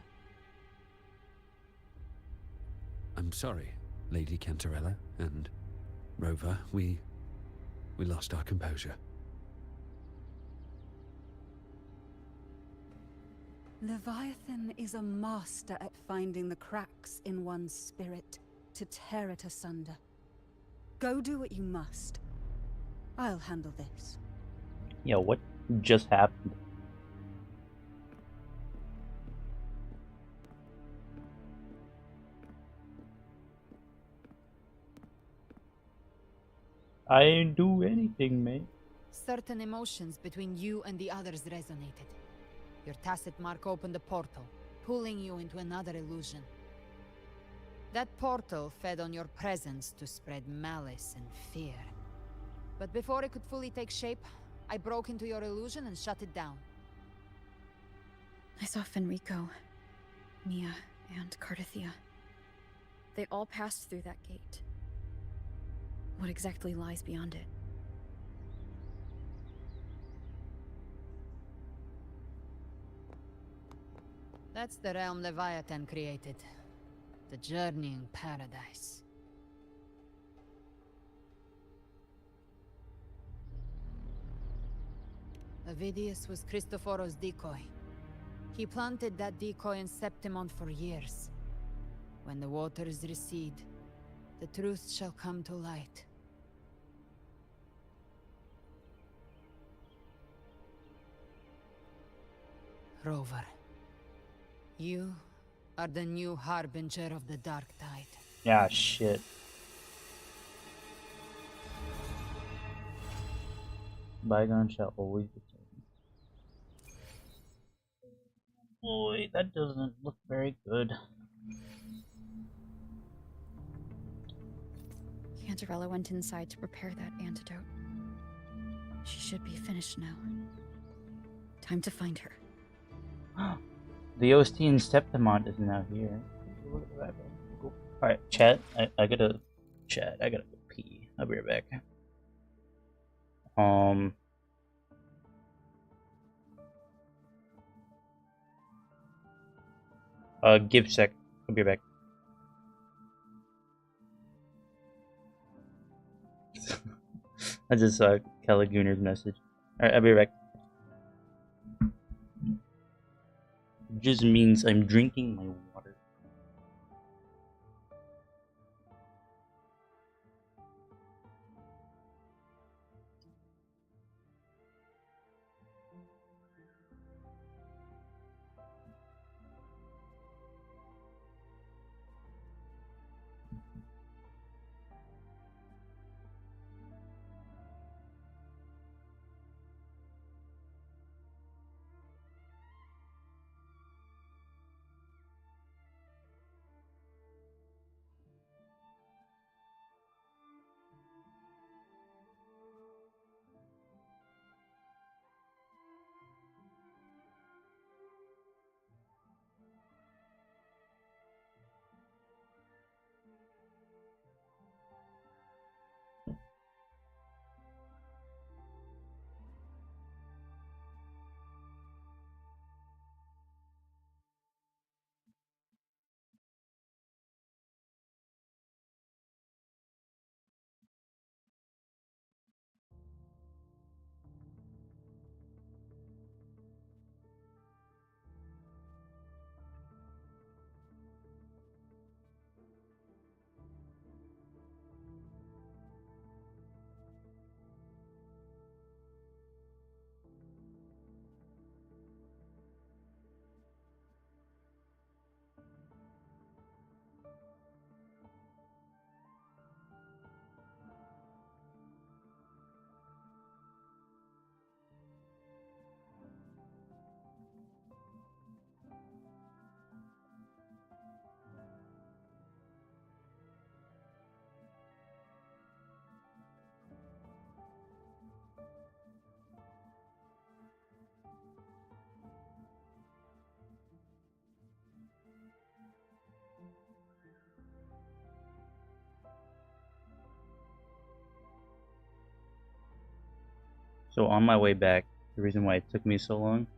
I'm sorry, Lady Cantarella and Rover. We lost our composure. Leviathan is a master at finding the cracks in one's spirit to tear it asunder. Go do what you must. I'll handle this. Yo, what just happened? I ain't do anything, mate. Certain emotions between you and the others resonated. Your tacit mark opened a portal, pulling you into another illusion. That portal fed on your presence to spread malice and fear. But before it could fully take shape, I broke into your illusion and shut it down. I saw Fenrico, Mia, and Cardathia. They all passed through that gate. What exactly lies beyond it? That's the realm Leviathan created. The journeying paradise. Avidius was Cristoforo's decoy. He planted that decoy in Septimont for years. When the waters recede, the truth shall come to light. Rover, you are the new harbinger of the Dark Tide. Yeah, shit. Bygone shall always be taken. Boy, that doesn't look very good. Cantarella went inside to prepare that antidote. She should be finished now. Time to find her. The Ostian Septimont is now here. Alright, chat. I gotta go pee. I'll be right back. Give sec. I'll be back. I just saw Kelly Gooner's message. Alright, I'll be back. Just means I'm drinking my water. So on my way back, the reason why it took me so long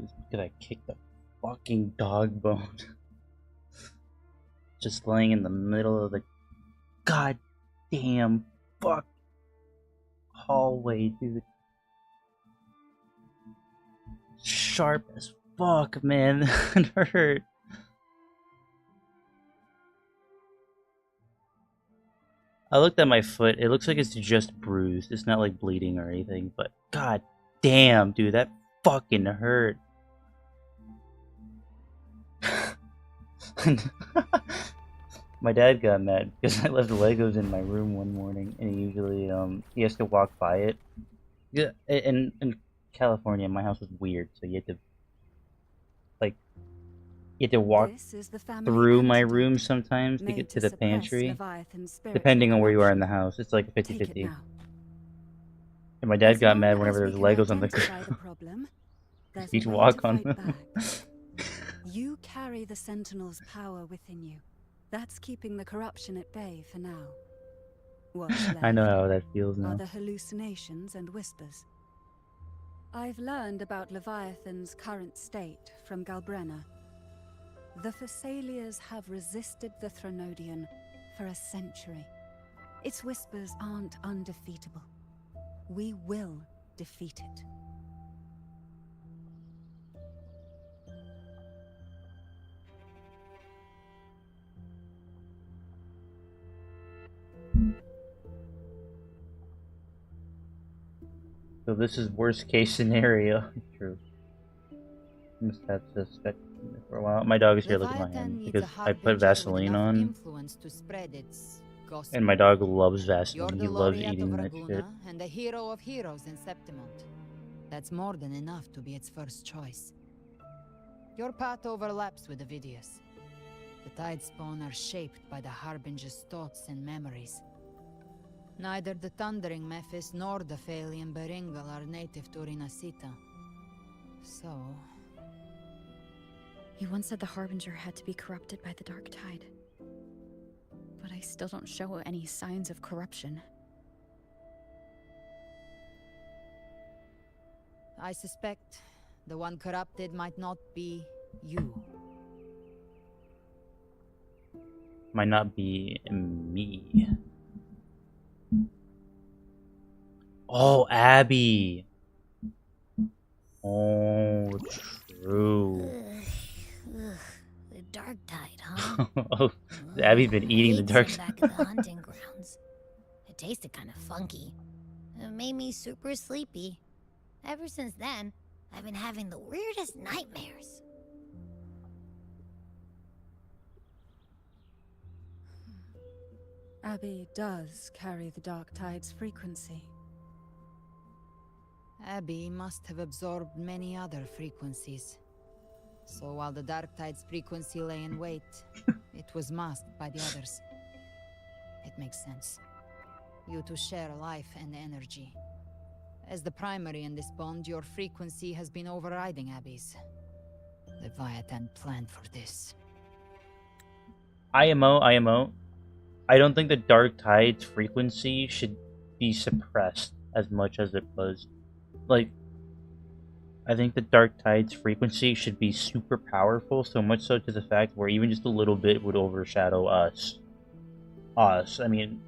is because I kicked a fucking dog bone. Just laying in the middle of the goddamn fuck hallway, dude. Sharp as fuck, man. It hurt. I looked at my foot. It looks like it's just bruised. It's not like bleeding or anything, but god damn, dude, that fucking hurt. My dad got mad because I left Legos in my room one morning, and he usually he has to walk by it. Yeah, in California, my house was weird, so you had to walk through my room sometimes to get to the pantry, depending on where you are in the house. It's like 50-50. And my dad got mad whenever there's Legos on the ground. He'd walk on them. You carry the Sentinel's power within you. That's keeping the corruption at bay for now. What's left I know how that feels are now. the hallucinations and whispers. I've learned about Leviathan's current state from Galbrenna. The Thessalias have resisted the Thronodian for a century. Its whispers aren't undefeatable. We will defeat it. So this is worst case scenario. True. Must have suspected it for a while. My dog is here looking at my hand because I put Vaseline on. And my dog loves Vaseline. He loves eating that shit. And the hero of heroes in Septimont. That's more than enough to be its first choice. Your path overlaps with Ovidius. The Tidespawn are shaped by the Harbinger's thoughts and memories. Neither the Thundering Mephis nor the Phalian Beringal are native to Rinasita. So... You once said the Harbinger had to be corrupted by the Dark Tide. But I still don't show any signs of corruption. I suspect the one corrupted might not be you. Might not be me. Oh, Abby. Oh, true. The Dark Tide, huh? Oh, Abby's been eating the Dark Tide. Back at the hunting grounds. It tasted kind of funky. It made me super sleepy. Ever since then, I've been having the weirdest nightmares. Abby does carry the Dark Tide's frequency. Abby must have absorbed many other frequencies. So while the Dark Tide's frequency lay in wait, it was masked by the others. It makes sense. You two share life and energy. As the primary in this bond, your frequency has been overriding Abby's. Leviathan planned for this. IMO. I don't think the Dark Tide's frequency should be suppressed as much as it was. Like, I think the Dark Tide's frequency should be super powerful, so much so to the fact where even just a little bit would overshadow us. I mean,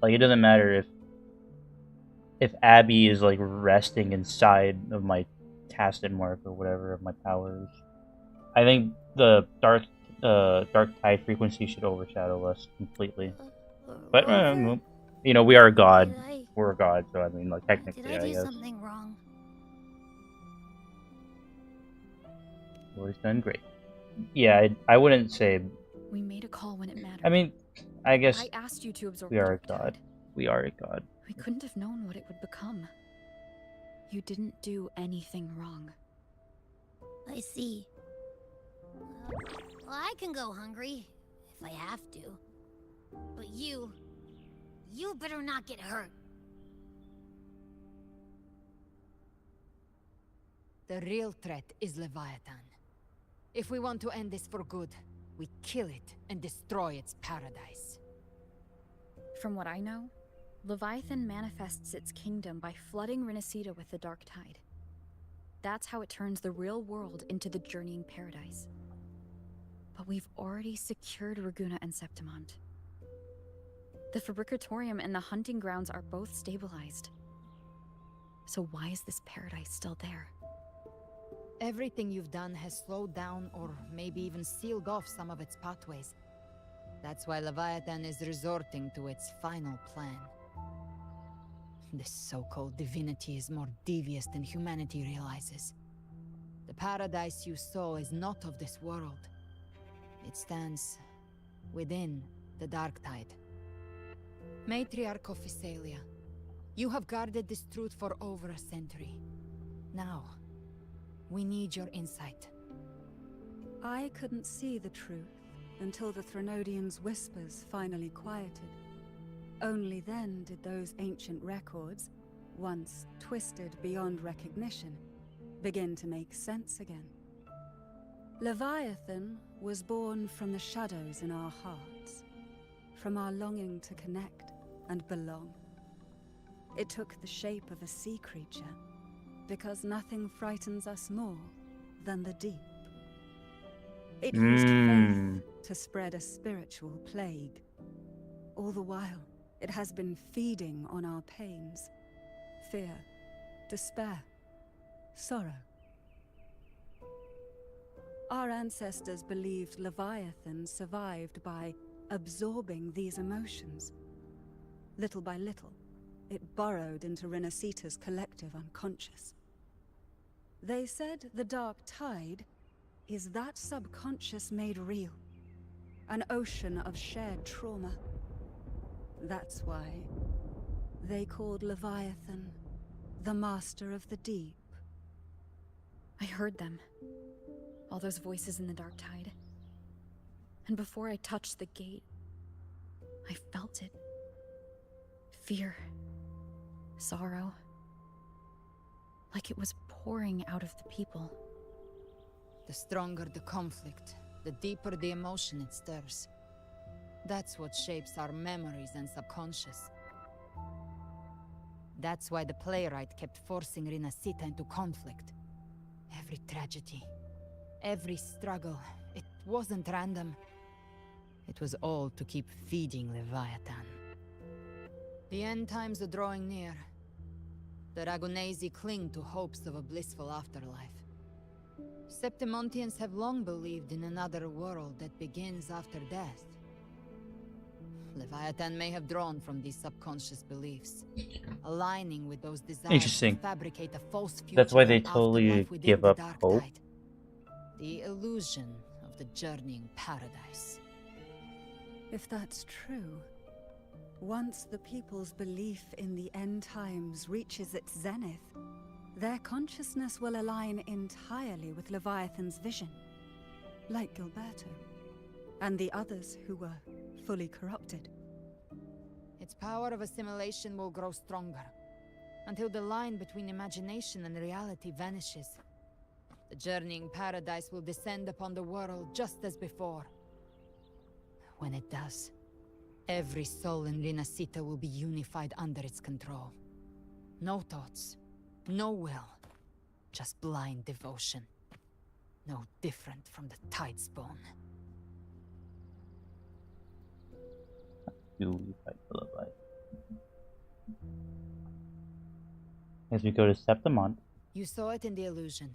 like, it doesn't matter if Abby is, like, resting inside of my casted mark or whatever of my powers. I think the Dark Tide frequency should overshadow us completely. But, you know, we are a god. We're a god, so I mean, like, technically, Did I do something wrong? Always done great. Yeah, I wouldn't say... We made a call when it mattered. I mean, I guess I asked you to absorb we are a Dark god. Tide. We are a god. We couldn't have known what it would become. You didn't do anything wrong. I see. Well, I can go hungry, if I have to. But you better not get hurt. The real threat is Leviathan. If we want to end this for good, we kill it and destroy its paradise. From what I know, Leviathan manifests its kingdom by flooding Renacita with the dark tide. That's how it turns the real world into the journeying paradise. But we've already secured Raguna and Septimont. The Fabricatorium and the hunting grounds are both stabilized. So why is this paradise still there? Everything you've done has slowed down or maybe even sealed off some of its pathways. That's why Leviathan is resorting to its final plan. This so-called divinity is more devious than humanity realizes. The paradise you saw is not of this world. It stands within the dark tide. Matriarch of Physalia, you have guarded this truth for over a century. Now, we need your insight. I couldn't see the truth until the Threnodians' whispers finally quieted. Only then did those ancient records, once twisted beyond recognition, begin to make sense again. Leviathan was born from the shadows in our hearts, from our longing to connect and belong. It took the shape of a sea creature, because nothing frightens us more than the deep. It used faith to spread a spiritual plague. All the while, it has been feeding on our pains, fear, despair, sorrow. Our ancestors believed Leviathan survived by absorbing these emotions. Little by little, it burrowed into Renacita's collective unconscious. They said the dark tide is that subconscious made real, an ocean of shared trauma. That's why they called Leviathan the Master of the Deep. I heard them. All those voices in the dark tide. And before I touched the gate, I felt it. Fear. Sorrow. Like it was pouring out of the people. The stronger the conflict, the deeper the emotion it stirs. That's what shapes our memories and subconscious. That's why the playwright kept forcing Renacita into conflict. Every tragedy, every struggle, it wasn't random. It was all to keep feeding Leviathan. The end times are drawing near. The Ragunesi cling to hopes of a blissful afterlife. Septimontians have long believed in another world that begins after death. Leviathan may have drawn from these subconscious beliefs, aligning with those desires Interesting. to fabricate a false future. That's why they and totally afterlife within give the up dark hope. tide. The illusion of the journeying paradise. If that's true, once the people's belief in the end times reaches its zenith, their consciousness will align entirely with Leviathan's vision, like Gilberto, and the others who were fully corrupted. Its power of assimilation will grow stronger, until the line between imagination and reality vanishes. The journeying paradise will descend upon the world just as before. When it does, every soul in Renacita will be unified under its control. No thoughts, no will, just blind devotion. No different from the Tidespawn. Do we fight the Leviathan? As we go to Septimont. You saw it in the illusion.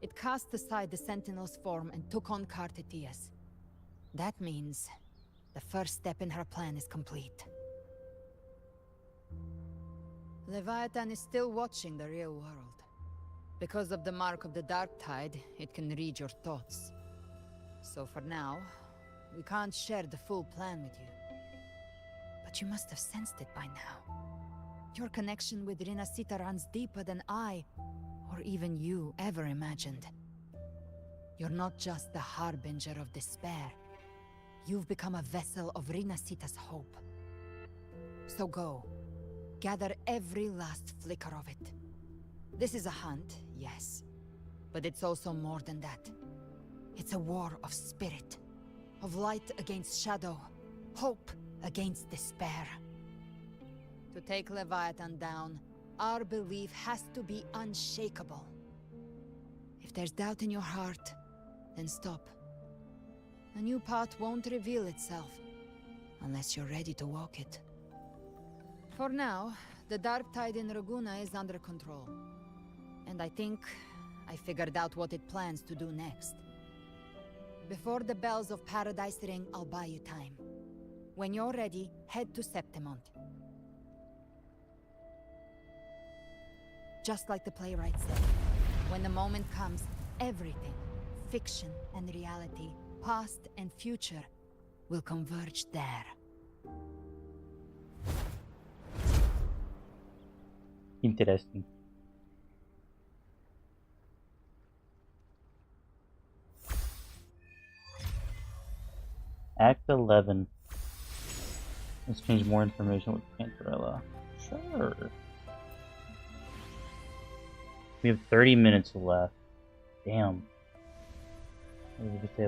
It cast aside the Sentinel's form and took on Cartetias. That means the first step in her plan is complete. Leviathan is still watching the real world. Because of the mark of the dark tide, it can read your thoughts. So for now, we can't share the full plan with you. But you must have sensed it by now. Your connection with Renacita runs deeper than I, or even you, ever imagined. You're not just the harbinger of despair. You've become a vessel of Renacita's hope. So go. Gather every last flicker of it. This is a hunt, yes. But it's also more than that. It's a war of spirit. Of light against shadow. Hope against despair. To take Leviathan down, our belief has to be unshakable. If there's doubt in your heart, then stop. A new path won't reveal itself unless you're ready to walk it. For now, the dark tide in Raguna is under control. And I think I figured out what it plans to do next. Before the bells of Paradise ring, I'll buy you time. When you're ready, head to Septimont. Just like the playwright said, when the moment comes, everything, fiction and reality, past and future, will converge there. Interesting. Act 11. Let's change more information with Cantarella. Sure. We have 30 minutes left. Damn. We could say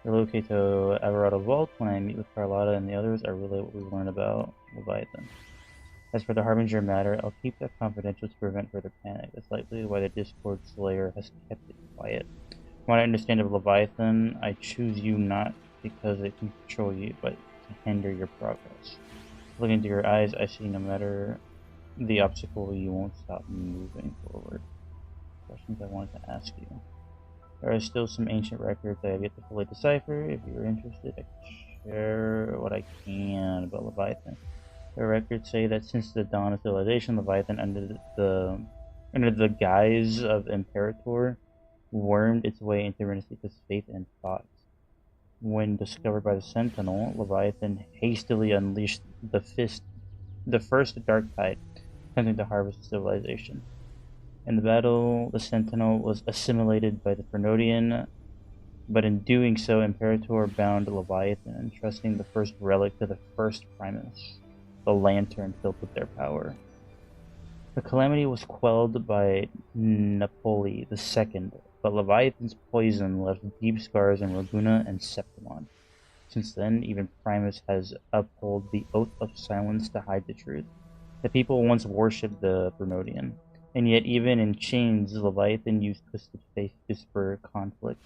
relocate to Alvarado Vault. When I meet with Carlotta and the others, I relay what we've learned about Leviathan. As for the Harbinger matter, I'll keep that confidential to prevent further panic. That's likely why the Discord Slayer has kept it quiet. From what I understand of Leviathan, I choose you not because it can control you, but to hinder your progress. Looking into your eyes, I see no matter the obstacle, you won't stop moving forward. Questions I wanted to ask you. There are still some ancient records I have yet to fully decipher. If you're interested, I can share what I can about Leviathan. The records say that since the dawn of civilization, Leviathan, under the guise of Imperator, wormed its way into Renacita's faith and thoughts. When discovered by the Sentinel, Leviathan hastily unleashed the first Dark Tide, attempting to harvest civilization. In the battle, the Sentinel was assimilated by the Fernodian, but in doing so, Imperator bound Leviathan, entrusting the first relic to the first Primus, the lantern filled with their power. The calamity was quelled by Napoli II, but Leviathan's poison left deep scars in Raguna and Septimont. Since then, even Primus has upheld the oath of silence to hide the truth. The people once worshipped the Fernodian, and yet even in chains, Leviathan used twisted faith to spur conflict.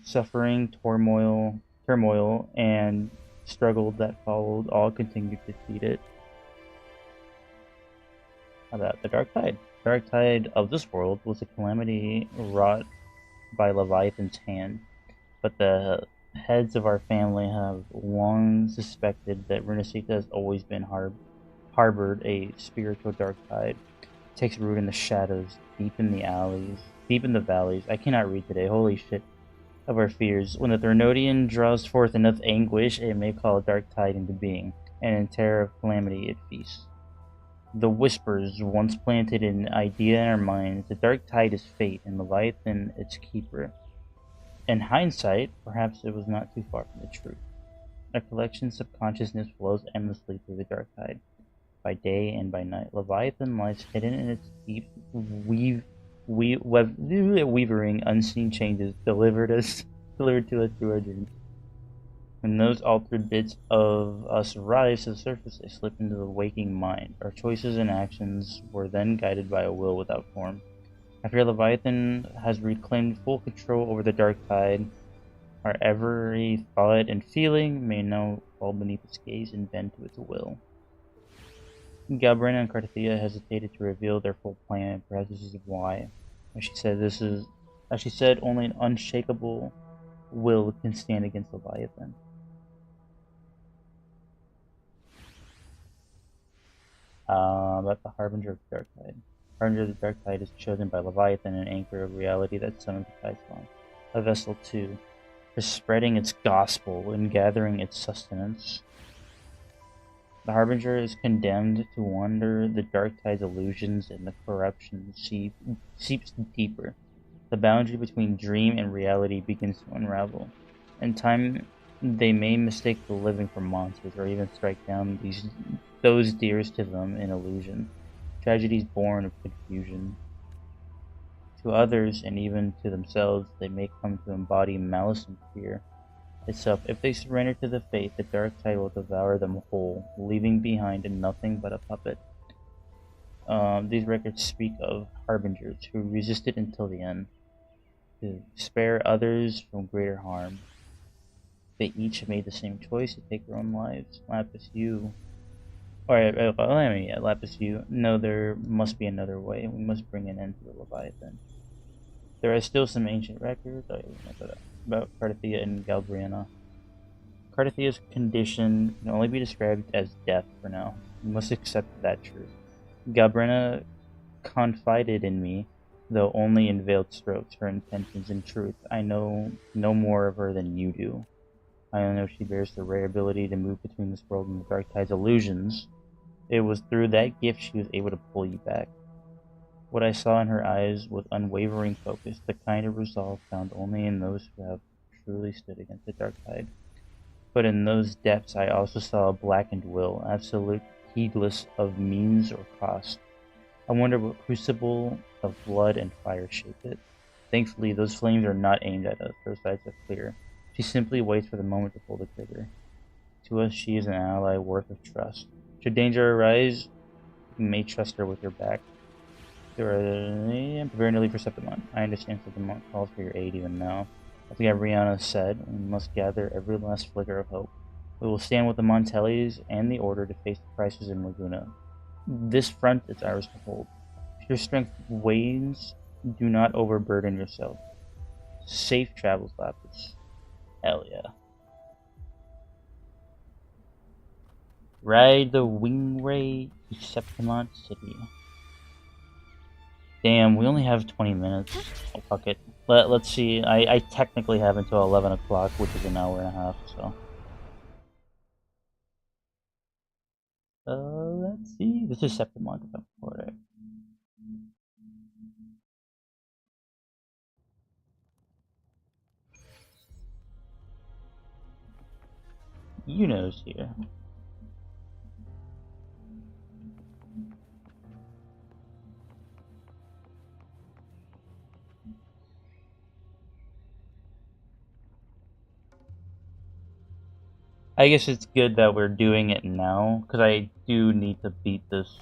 Suffering, turmoil, and struggle that followed all continued to feed it. About the Dark Tide. The Dark Tide of this world was a calamity wrought by Leviathan's hand, but the heads of our family have long suspected that Renacita has always been harbored a spiritual Dark Tide. It takes root in the shadows, deep in the valleys. I cannot read today, holy shit. Of our fears. When the Thermodian draws forth enough anguish, it may call a Dark Tide into being, and in terror of calamity it feasts. The whispers once planted an idea in our minds. The Dark Tide is fate, and Leviathan its keeper. In hindsight, perhaps it was not too far from the truth. A collection of consciousness flows endlessly through the Dark Tide. By day and by night, Leviathan lies hidden in its deep, weavering unseen changes delivered to us through our dreams. When those altered bits of us rise to the surface, they slip into the waking mind. Our choices and actions were then guided by a will without form. After Leviathan has reclaimed full control over the Dark Tide, our every thought and feeling may now fall beneath its gaze and bend to its will. Galbrina and Carthea hesitated to reveal their full plan. Perhaps this is why. As she said, only an unshakable will can stand against Leviathan. About the Harbinger of the Dark Tide. Harbinger of the Dark Tide is chosen by Leviathan, an anchor of reality that summons the Tidespawn. A vessel, too, for spreading its gospel and gathering its sustenance. The Harbinger is condemned to wander the Dark Tide's illusions, and the corruption seeps deeper. The boundary between dream and reality begins to unravel. In time, they may mistake the living for monsters, or even strike down those dearest to them in illusion. Tragedies born of confusion. To others, and even to themselves, they may come to embody malice and fear. itself. If they surrender to the fate, the dark tide will devour them whole, leaving behind nothing but a puppet. These records speak of harbingers who resisted until the end, to spare others from greater harm. They each made the same choice to take their own lives. Lapis, you... Lapis, you know there must be another way. We must bring an end to the Leviathan. There are still some ancient records about Carthia and Galbriana. Carthia's condition can only be described as death for now. We must accept that truth. Galbriana confided in me, though only in veiled strokes, her intentions. In truth, I know no more of her than you do. I only know she bears the rare ability to move between this world and the Dark Tide's illusions. It was through that gift she was able to pull you back. What I saw in her eyes was unwavering focus, the kind of resolve found only in those who have truly stood against the Dark Tide. But in those depths I also saw a blackened will, absolute, heedless of means or cost. I wonder what crucible of blood and fire shaped it. Thankfully, those flames are not aimed at us, her sights are clear. She simply waits for the moment to pull the trigger. To us, she is an ally worth of trust. Should danger arise, you may trust her with your back. Prepare to leave for Septimont. I understand Septimont calls for your aid even now. As Gabriana said, we must gather every last flicker of hope. We will stand with the Montellis and the Order to face the crisis in Laguna. This front is ours to hold. If your strength wanes, do not overburden yourself. Safe travels, Lapis. Hell yeah. Ride the wing ray to Septimont City. Damn, we only have 20 minutes. Oh, fuck it. Let's see. I technically have until 11 o'clock, which is an hour and a half, so. Let's see. This is Septimont, if I'm correct. Yuno's here. I guess it's good that we're doing it now, because I do need to beat this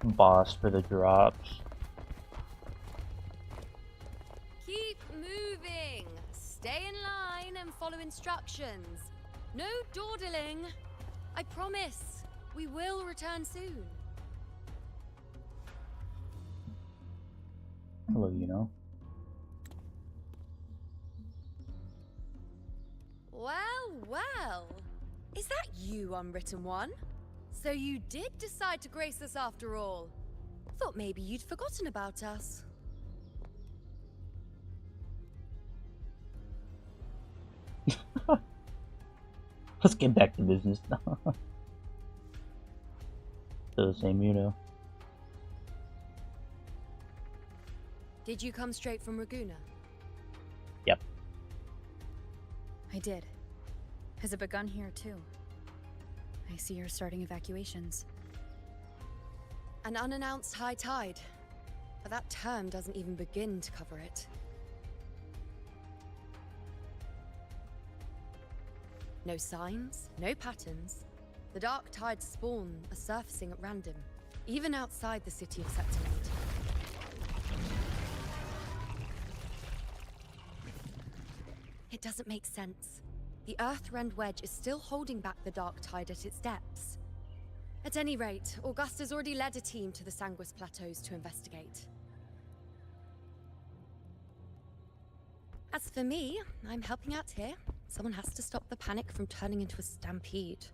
boss for the drops. Keep moving. Stay in line and follow instructions. No dawdling. I promise. We will return soon. Hello, Yuno. Well, well. Is that you, Unwritten One? So you did decide to grace us after all. Thought maybe you'd forgotten about us. Let's get back to business now. Still the same Yuno. Did you come straight from Raguna? Yep. I did. Has it begun here, too? I see you're starting evacuations. An unannounced high tide. But that term doesn't even begin to cover it. No signs, no patterns. The dark tide's spawn are surfacing at random, even outside the city of Septimont. It doesn't make sense. The Earthrend Wedge is still holding back the dark tide at its depths. At any rate, Augusta's already led a team to the Sanguis Plateaus to investigate. As for me, I'm helping out here. Someone has to stop the panic from turning into a stampede.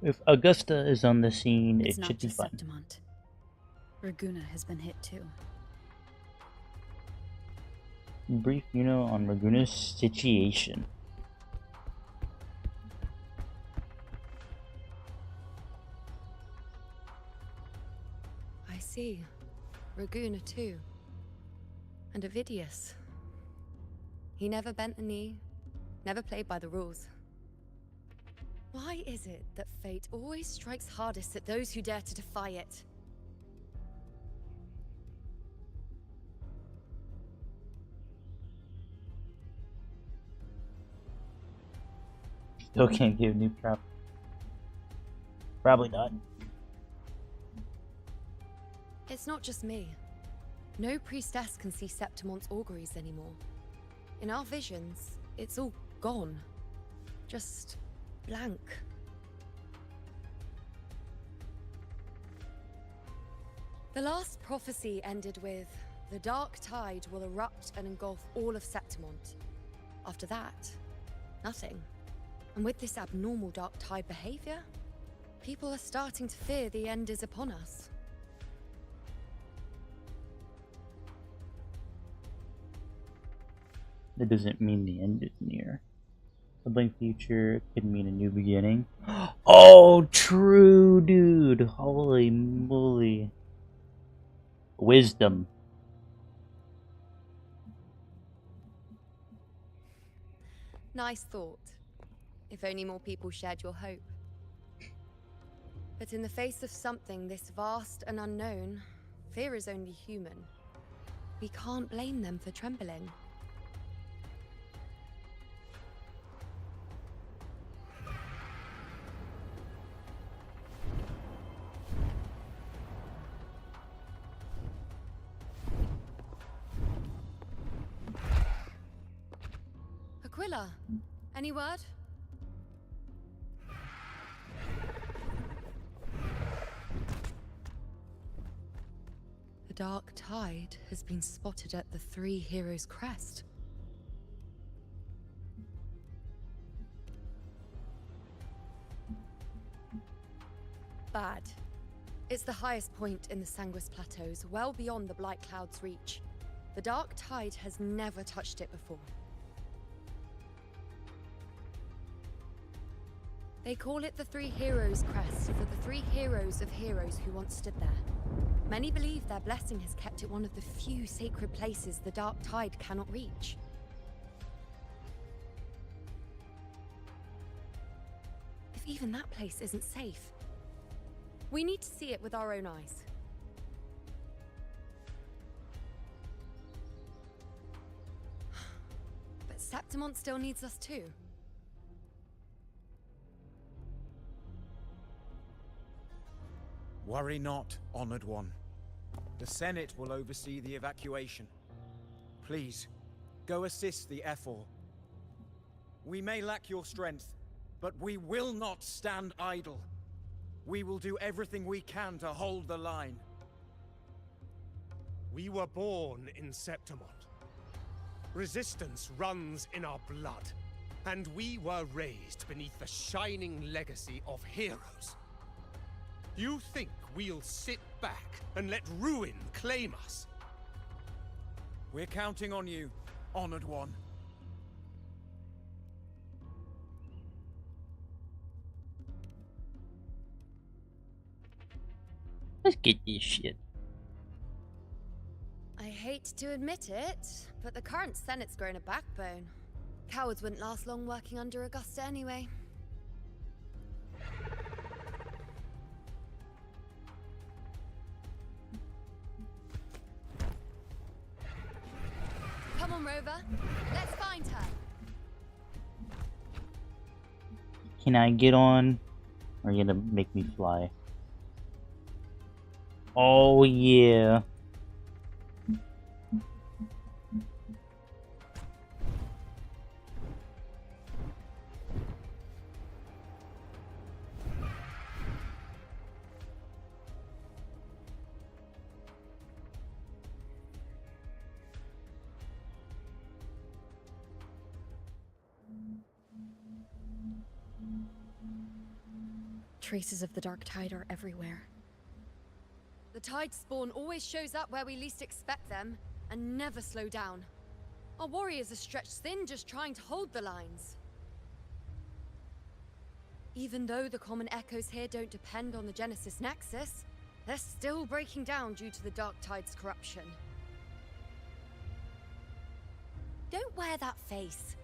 If Augusta is on the scene, It's it not should be just fun. Septimont. Raguna has been hit, too. Brief Yuno on Raguna's situation. I see. Raguna too. And Ovidius. He never bent a knee, never played by the rules. Why is it that fate always strikes hardest at those who dare to defy it? Still can't get a new trap. Probably not. It's not just me. No priestess can see Septimon's auguries anymore. In our visions, it's all gone. Just blank. The last prophecy ended with, the dark tide will erupt and engulf all of Septimont. After that, nothing. And with this abnormal dark tide behavior, people are starting to fear the end is upon us. That doesn't mean the end is near. A blank future could mean a new beginning. Oh, true, dude. Holy moly. Wisdom. Nice thought. If only more people shared your hope. But in the face of something this vast and unknown, fear is only human. We can't blame them for trembling. Aquila, any word? The dark tide has been spotted at the Three Heroes' Crest. Bad. It's the highest point in the Sanguis Plateaus, well beyond the Blight Cloud's reach. The dark tide has never touched it before. They call it the Three Heroes' Crest for the three heroes of heroes who once stood there. Many believe their blessing has kept it one of the few sacred places the dark tide cannot reach. If even that place isn't safe, we need to see it with our own eyes. But Septimont still needs us too. Worry not, Honored One. The Senate will oversee the evacuation. Please, go assist the Ephor. We may lack your strength, but we will not stand idle. We will do everything we can to hold the line. We were born in Septimont. Resistance runs in our blood, and we were raised beneath the shining legacy of heroes. You think we'll sit back and let ruin claim us? We're counting on you, Honored One. Let's get this shit. I hate to admit it, but the current Senate's grown a backbone. Cowards wouldn't last long working under Augusta anyway. Come on, Rover. Let's find her. Can I get on? Or are you gonna make me fly? Oh yeah. Traces of the dark tide are everywhere. The tide spawn always shows up where we least expect them, and never slow down. Our warriors are stretched thin just trying to hold the lines. Even though the common echoes here don't depend on the Genesis Nexus, they're still breaking down due to the dark tide's corruption. Don't wear that face.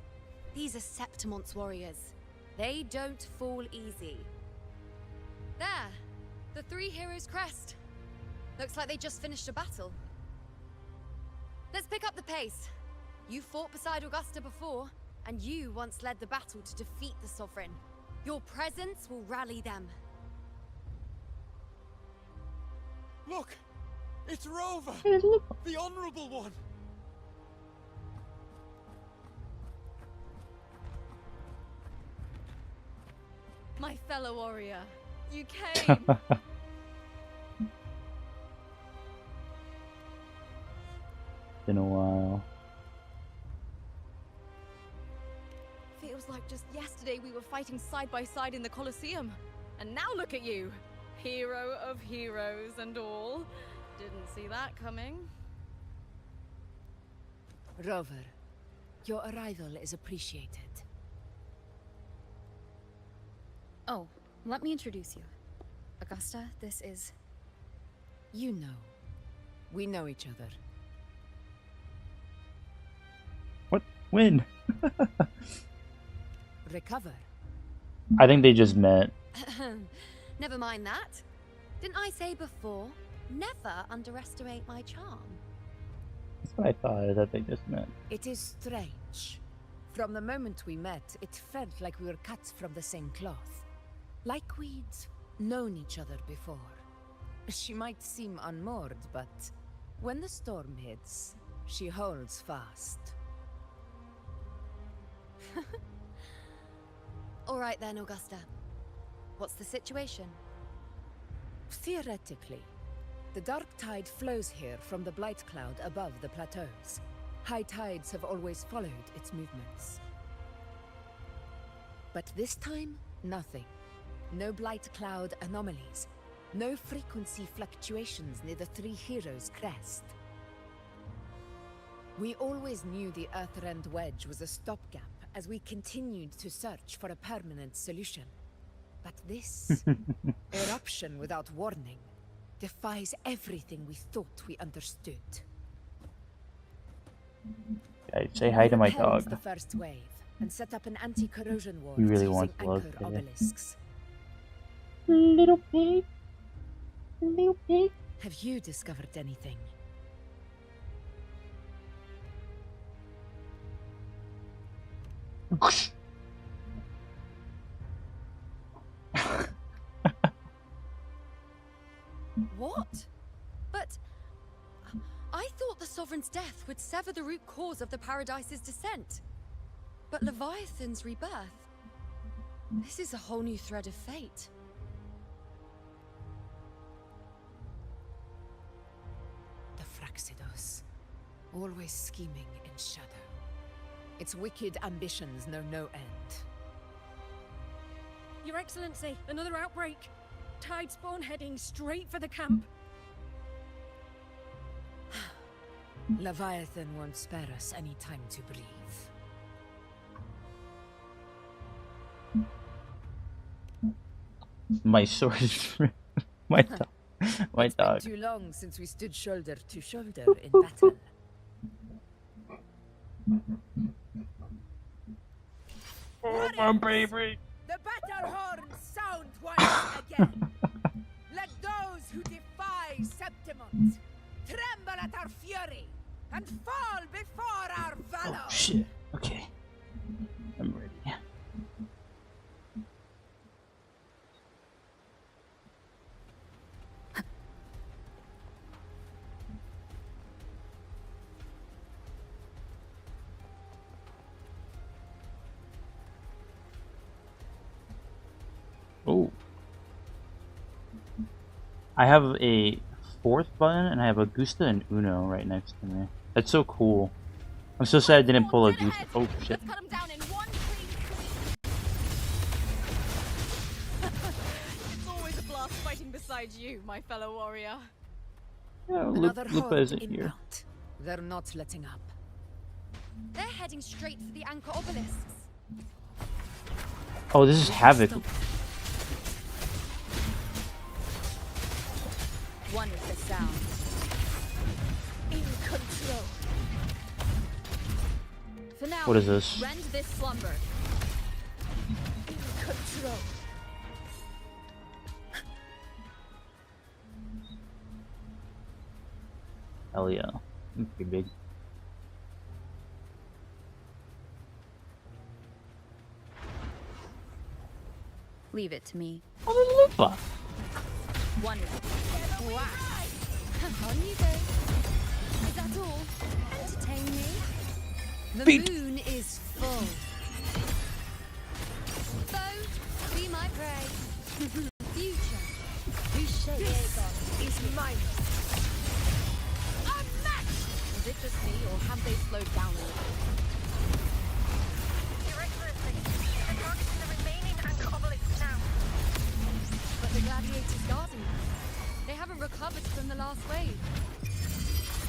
These are Septimont's warriors. They don't fall easy. There! The Three Heroes' Crest. Looks like they just finished a battle. Let's pick up the pace. You fought beside Augusta before. And you once led the battle to defeat the Sovereign. Your presence will rally them. Look! It's Rover! The Honorable One! My fellow warrior, you came! Been a while. Feels like just yesterday we were fighting side by side in the Colosseum. And now look at you! Hero of heroes and all. Didn't see that coming. Rover, your arrival is appreciated. Oh, let me introduce you. Augusta, this is... You know. We know each other. What? When? Recover. I think they just met. Never mind that. Didn't I say before? Never underestimate my charm. That's what I thought. I thought they just met. It is strange. From the moment we met, it felt like we were cut from the same cloth. Like we'd known each other before. She might seem unmoored, but when the storm hits, she holds fast. All right then, Augusta. What's the situation? Theoretically, the dark tide flows here from the blight cloud above the plateaus. High tides have always followed its movements. But this time, nothing. No blight cloud anomalies. No frequency fluctuations near the Three Heroes crest. We always knew the Earthrend Wedge was a stopgap as we continued to search for a permanent solution. But this eruption without warning defies everything we thought we understood. Guys, say hi to my We repelled dog. the first wave and set up an anti-corrosion wall He really using wants love anchor today. obelisks. Little pig. Little pig. Have you discovered anything? What? But I thought the Sovereign's death would sever the root cause of the Paradise's descent. But Leviathan's rebirth? This is a whole new thread of fate. The Fraxidos. Always scheming in shadow. Its wicked ambitions know no end. Your Excellency, another outbreak. Tide spawn heading straight for the camp. Leviathan won't spare us any time to breathe. My sword is my dog. My It's dog. been too long since we stood shoulder to shoulder in battle. Oh, my baby. The battle horns sound once again. Let those who defy Septimont tremble at our fury and fall before our valor. Oh shit. Okay. I'm ready. Oh. I have a fourth button and I have Augusta and Uno right next to me. That's so cool. I'm so sad I didn't pull Augusta. Oh shit. Let's cut him down in one clean It's always a blast fighting beside you, my fellow warrior. Yeah, Another Lupa horde isn't here. inbound. They're not letting up. They're heading straight for the anchor obelisks. Oh, this is Havoc. One with the sound. In control. For now, What is this? rend this slumber. In control. Hell yeah. Pretty big. Leave it to me. Oh, the loofah. Wonderful. Wow. On you go. Is that all? Entertain me. The moon is full. Foe, be my prey. Future, who shapes is mine. Unmatched! Is it just me, or have they slowed down a little? Your Excellency, they're targeting the remaining anchor obelisks now. But the gladiators guarding them. They haven't recovered from the last wave.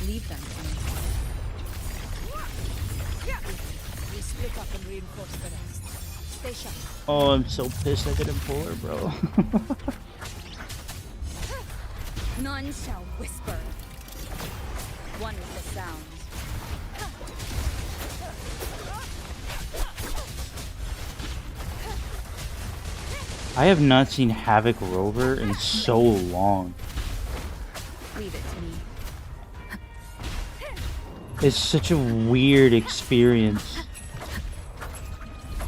Leave them to me. Yeah. We split up and reinforce the rest. Stay sharp. Oh, I'm so pissed I didn't pull her, bro. None shall whisper. One with the sound. I have not seen Havoc Rover in so long. Leave it to me. It's such a weird experience.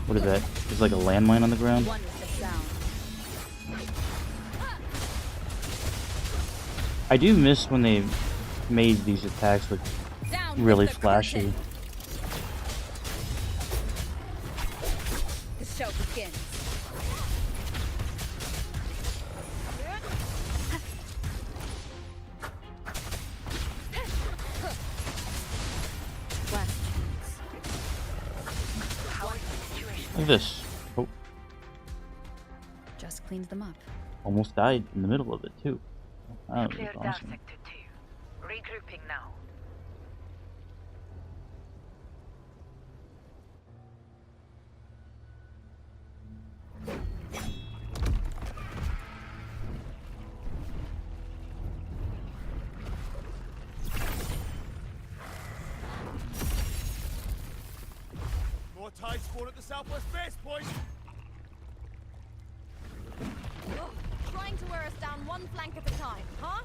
What is that? There's like a landmine on the ground. One with the sound. I do miss when they made these attacks look really flashy. The show begins. Look at this. Oh, Just cleaned them up. almost died in the middle of it too. That was Cleared down awesome. Sector 2. Regrouping now. More tide spawn at the southwest base point. Trying to wear us down one flank at a time, huh?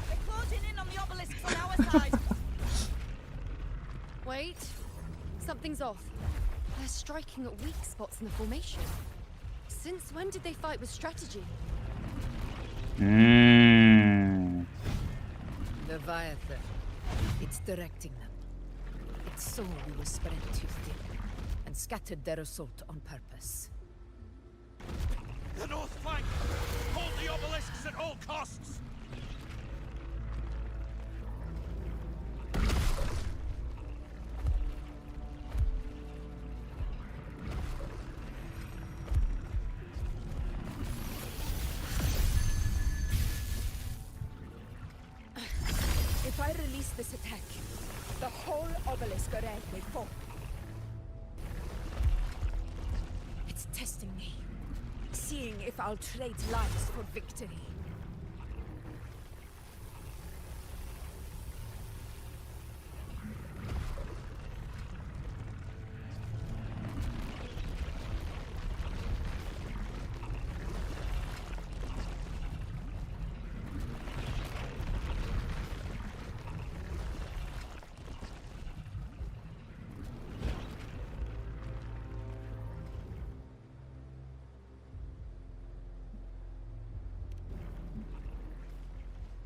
They're closing in on the obelisks on our side. Wait. Something's off. They're striking at weak spots in the formation. Since when did they fight with strategy? Leviathan. It's directing them. It saw we were spread too thin, and scattered their assault on purpose. The north flank! Hold the obelisks at all costs! If I release this attack, the whole obelisk array will fall. It's testing me, seeing if I'll trade lives for victory.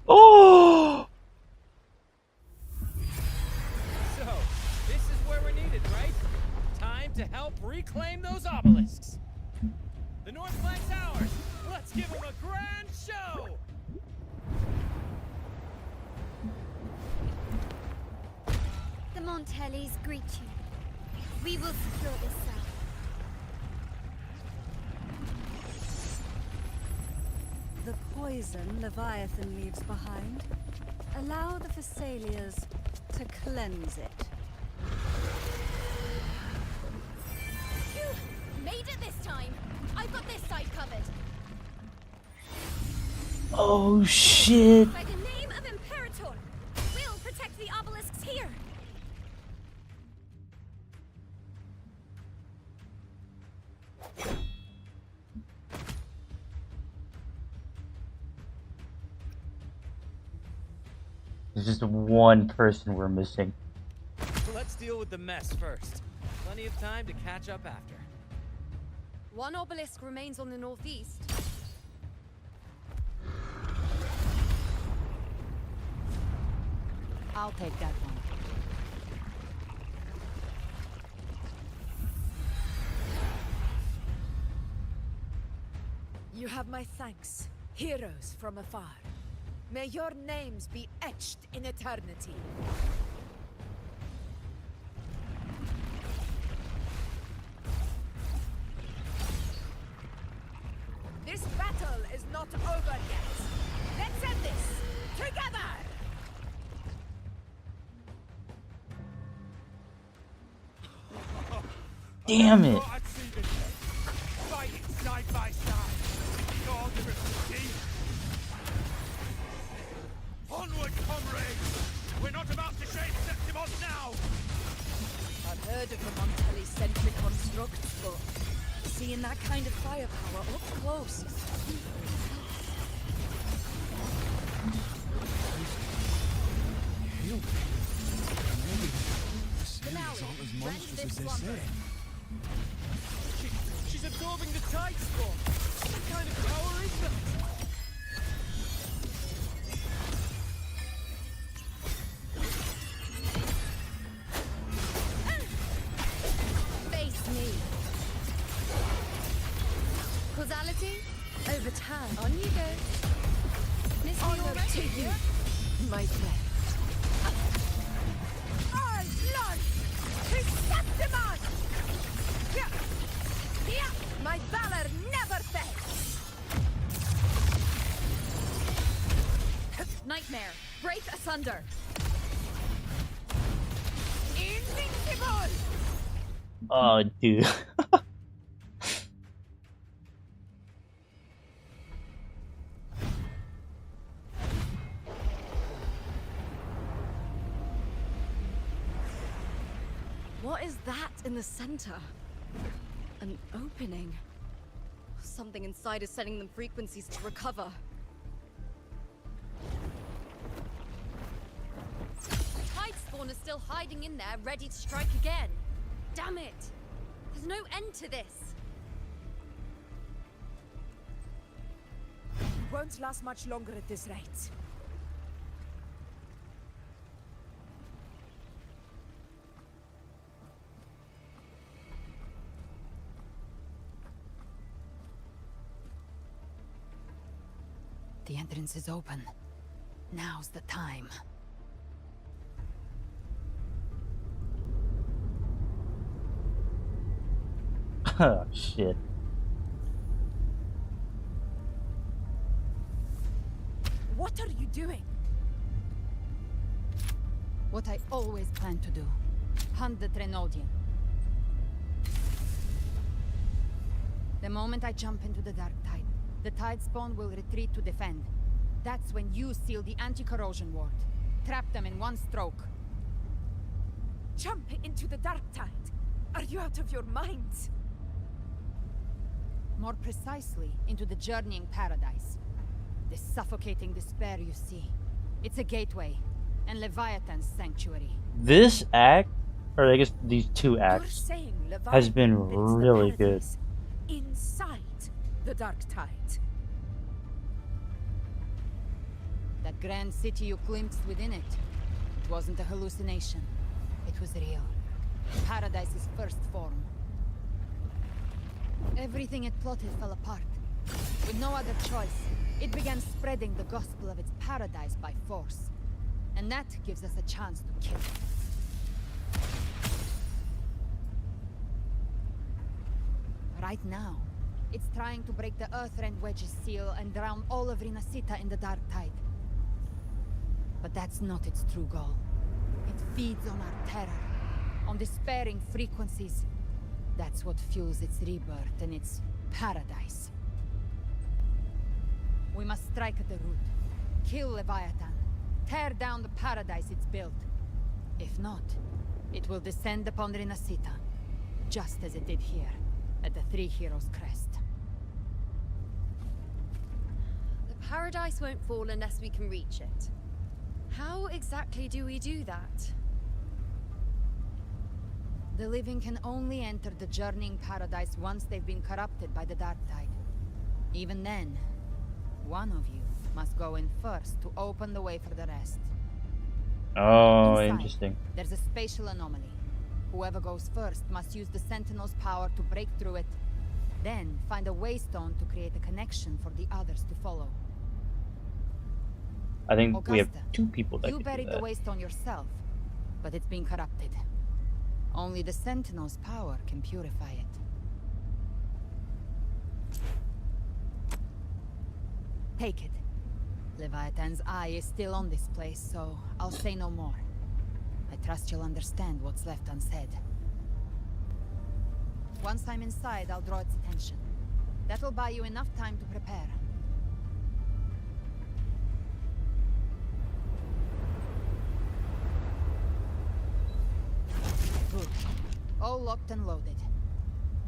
Oh! So, this is where we're needed, right? Time to help reclaim those obelisks. The north flank's ours. Let's give them a grand show! The Montellis greet you. We will secure this cell. The poison Leviathan leaves behind, allow the Thessalias to cleanse it. Phew! Made it this time. I've got this side covered. Oh shit! By the name of Imperator, we'll protect the obelisks here. There's just one person we're missing. Let's deal with the mess first. Plenty of time to catch up after. One obelisk remains on the northeast. I'll take that one. You have my thanks, heroes from afar. May your names be etched in eternity. This battle is not over yet. Let's end this together! Damn it. Fighting side by side. Onward, comrades! We're not about to shake Septimon now! I've heard of the Montelli sentry constructs, but seeing that kind of firepower up close is as monstrous as they say. She's absorbing the tide storm. What kind of power is that? Face me. Causality? Overturn. On you go. Miss me honor already? to you, my friend. All blood to Septimon! My valor never fails! Nightmare, break asunder. Invincible! Oh, dude. What is that in the center? An opening. Something inside is sending them frequencies to recover. Tidespawn is still hiding in there, ready to strike again. Damn it! There's no end to this. It won't last much longer at this rate. The entrance is open. Now's the time. Oh, shit. What are you doing? What I always planned to do. Hunt the Trenodian. The moment I jump into the Dark Tide, the Tidespawn will retreat to defend. That's when you seal the anti-corrosion ward. Trap them in one stroke. Jump into the Dark Tide? Are you out of your minds? More precisely, into the journeying paradise. The suffocating despair you see. It's a gateway, and Leviathan's sanctuary. This act, or I guess these two acts, saying Leviathan has been builds the really good. paradise inside the Dark Tide. That grand city you glimpsed within it, it wasn't a hallucination. It was real. Paradise's first form. Everything it plotted fell apart. With no other choice, it began spreading the gospel of its paradise by force. And that gives us a chance to kill it. Right now, it's trying to break the Earthrend Wedge's seal and drown all of Rinasita in the Dark Tide. But that's not its true goal. It feeds on our terror, on despairing frequencies. That's what fuels its rebirth and its paradise. We must strike at the root, kill Leviathan, tear down the paradise it's built. If not, it will descend upon Rinasita, just as it did here, at the Three Heroes' Crest. The paradise won't fall unless we can reach it. How exactly do we do that? The living can only enter the journeying paradise once they've been corrupted by the dark tide. Even then, one of you must go in first to open the way for the rest. Oh, Inside, interesting. there's a spatial anomaly. Whoever goes first must use the Sentinel's power to break through it, then find a waystone to create a connection for the others to follow. I think we have Augusta, 2 people that you can do buried the that. waystone yourself, but it's been corrupted. Only the Sentinel's power can purify it. Take it. Leviathan's eye is still on this place, so I'll say no more. I trust you'll understand what's left unsaid. Once I'm inside, I'll draw its attention. That'll buy you enough time to prepare. Good. All locked and loaded.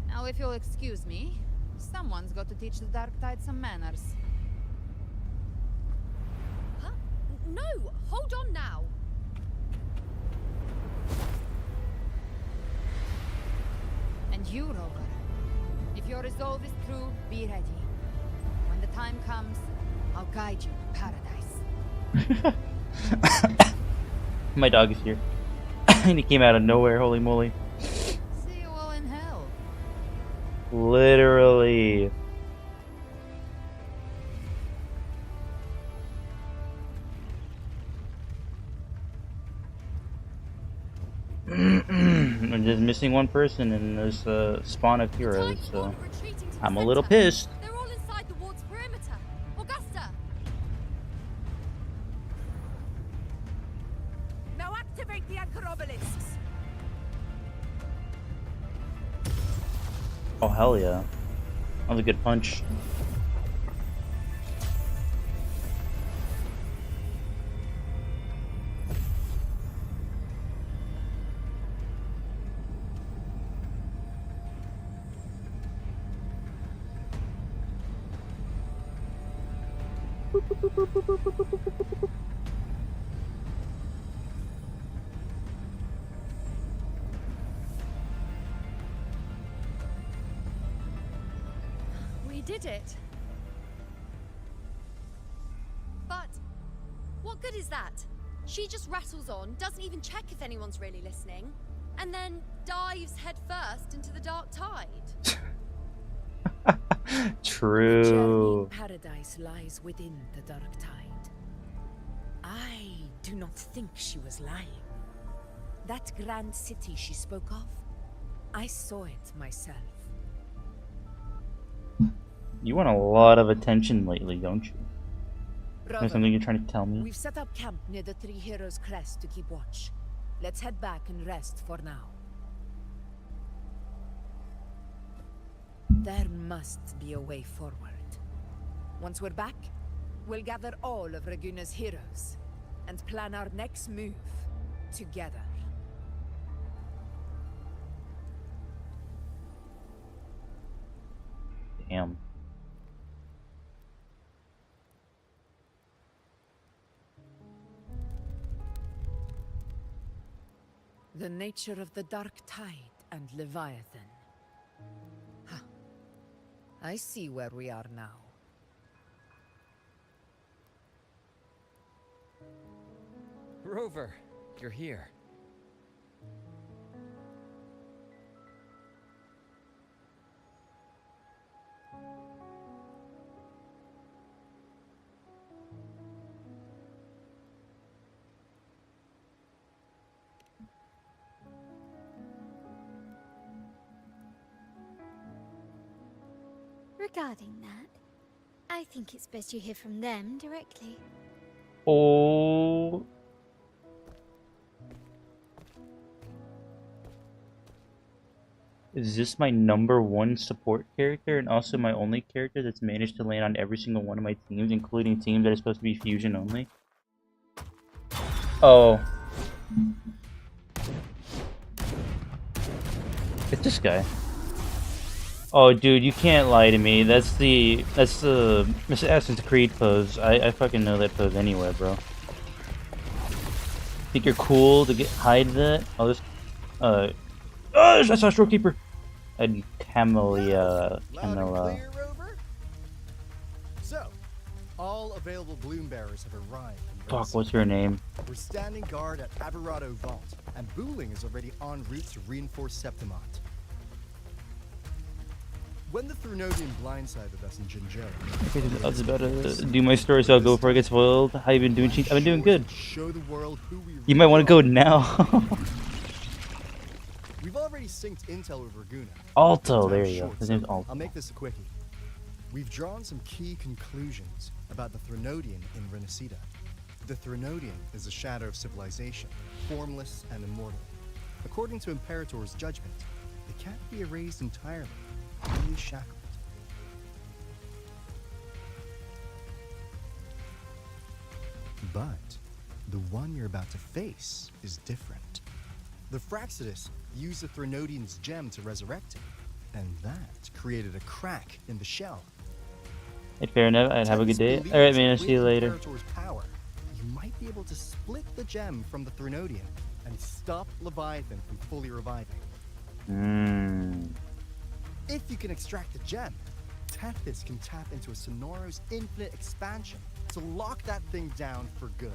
Now, if you'll excuse me, someone's got to teach the Dark Tide some manners. Huh? No! Hold on now! And you, Rover, if your resolve is true, be ready. When the time comes, I'll guide you to paradise. My dog is here. And he came out of nowhere, holy moly. See you all in hell. Literally. I'm just missing one person in this spawn of heroes, so I'm a little pissed. They're all inside the ward's perimeter. Augusta! Now activate the anchor obelisks. Oh hell yeah. That was a good punch. We did it. But what good is that? She just rattles on, doesn't even check if anyone's really listening, and then dives headfirst into the dark tide. True. Paradise lies within the dark tide. I do not think she was lying. That grand city she spoke of, I saw it myself. You want a lot of attention lately, don't you? Brother, There's something you're trying to tell me? We've set up camp near the Three Heroes Crest to keep watch. Let's head back and rest for now. There must be a way forward. Once we're back, we'll gather all of Raguna's heroes and plan our next move together. Damn. The nature of the dark tide and Leviathan. Ha. I see where we are now. Rover, you're here. Regarding that, I think it's best you hear from them directly. Oh. Is this my #1 support character and also my only character that's managed to land on every single one of my teams, including teams that are supposed to be fusion only? Oh. It's this guy. Oh, dude, you can't lie to me. That's the Assassin's Creed pose. I fucking know that pose anywhere, bro. Think you're cool to hide that? I'll just Oh, I saw a Storekeeper. And Camilla. So, all available bloom bearers have arrived. Fuck, what's your name? We're standing guard at Aberrado Vault, and Booling is already en route to reinforce Septimont. When the Threnodian blindsided us in Jinzhou, I was about to do my story, so I'll go before it gets spoiled. How you been doing, Chief? I've been doing good. show the world who we You might want to go now. We've already synced intel with Raguna. Alto, there you go. His name's Alto. I'll make this a quickie. We've drawn some key conclusions about the Threnodian in Renacida. The Threnodian is a shadow of civilization, formless and immortal. According to Imperator's judgment, they can't be erased entirely, only shackled. But the one you're about to face is different. The Fraxidus used the Threnodian's gem to resurrect him, and that created a crack in the shell. Hey, fair enough. I'd have a good day. Alright, man. I'll see you later. Imperator's power, you might be able to split the gem from the Threnodian and stop Leviathan from fully reviving. If you can extract the gem, Tethys can tap into a Sonoro's infinite expansion to lock that thing down for good.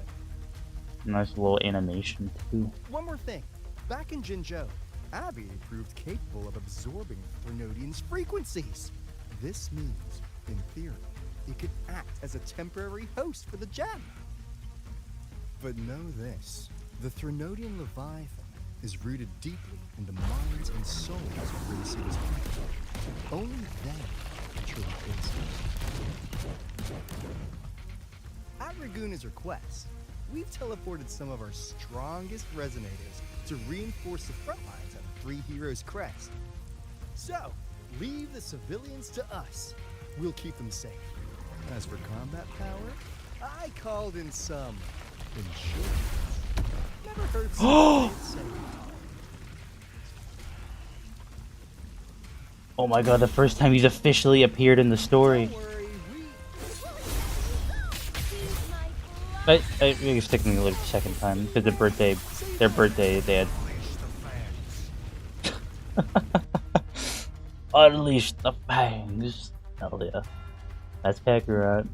Nice little animation, too. One more thing. Back in Jinzhou, Abby proved capable of absorbing Threnodian's frequencies. This means, in theory, it could act as a temporary host for the gem. But know this, the Threnodian Leviathan is rooted deeply in the minds and souls of Renacida's people. Only then can truly face it. At Raguna's request, we've teleported some of our strongest resonators to reinforce the front lines at Three Heroes Crest. So, leave the civilians to us. We'll keep them safe. As for combat power, I called in some insurance. Never heard someone say. Oh my god, the first time he's officially appeared in the story. I it's taking me like the second time because their birthday, they had unleash the fangs. Hell yeah, that's Kakarot.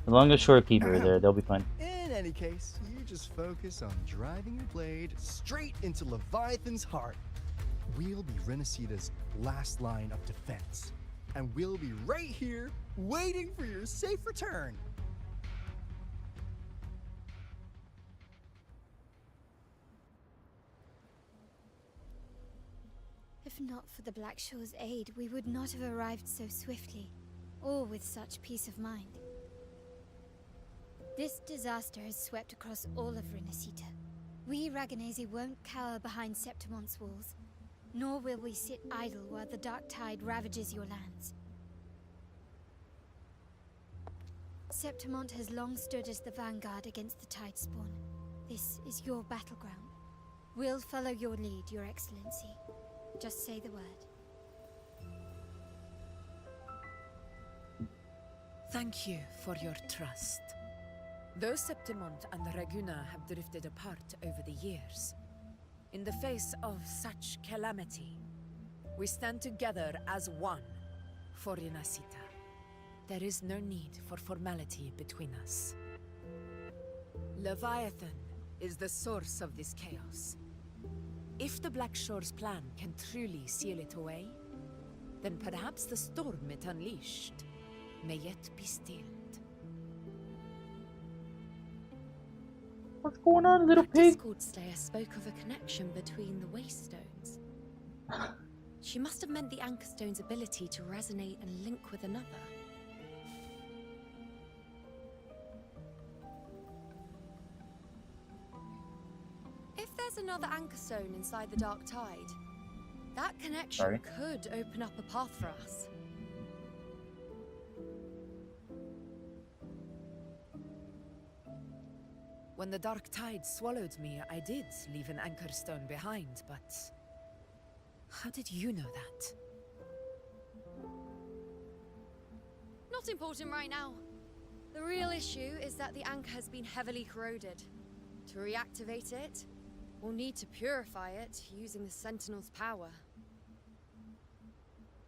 As long as Shorekeeper is there, they'll be fine. In any case, you just focus on driving your blade straight into Leviathan's heart. We'll be Renacida's last line of defense. And we'll be right here, waiting for your safe return. If not for the Black Shore's aid, we would not have arrived so swiftly, or with such peace of mind. This disaster has swept across all of Renacita. We Raganese won't cower behind Septimont's walls, nor will we sit idle while the dark tide ravages your lands. Septimont has long stood as the vanguard against the tide spawn. This is your battleground. We'll follow your lead, Your Excellency. Just say the word. Thank you for your trust. Though Septimont and Raguna have drifted apart over the years, in the face of such calamity, we stand together as one for Renacita. There is no need for formality between us. Leviathan is the source of this chaos. If the Black Shore's plan can truly seal it away, then perhaps the storm it unleashed may yet be stilled. What's going on, little pig? Discord Slayer spoke of a connection between the Waystones. She must have meant the Anchorstone's ability to resonate and link with another. If there's another Anchorstone inside the Dark Tide, that connection could open up a path for us. When the Dark Tide swallowed me, I did leave an Anchorstone behind, but how did you know that? Not important right now. The real issue is that the anchor has been heavily corroded. To reactivate it, We'll need to purify it using the Sentinel's power.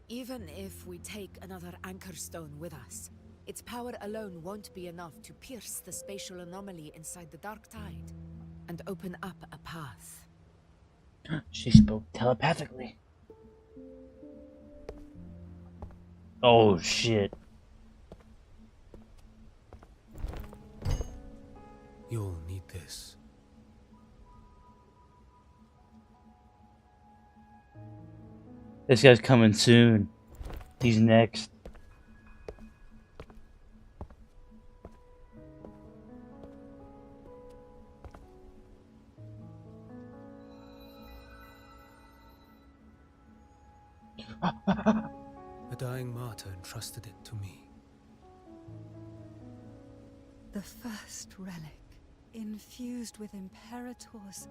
Even if we take another Anchor Stone with us, its power alone won't be enough to pierce the spatial anomaly inside the Dark Tide and open up a path. She spoke telepathically. Oh shit. You'll need this. This guy's coming soon. He's next. A dying martyr entrusted it to me. The first relic, infused with Imperator's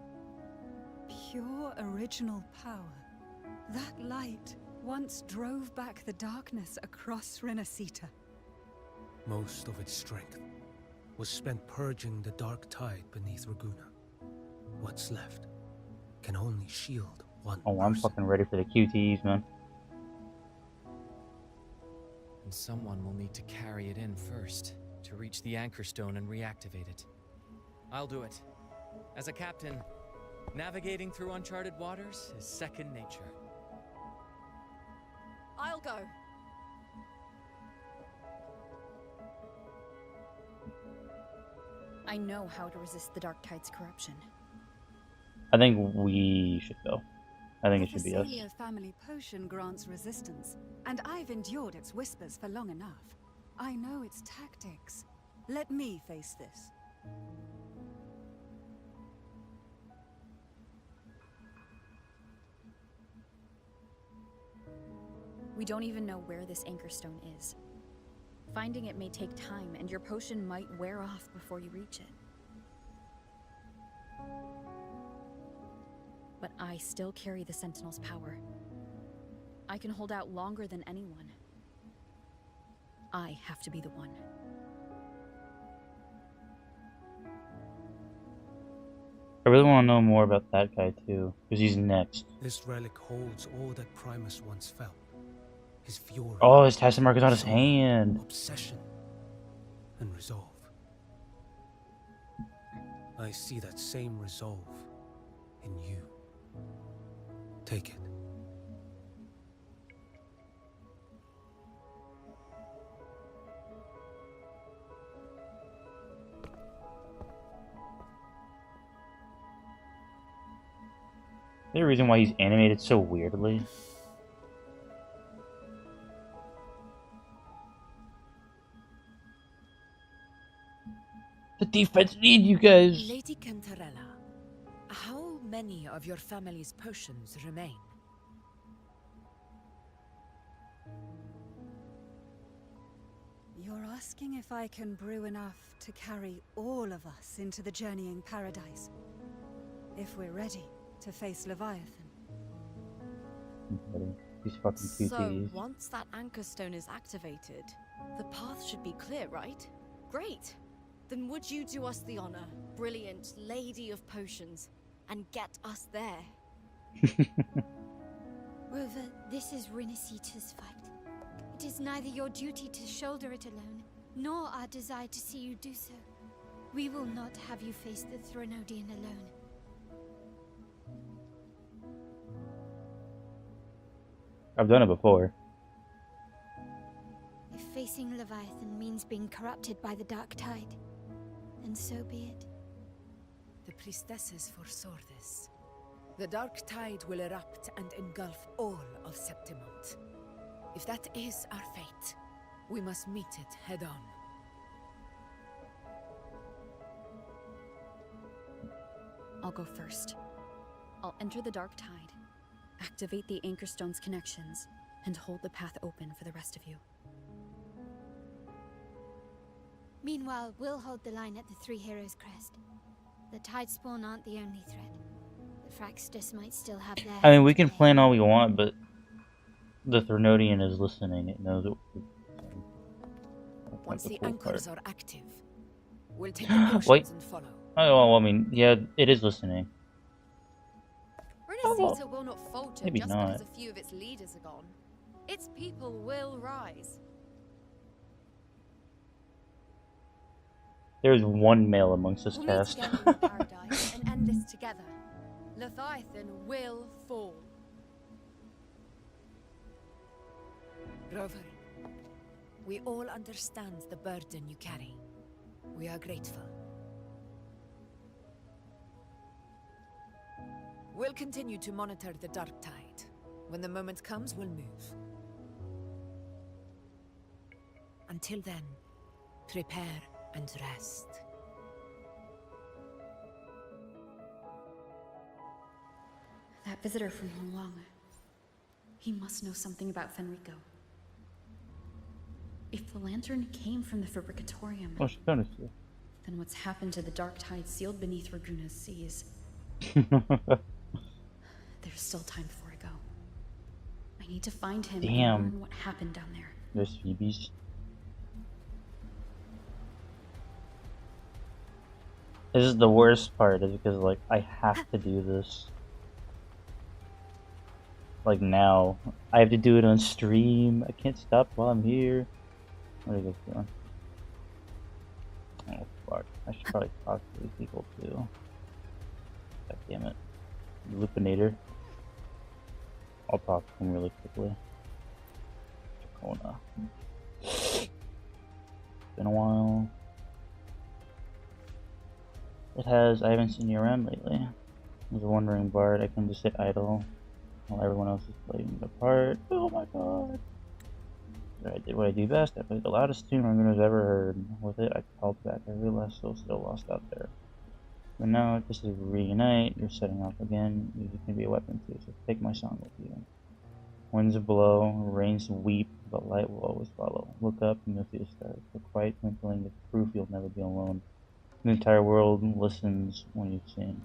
pure original power. That light once drove back the darkness across Renacita. Most of its strength was spent purging the dark tide beneath Raguna. What's left can only shield one Oh, I'm fucking ready for the QTEs, man. And someone will need to carry it in first to reach the Anchor Stone and reactivate it. I'll do it. As a captain, navigating through uncharted waters is second nature. I'll go. I know how to resist the Dark Tide's corruption. I think we should go. I think it should be The us. Phasalia family potion grants resistance, and I've endured its whispers for long enough. I know its tactics. Let me face this. We don't even know where this Anchor Stone is. Finding it may take time, and your potion might wear off before you reach it. But I still carry the Sentinel's power. I can hold out longer than anyone. I have to be the one. I really want to know more about that guy too, because he's next. This relic holds all that Primus once felt. His fury. Oh, his tattoo mark is on his hand. Obsession and resolve. I see that same resolve in you. Take it. Is there a reason why he's animated so weirdly? The defense need you guys. Lady Cantarella, how many of your family's potions remain? You're asking if I can brew enough to carry all of us into the journeying paradise. If we're ready to face Leviathan. These fucking So, QTEs. once that Anchor Stone is activated, the path should be clear, right? Great! Then would you do us the honor, brilliant Lady of Potions, and get us there? Rover, this is Renacita's fight. It is neither your duty to shoulder it alone, nor our desire to see you do so. We will not have you face the Thronodian alone. I've done it before. If facing Leviathan means being corrupted by the Dark Tide, then so be it. The priestesses foresaw this. The Dark Tide will erupt and engulf all of Septimont. If that is our fate, we must meet it head on. I'll go first. I'll enter the Dark Tide, activate the Anchor Stone's connections, and hold the path open for the rest of you. Meanwhile, we'll hold the line at the Three Heroes Crest. The Tide Spawn aren't the only threat. The Fraxtus might still have their... I mean, we can plan all we want, but the Thronodian is listening. It knows what we're saying. That's Once the the cool anchors part. are active, we'll take the potions Wait. and follow. Oh, well, I mean, yeah, it is listening. Renacita will not falter Maybe just not. because a few of its leaders are gone. Its people will rise. There's one male amongst this We'll cast. meet again in paradise and end this together. Leviathan will fall. Rover, we all understand the burden you carry. We are grateful. We'll continue to monitor the dark tide. When the moment comes, we'll move. Until then, prepare and rest. That visitor from Honglong. He must know something about Fenrico. If the lantern came from the Fabricatorium, Oh, she's noticed you. then what's happened to the dark tide sealed beneath Raguna's seas? There's still time before I go. I need to find him and learn what happened down there. There's Phoebe's. This is the worst part, is because like I have to do this. Like now, I have to do it on stream. I can't stop while I'm here. What are you guys doing? Oh fuck! I should probably talk to these people too. God damn it, Lupinator. I'll talk to him really quickly. Chacona. Been a while. It has. I haven't seen you around lately. As a wandering bard, I can just sit idle while everyone else is playing their part. Oh my god! I did what I do best. I played the loudest tune Raguna's ever heard. With it, I called back every last soul still lost out there. But now, just to reunite, you're setting off again. Music can be a weapon too, so take my song with you. Winds blow, rains weep, but light will always follow. Look up and you'll see the stars. The quiet twinkling is proof you'll never be alone. The entire world listens when you sing.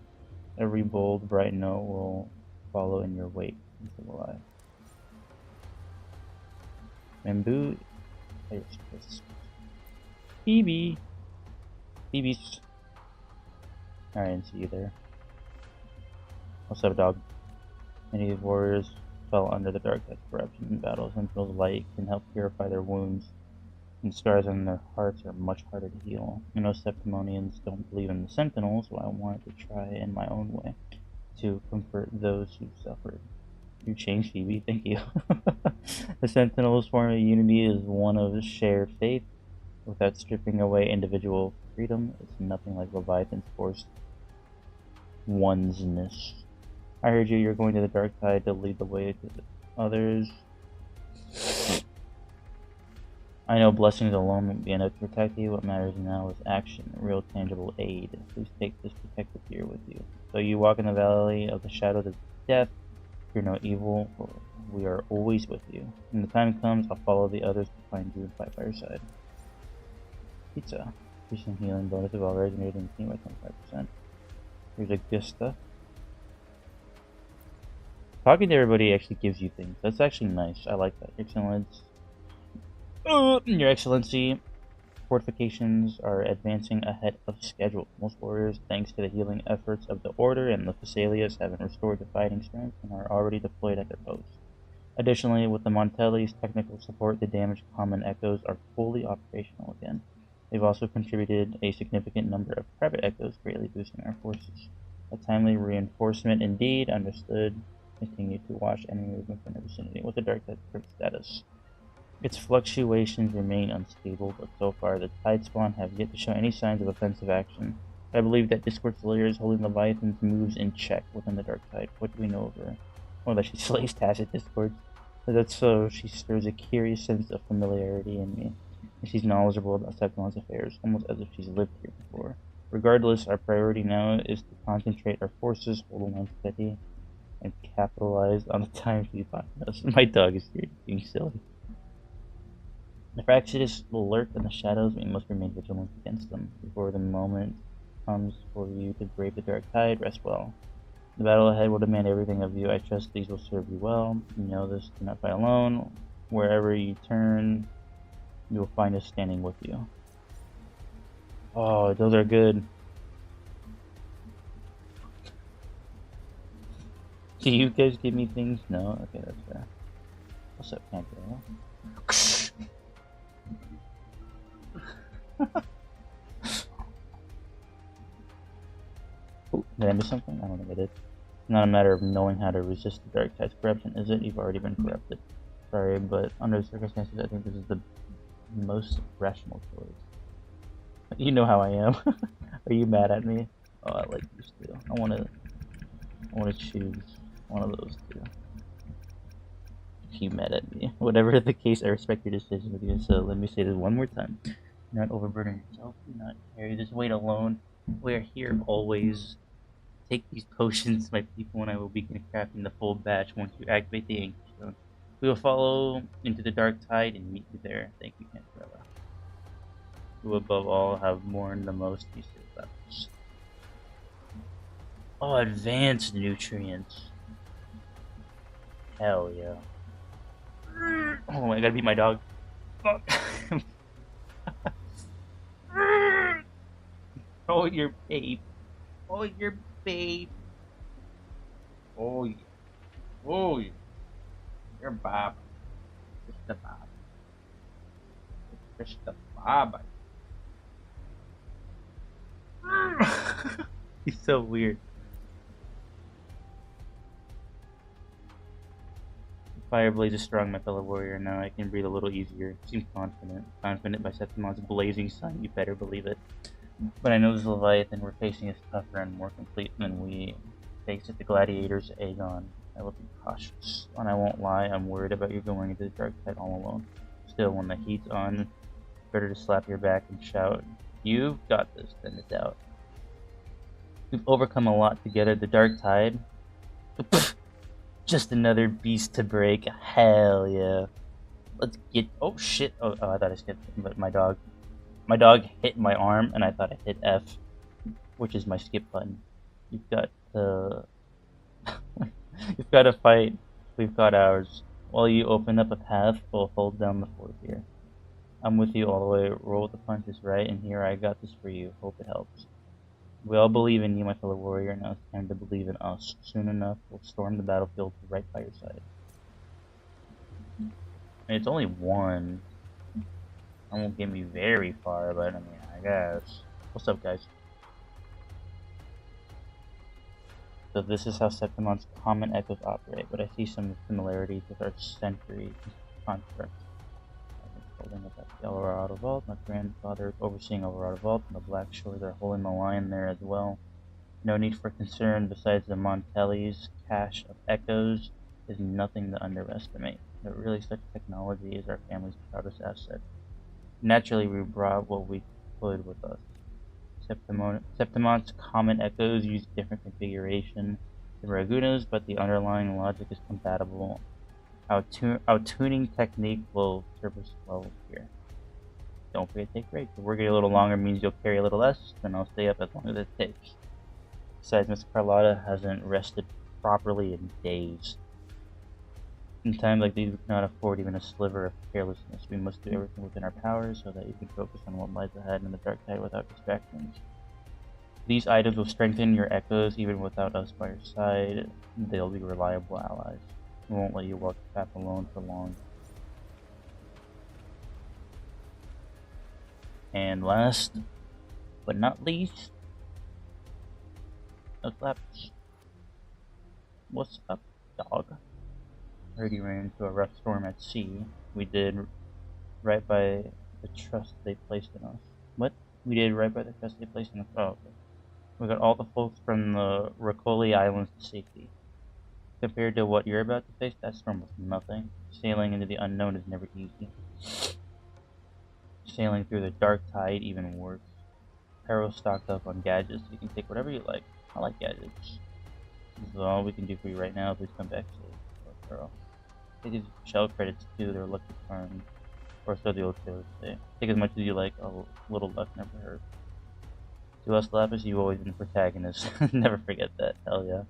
Every bold, bright note will follow in your wake until alive. Bamboo. Phoebe. Phoebe's. I didn't see you there. What's up, dog? Many warriors fell under the dark tide's corruption in battles until the light can help purify their wounds. And scars on their hearts are much harder to heal. I know Septimonians don't believe in the Sentinels, so I wanted to try in my own way to comfort those who suffered. You changed, Phoebe, thank you. The Sentinels' form of unity is one of shared faith. Without stripping away individual freedom, it's nothing like Leviathan's forced oneness. I heard you're going to the dark tide to lead the way to the others. I know blessings alone won't be enough to protect you. What matters now is action, real tangible aid. Please take this protective gear with you. So you walk in the valley of the shadow of death, fear no evil, for we are always with you. When the time comes, I'll follow the others to find you and fight by your side. Pizza. Increasing healing bonus of all resonating team by 25%. Here's a Gusta. Talking to everybody actually gives you things. That's actually nice. I like that. Excellence. Your Excellency, fortifications are advancing ahead of schedule. Most warriors, thanks to the healing efforts of the Order and the Thessalias, have been restored to fighting strength and are already deployed at their posts. Additionally, with the Montelli's technical support, the damaged common echoes are fully operational again. They've also contributed a significant number of private echoes, greatly boosting our forces. A timely reinforcement indeed. Understood. Continue to watch enemy movement from the vicinity. What's the dark tide's current status? Its fluctuations remain unstable, but so far the Tide Spawn have yet to show any signs of offensive action. I believe that Discord Slayer is holding Leviathan's moves in check within the Dark Tide. What do we know of her? Oh, that she slays Tacit Discord. That's so she stirs a curious sense of familiarity in me. And she's knowledgeable about Septimon's affairs, almost as if she's lived here before. Regardless, our priority now is to concentrate our forces, hold the line steady, and capitalize on the time she's finding us. My dog is here being silly. If Exodus will lurk in the shadows, we must remain vigilant against them. Before the moment comes for you to brave the dark tide, rest well. The battle ahead will demand everything of you. I trust these will serve you well. You know this, do not fight alone. Wherever you turn, you will find us standing with you. Oh, those are good. Do you guys give me things? No? Okay, that's fair. What's up, Pantera? Ooh, did I miss something? I don't think I did. It's not a matter of knowing how to resist the dark tide's corruption, is it? You've already been corrupted. Sorry, but under the circumstances, I think this is the most rational choice. You know how I am. Are you mad at me? Oh, I like these two. I wanna choose one of those two. If you mad at me. Whatever the case, I respect your decision with you, so let me say this one more time. Do not overburden yourself, do not carry this weight alone. We are here always. Take these potions, my people, and I will begin crafting the full batch once you activate the Ink Stone. We will follow into the dark tide and meet you there. Thank you, Cantarella. Who above all have mourned the most these weapons. Oh, advanced nutrients. Hell yeah. Oh, I gotta beat my dog. Fuck. Oh, your babe. Oh, your babe. Oh, yeah. Oh, yeah. You're Bob. Just the Bob. Just the Bob. He's so weird. Fire blaze is strong, my fellow warrior. Now I can breathe a little easier. Seem confident. Confident by Septimon's blazing sun, you better believe it. But I know this Leviathan we're facing is tougher and more complete than we faced at the Gladiator's Aegon. I will be cautious, and I won't lie, I'm worried about you going into the dark side all alone. Still, when the heat's on, better to slap your back and shout, "You've got this," than to doubt. We've overcome a lot together. The dark tide. Just another beast to break. Hell yeah. Let's get. Oh shit. Oh, I thought I skipped it, but my dog hit my arm, and I thought I hit F, which is my skip button. You've got to. You've got to fight. We've got ours. While you open up a path, we'll hold down the fort here. I'm with you all the way. Roll with the punches, right? And here, I got this for you. Hope it helps. We all believe in you, my fellow warrior. Now it's time to believe in us. Soon enough, we'll storm the battlefield right by your side. And it's only one. I won't get me very far, but I mean, I guess. What's up, guys? So this is how Septimon's common echoes operate, but I see some similarities with our century construct. I've been holding up at the Eldorado Vault. My grandfather is overseeing Eldorado Vault, and the Black Shores are holding the line there as well. No need for concern. Besides the Montelli's cache of echoes is nothing to underestimate. But really, such technology is our family's proudest asset. Naturally, we brought what we could with us. Septimon's common echoes use different configuration than Raguna's, but the underlying logic is compatible. Our tuning technique will serve us well here. Don't forget to take breaks. If working a little longer means you'll carry a little less, then I'll stay up as long as it takes. Besides, Miss Carlotta hasn't rested properly in days. In times like these, we cannot afford even a sliver of carelessness. We must do everything within our powers so that you can focus on what lies ahead in the dark tide without distractions. These items will strengthen your echoes even without us by your side. They'll be reliable allies. We won't let you walk the path alone for long. And last but not least, no claps. What's up, dog? Heard you ran into a rough storm at sea. We did right by the trust they placed in us. What? We did right by the trust they placed in us. Oh, okay. We got all the folks from the Ricoli Islands to safety. Compared to what you're about to face, that storm was nothing. Sailing into the unknown is never easy. Sailing through the dark tide, even worse. Perro stocked up on gadgets. You can take whatever you like. I like gadgets. This is all we can do for you right now. Please come back safe. Perro. Take these shell credits too. They're lucky charms. Or so the old sailors say. Take as much as you like. A little luck never hurt. To us, Lapis, you've always been the protagonist. Never forget that. Hell yeah.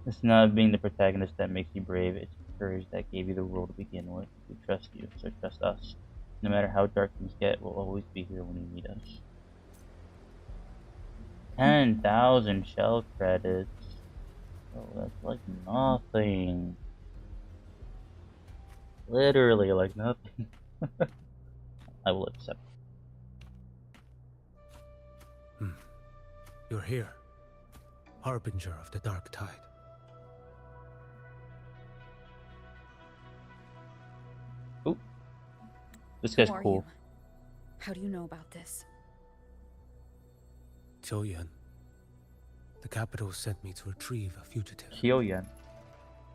It's not being the protagonist that makes you brave. It's courage that gave you the world to begin with. We trust you, so trust us. No matter how dark things get, we'll always be here when you need us. 10,000 shell credits. Oh, that's Like nothing. Literally like nothing. I will accept. You're here, Harbinger of the Dark Tide. Ooh. This guy's Who are cool. you? How do you know about this? Choyan. The capital sent me to retrieve a fugitive. Choyan.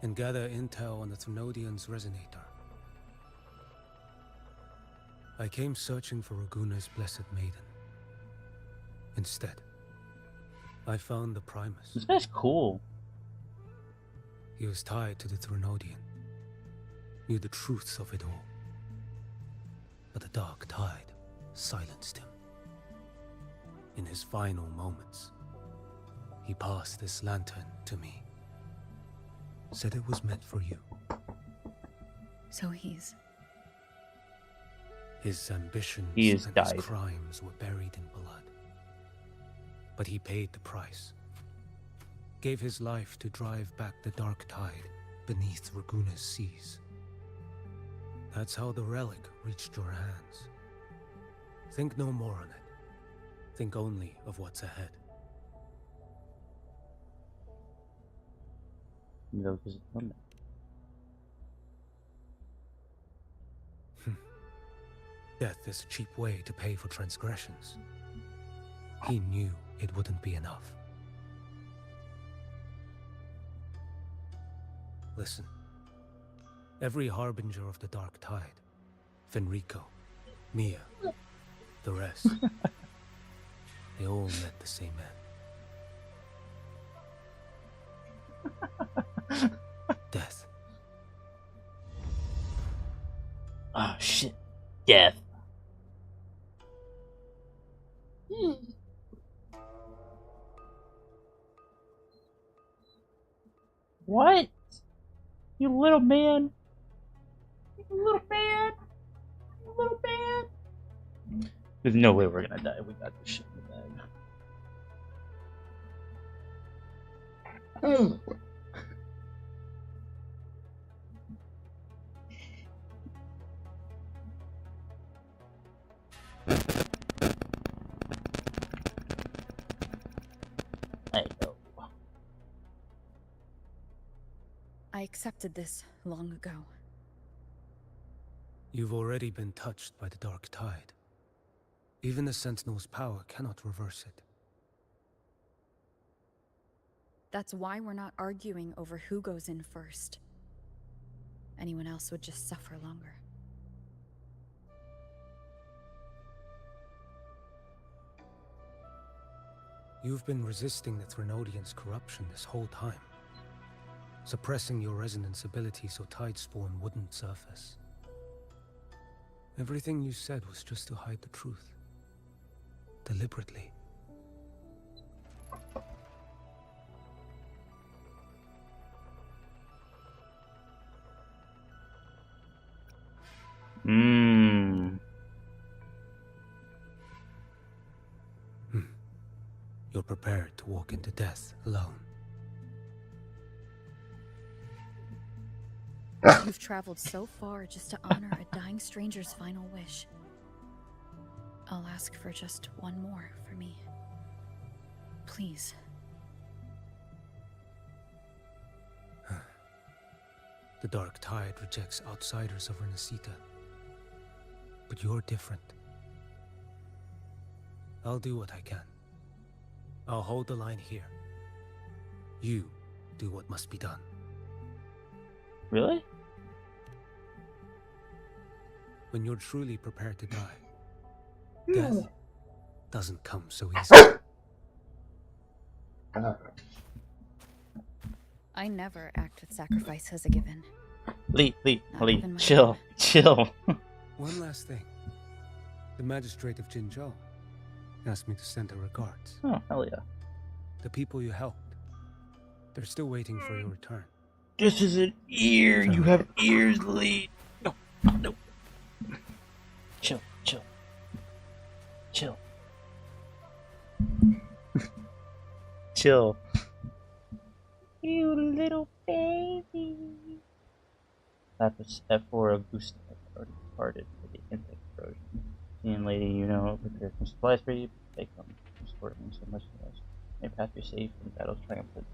And gather intel on the Thrunodian's resonator. I came searching for Raguna's Blessed Maiden. Instead, I found the Primus. This guy's cool. He was tied to the Thrunodian, knew the truths of it all. But the Dark Tide silenced him. In his final moments, he passed this lantern to me. Said it was meant for you. So he's... His ambitions He is and died. his crimes were buried in blood. But he paid the price. Gave his life to drive back the Dark Tide beneath Raguna's seas. That's how the relic reached your hands. Think no more on it. Think only of what's ahead. No, because Death is a cheap way to pay for transgressions. He knew it wouldn't be enough. Listen. Every harbinger of the Dark Tide, Fenrico, Mia, the rest, they all met the same end. Death. Oh shit. Death. What? You little man. You little man. You little man. There's no way we're gonna die. We got this shit in the bag. I know. I accepted this long ago. You've already been touched by the Dark Tide. Even the Sentinel's power cannot reverse it. That's why we're not arguing over who goes in first. Anyone else would just suffer longer. You've been resisting the Thrunodian's corruption this whole time. Suppressing your resonance ability so Tidespawn wouldn't surface. Everything you said was just to hide the truth. Deliberately. You're prepared to walk into death alone. You've traveled so far just to honor a dying stranger's final wish. I'll ask for just one more for me. Please. The Dark Tide rejects outsiders of Renacita. But you're different. I'll do what I can. I'll hold the line here. You do what must be done. Really? When you're truly prepared to die, death doesn't come so easily. I never act with sacrifice as a given. Lee, Not even my chill, own. chill. One last thing. The magistrate of Jinzhou asked me to send her regards. Oh, hell yeah. The people you helped, they're still waiting for your return. This is an ear. You have ears, Lee. No, no. Chill, chill. Chill. Chill. You little baby. Lapis F4 Augusta already departed for the insect corrosion. Seeing lady, you know, prepare some supplies for you. Take them. Support them so much as may pass you safe and battles triumphant.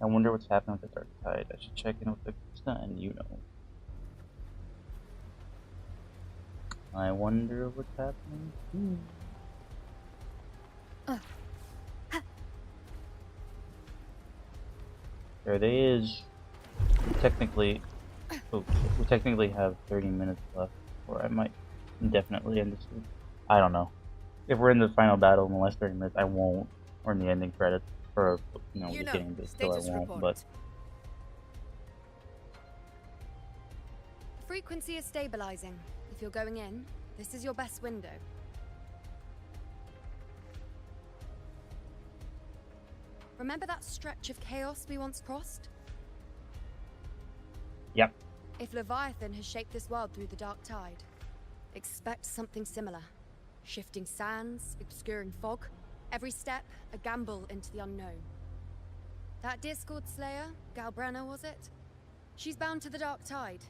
I wonder what's happening with the Dark Tide. I should check in with Augusta and you know. I wonder what's happening. There it is. We technically have 30 minutes left, or I might indefinitely end this. I don't know. If we're in the final battle in the last 30 minutes, I won't. Or in the ending credits, or getting this, so I won't. Report. But Frequency is stabilizing. If you're going in, this is your best window. Remember that stretch of chaos we once crossed? Yep. If Leviathan has shaped this world through the Dark Tide, expect something similar. Shifting sands, obscuring fog, every step a gamble into the unknown. That Discord Slayer, Galbrenna was it? She's bound to the Dark Tide.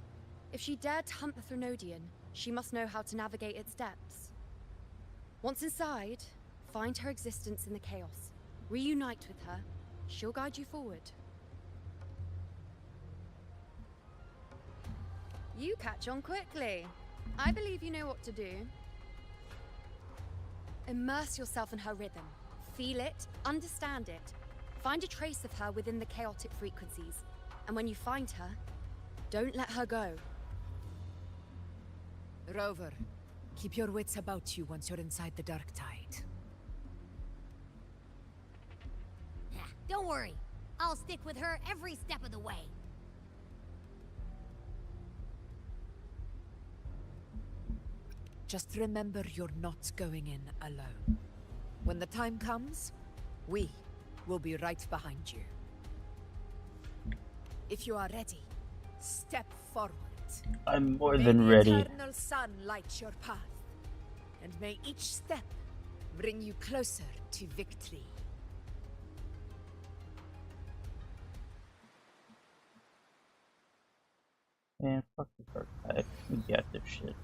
If she dared to hunt the Threnodian, she must know how to navigate its depths. Once inside, find her existence in the chaos. Reunite with her. She'll guide you forward. You catch on quickly. I believe you know what to do. Immerse yourself in her rhythm. Feel it, understand it. Find a trace of her within the chaotic frequencies. And when you find her, don't let her go. Rover, keep your wits about you once you're inside the Dark Tide. Don't worry. I'll stick with her every step of the way. Just remember you're not going in alone. When the time comes, we will be right behind you. If you are ready, step forward. I'm more than ready. May the eternal sun light your path, and may each step bring you closer to victory. Man, fuck the Dark Tide. We got this shit.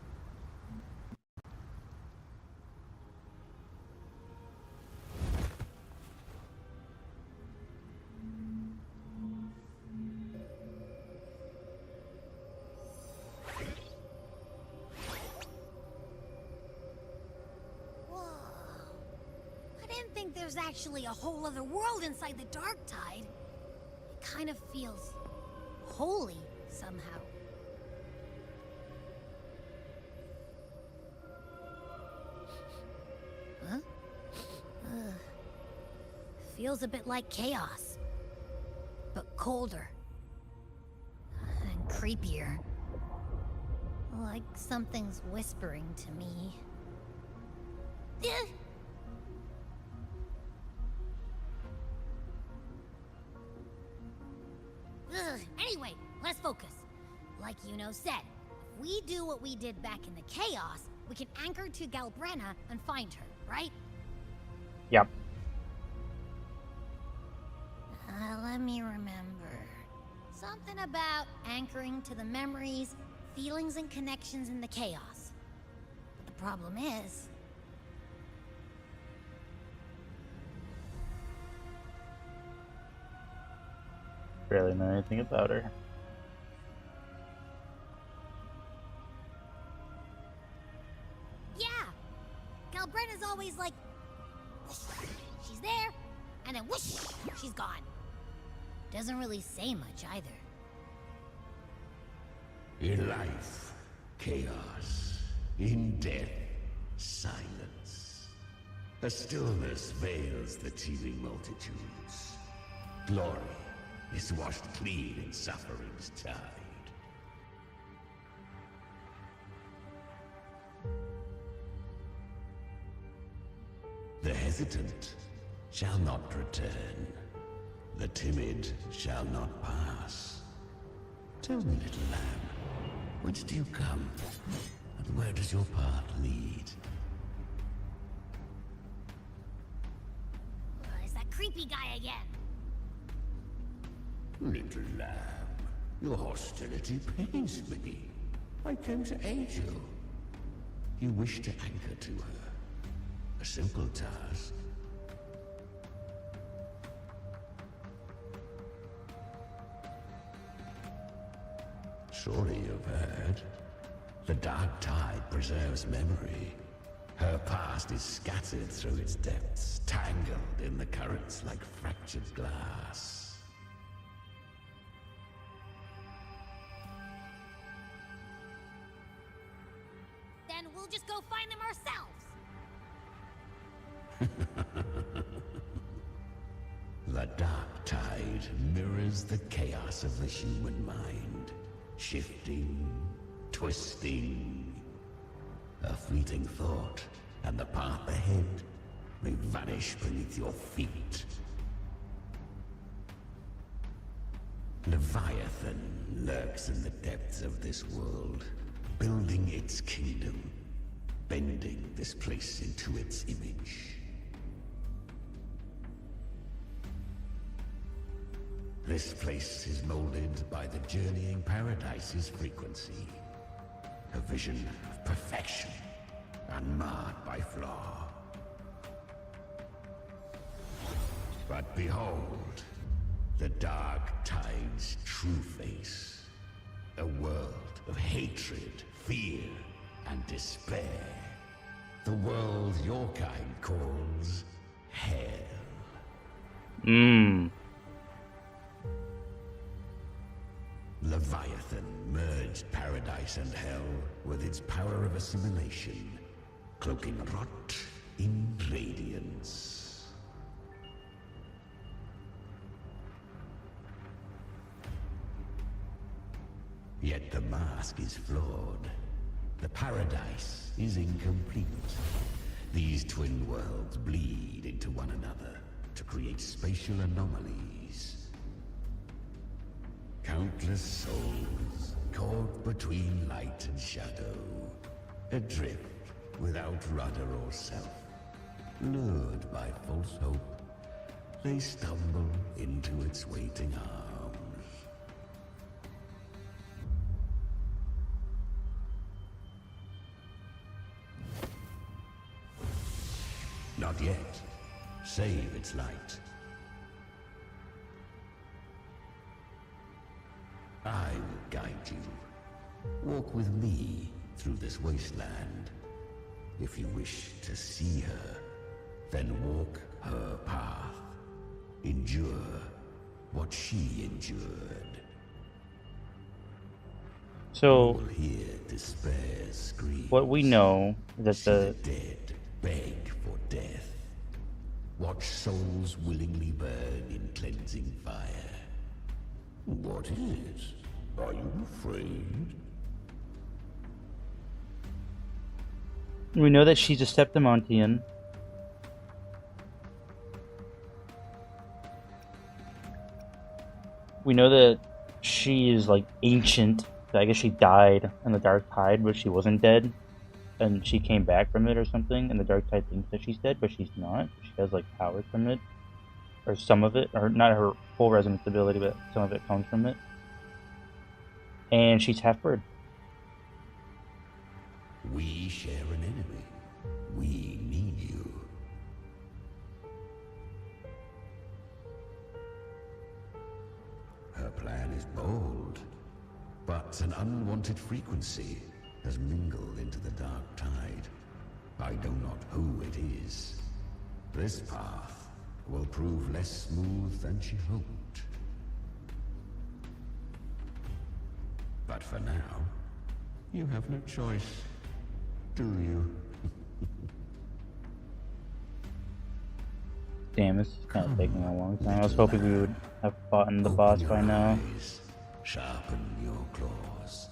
There's actually a whole other world inside the Dark Tide. It kind of feels holy somehow. Huh? Feels a bit like chaos, but colder and creepier. Like something's whispering to me. Anyway, let's focus. Like Yuno said, if we do what we did back in the chaos, we can anchor to Galbrenna and find her, right? Yep. Let me remember. Something about anchoring to the memories, feelings, and connections in the chaos. But the problem is... Barely know anything about her. Yeah! Galbrenna's always like... whoosh, she's there, and then whoosh, she's gone. Doesn't really say much either. In life, chaos. In death, silence. A stillness veils the teeming multitudes. Glory is washed clean in suffering's tide. The hesitant shall not return. The timid shall not pass. Tell me, little lamb, whence do you come? And where does your path lead? It's that creepy guy again. Little lamb, your hostility pains me. I came to aid you. You wish to anchor to her. A simple task. Surely you've heard. The dark tide preserves memory. Her past is scattered through its depths, tangled in the currents like fractured glass. Then we'll just go find them ourselves. The dark tide mirrors the chaos of the human mind, shifting, twisting. A fleeting thought, and the path ahead may vanish beneath your feet. Leviathan lurks in the depths of this world, building its kingdom, bending this place into its image. This place is molded by the journeying paradise's frequency. A vision of perfection, unmarred by flaw. But behold, the dark tide's true face. A world of hatred, fear, and despair. The world your kind calls hell. Leviathan merged paradise and hell with its power of assimilation, cloaking rot in radiance. Yet the mask is flawed. The paradise is incomplete. These twin worlds bleed into one another to create spatial anomalies. Countless souls caught between light and shadow, adrift without rudder or self. Lured by false hope, they stumble into its waiting arms. Not yet. Save its light. I will guide you. Walk with me through this wasteland. If you wish to see her, then walk her path. Endure what she endured. So, you will hear despair's screams. What we know is that the dead beg for death. Watch souls willingly burn in cleansing fire. What is it? Are you afraid? We know that she's a Septimontian. We know that she is like ancient. I guess she died in the Dark Tide, but she wasn't dead. And she came back from it or something, and the Dark Tide thinks that she's dead, but she's not. She has like powers from it. Or some of it, or not her full resonance ability, but some of it comes from it. And she's half bird. We share an enemy. We need you. Her plan is bold, but an unwanted frequency has mingled into the Dark Tide. I know not who it is. This path will prove less smooth than she hoped. But for now, you have no choice, do you? Damn, this is kind of taking a long time. I was hoping we would have fought in the boss by now. Sharpen your claws.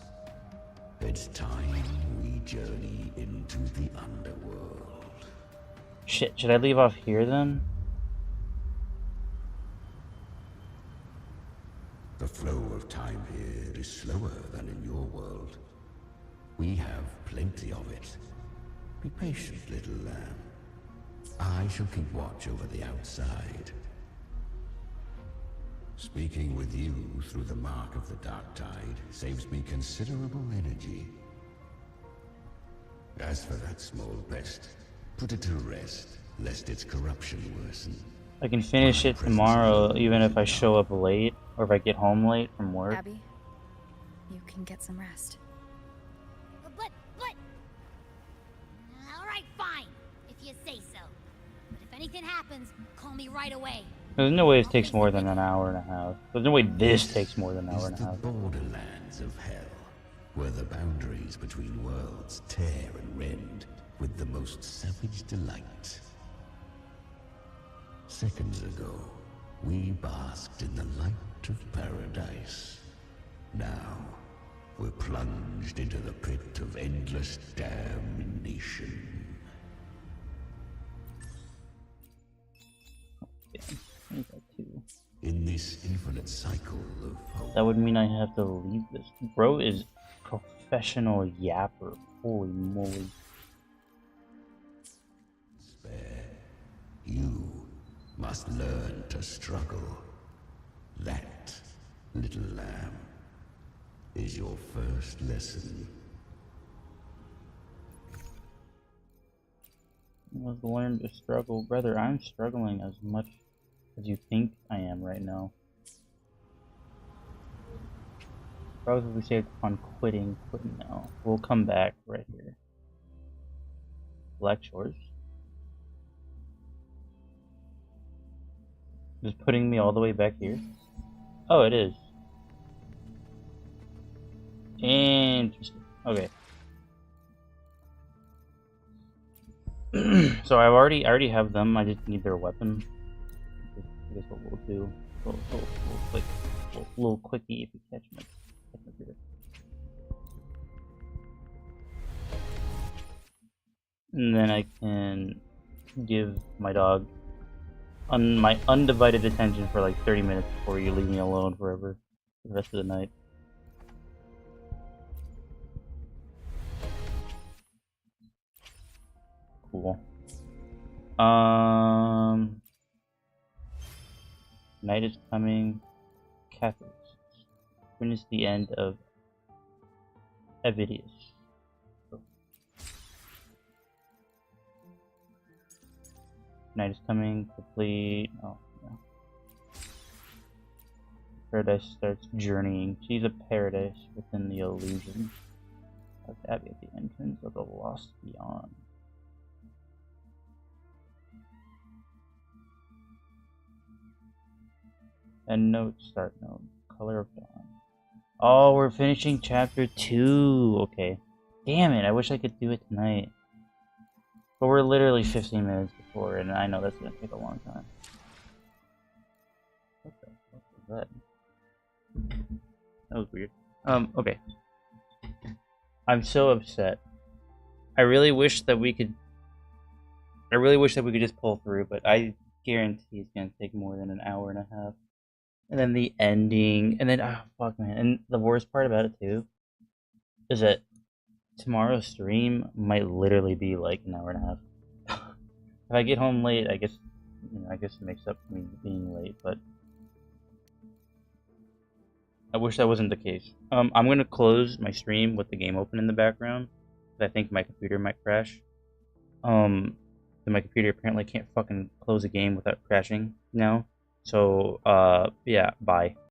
It's time we journey into the underworld. Shit, should I leave off here then? The flow of time here is slower than in your world. We have plenty of it. Be patient, little lamb. I shall keep watch over the outside. Speaking with you through the mark of the Dark Tide saves me considerable energy. As for that small pest, put it to rest, lest its corruption worsen. I can finish it tomorrow, even if I show up late, or if I get home late from work. Abby, you can get some rest. But... Alright, fine, if you say so. But if anything happens, call me right away. There's no way this takes more than an hour and a half. There's no way this takes more than an hour and a half. The borderlands of hell, where the boundaries between worlds tear and rend with the most savage delight. Seconds ago, we basked in the light of paradise. Now, we're plunged into the pit of endless damnation. In this infinite cycle of hope. That would mean I have to leave this. Bro is professional yapper. Holy moly. Spare. You must learn to struggle. That, little lamb, is your first lesson. You must learn to struggle. Brother, I'm struggling as much as you think I am right now. Probably saved upon quitting now. We'll come back right here. Black Shores. Just putting me all the way back here? Oh, it is. Interesting. Okay. So I already have them. I just need their weapon. I guess what we'll do. Little quickie if you catch my computer. And then I can give my dog my undivided attention for like 30 minutes before you leave me alone forever for the rest of the night. Cool. Night is coming. Catholics. Witness the end of Evidius. Night is coming. Complete. Oh, no. Paradise starts journeying. She's a paradise within the illusion of Abby at the entrance of the lost beyond. End note, start note, color of dawn. Oh, we're finishing chapter 2. Okay. Damn it, I wish I could do it tonight. But we're literally 15 minutes before, and I know that's gonna take a long time. What the fuck was that? That was weird. Okay. I'm so upset. I really wish that we could just pull through, but I guarantee it's gonna take more than an hour and a half. And then the ending, and then, oh, fuck, man. And the worst part about it, too, is that tomorrow's stream might literally be like an hour and a half. If I get home late, I guess, I guess it makes up for me being late, but I wish that wasn't the case. I'm gonna close my stream with the game open in the background, because I think my computer might crash. My computer apparently can't fucking close a game without crashing now. So, yeah, bye.